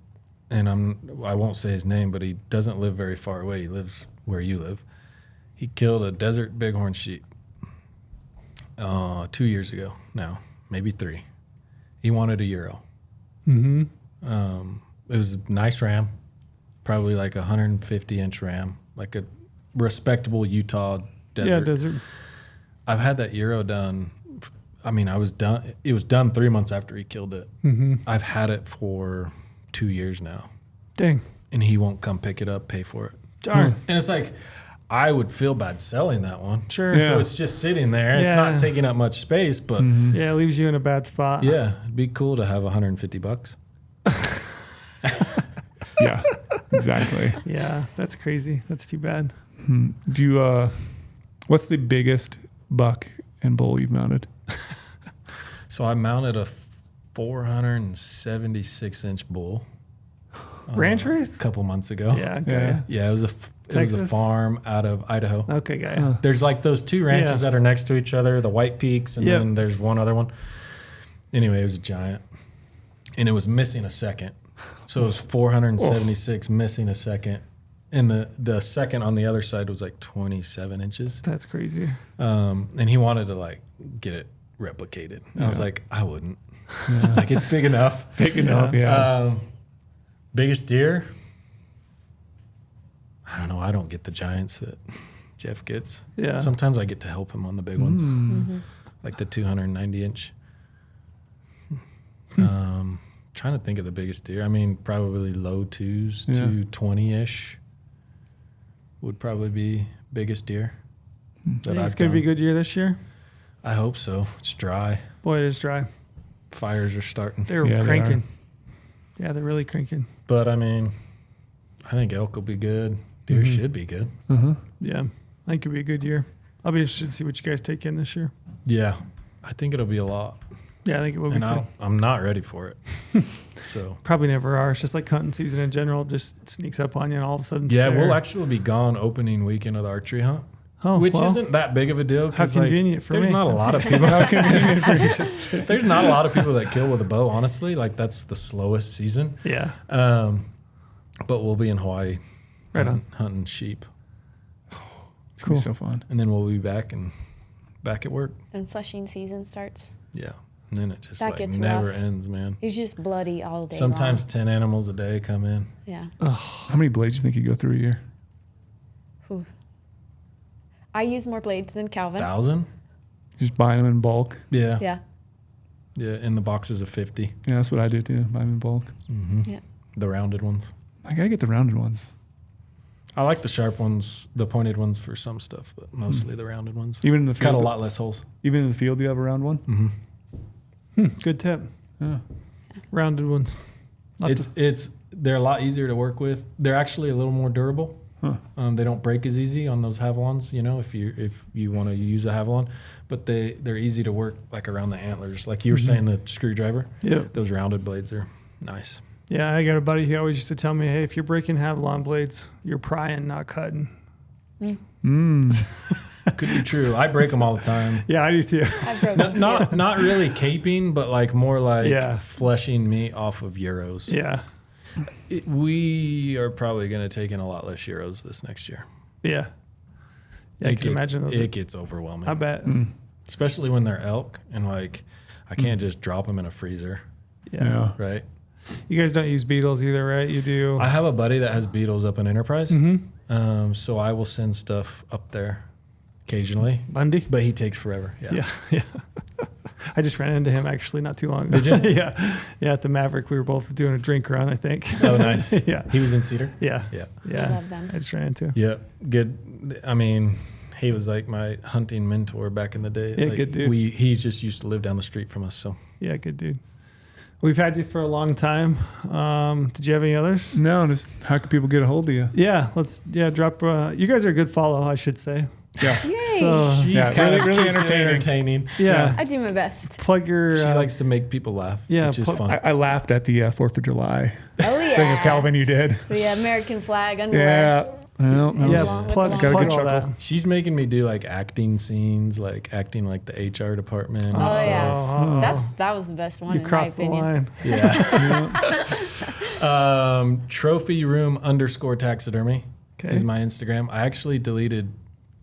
I won't say his name, but he doesn't live very far away. He lives where you live. He killed a desert bighorn sheep 2 years ago now, maybe 3. He wanted €1. mm-hmm. It was a nice ram, probably like a 150-inch ram, like a respectable Utah desert. Yeah, desert. I've had that euro done. I mean, it was done 3 months after he killed it. Mm-hmm. I've had it for 2 years now, Dang. and he won't come pick it up, pay for it. Darn. And it's like, I would feel bad selling that one. Sure. Yeah. So it's just sitting there. It's Yeah. not taking up much space, but Yeah, it leaves you in a bad spot. yeah, it'd be cool to have $150. Yeah, exactly. Yeah, that's crazy. That's too bad. Do you, what's the biggest buck and bull you've mounted? So I mounted a 476-inch bull Ranch race? a couple months ago. Yeah. Okay. Yeah. Yeah, it was It was a Texas? farm out of Idaho. Okay, got it. There's like those two ranches Yeah. that are next to each other, the White Peaks, and Yep. then there's one other one. Anyway, it was a giant, and it was missing a second. So it was 476 missing a second, and the second on the other side was like 27 inches. That's crazy. And he wanted to like get it replicated. And I was Yeah. like, I wouldn't. Like it's big enough. Big enough, yeah. Biggest deer. I don't know. I don't get the giants that Jeff gets. Yeah. Sometimes I get to help him on the big ones, like the 290 inch. Trying to think of the biggest deer. I mean, probably low twos, Yeah. 220 ish would probably be biggest deer. That It's I've going to be a done. good year this year. I hope so. It's dry. Boy, it is dry. Fires are starting. They're Yeah, they cranking. Yeah, they're really cranking. But I mean, I think elk will be good. Deer should be good. Yeah, I think it'll be a good year. I'll be interested to see what you guys take in this year. Yeah, I think it'll be a lot. Yeah, I think it will be And too. I'm not ready for it. So Probably never are. It's just like hunting season in general. Just sneaks up on you and all of a sudden. it's yeah, there. we'll actually be gone opening weekend of the archery hunt, Oh, which well, isn't that big of a deal. how 'cause, like, convenient for there's me. not a lot of people. How convenient for you? There's not a lot of people that kill with a bow. Honestly, like that's the slowest season. Yeah, But we'll be in Hawaii, Right on. hunting sheep, It's going to be so fun. and then we'll be back at work. Then flushing season starts. Yeah, and then it just That like gets never rough. ends, man. It's just bloody all day. Sometimes 10 animals a day come in. long. Yeah. How many blades do you think you go through a year? Whew. I use more blades than Calvin. 1,000? Just buying them in bulk. Yeah. Yeah. Yeah, in the boxes of 50. Yeah, that's what I do too. Buy them in bulk. Yeah. The rounded ones. I got to get the rounded ones. I like the sharp ones, the pointed ones for some stuff, but mostly the rounded ones. Even in the Cut field. a lot less holes. Even in the field, you have a round one? good tip. Yeah. Rounded ones. They're a lot easier to work with. They're actually a little more durable. Huh. They don't break as easy on those Havalons, you know, if you want to use a Havalon, but they're easy to work like around the antlers. Like you were saying, the screwdriver, Yep. those rounded blades are nice. Yeah, I got a buddy. He always used to tell me, "Hey, if you're breaking Havalon blades, you're prying, not cutting." Could be true. I break them all the time. Yeah, I do too. I've broken. Not really caping, but like more like Yeah. fleshing meat off of euros. Yeah, We are probably going to take in a lot less euros this next year. yeah. Yeah, I can imagine those. It gets overwhelming. I bet. Especially when they're elk and like I can't just drop them in a freezer, Yeah. right? You guys don't use beetles either, right? You do. I have a buddy that has beetles up in Enterprise, so I will send stuff up there occasionally, Bundy. but he takes forever. Yeah, yeah. I just ran into him actually not too long ago. Did you? Yeah, yeah. At the Maverick, we were both doing a drink run, I think. Oh, nice. Yeah. He was in Cedar. Yeah, Yeah. yeah. I love them. I just ran into him. Yeah. Good. I mean, he was like my hunting mentor back in the day. Yeah, like, good dude. He just used to live down the street from us. So Yeah, good dude. We've had you for a long time. Did you have any others? No, just how can people get a hold of you? Yeah, drop. You guys are a good follow, I should say. Yeah. Yay. So she Yeah, kind of really keeps it entertaining. yeah, I do my best. plug your. She likes to make people laugh, yeah, which is plug- fun. I laughed at the 4th of July Oh yeah. thing of Calvin you did. The American flag underwear. Yeah. Well, that yeah, was- Along with plug, the Got a plug good all that. chuckle. She's making me do like acting scenes, like acting like the HR department and Oh stuff. yeah. That was the best one You in my crossed the opinion. line. Yeah. Trophy Room _taxidermy Okay. is my Instagram. I actually deleted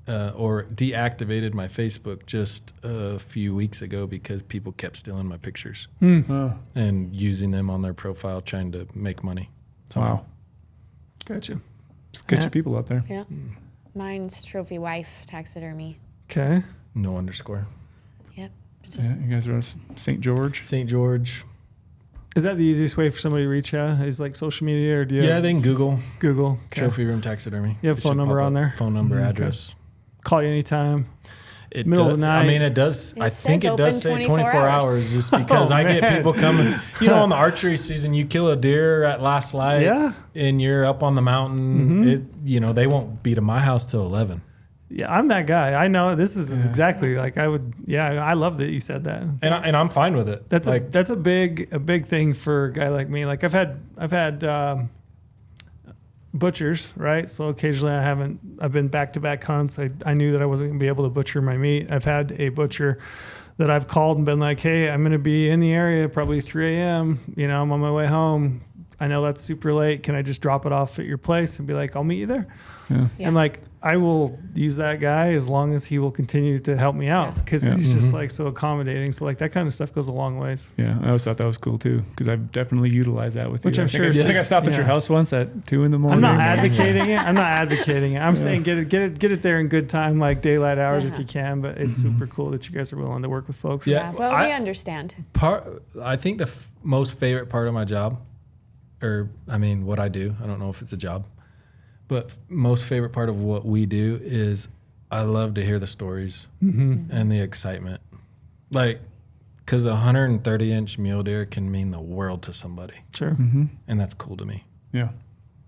or deactivated my Facebook just a few weeks ago because people kept stealing my pictures Oh, and using them on their profile trying to make money. wow. Gotcha. Just get Yeah. your people out there. Yeah. Mine's Trophy Wife Taxidermy. Okay. No underscore. Yep. It's just, Yeah, you guys are St. George. St. George. Is that the easiest way for somebody to reach you? Is like social media, or do you Yeah, have they can Google Google? Okay. Trophy Room Taxidermy. You have It phone should number pop on up. there? Phone number, Okay. address. Call you anytime. It Middle of does- the night. I mean, it does. It I think says it does open say 24 24 hours, hours. just because Oh, I get man. people coming. You know, in the archery season, you kill a deer at last light, Yeah. and you're up on the mountain. They won't be to my house till 11. Yeah, I'm that guy. I know this is exactly like I would. Yeah, I love that you said that. And I'm fine with it. That's like, a big thing for a guy like me. Like I've had butchers, right? So occasionally I've been back-to-back hunts. I knew that I wasn't going to be able to butcher my meat. I've had a butcher that I've called and been like, hey, I'm going to be in the area probably 3 a.m. You know, I'm on my way home. I know that's super late. Can I just drop it off at your place and be like, I'll meet you there? Yeah. Yeah. And like, I will use that guy as long as he will continue to help me out because he's just like so accommodating. So like that kind of stuff goes a long ways. Yeah, I always thought that was cool too because I've definitely utilized that with you. Which I'm sure I think I stopped at yeah. your house once at 2 a.m. I'm not advocating it. I'm saying get it there in good time, like daylight hours if Uh-huh. you can. But it's super cool that you guys are willing to work with folks. Yeah. But we understand. I think the most favorite part of my job, or I mean, what I do, I don't know if it's a job, but most favorite part of what we do is I love to hear the stories and the excitement. Like, because a 130-inch mule deer can mean the world to somebody. Sure. And that's cool to me. Yeah.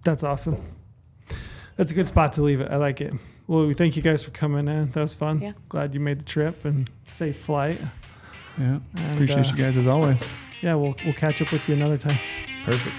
That's awesome. That's a good spot to leave it. I like it. Well, we thank you guys for coming in. That was fun. Yeah. Glad you made the trip and safe flight. Yeah. And, Appreciate you guys as always. Yeah, we'll catch up with you another time. Perfect.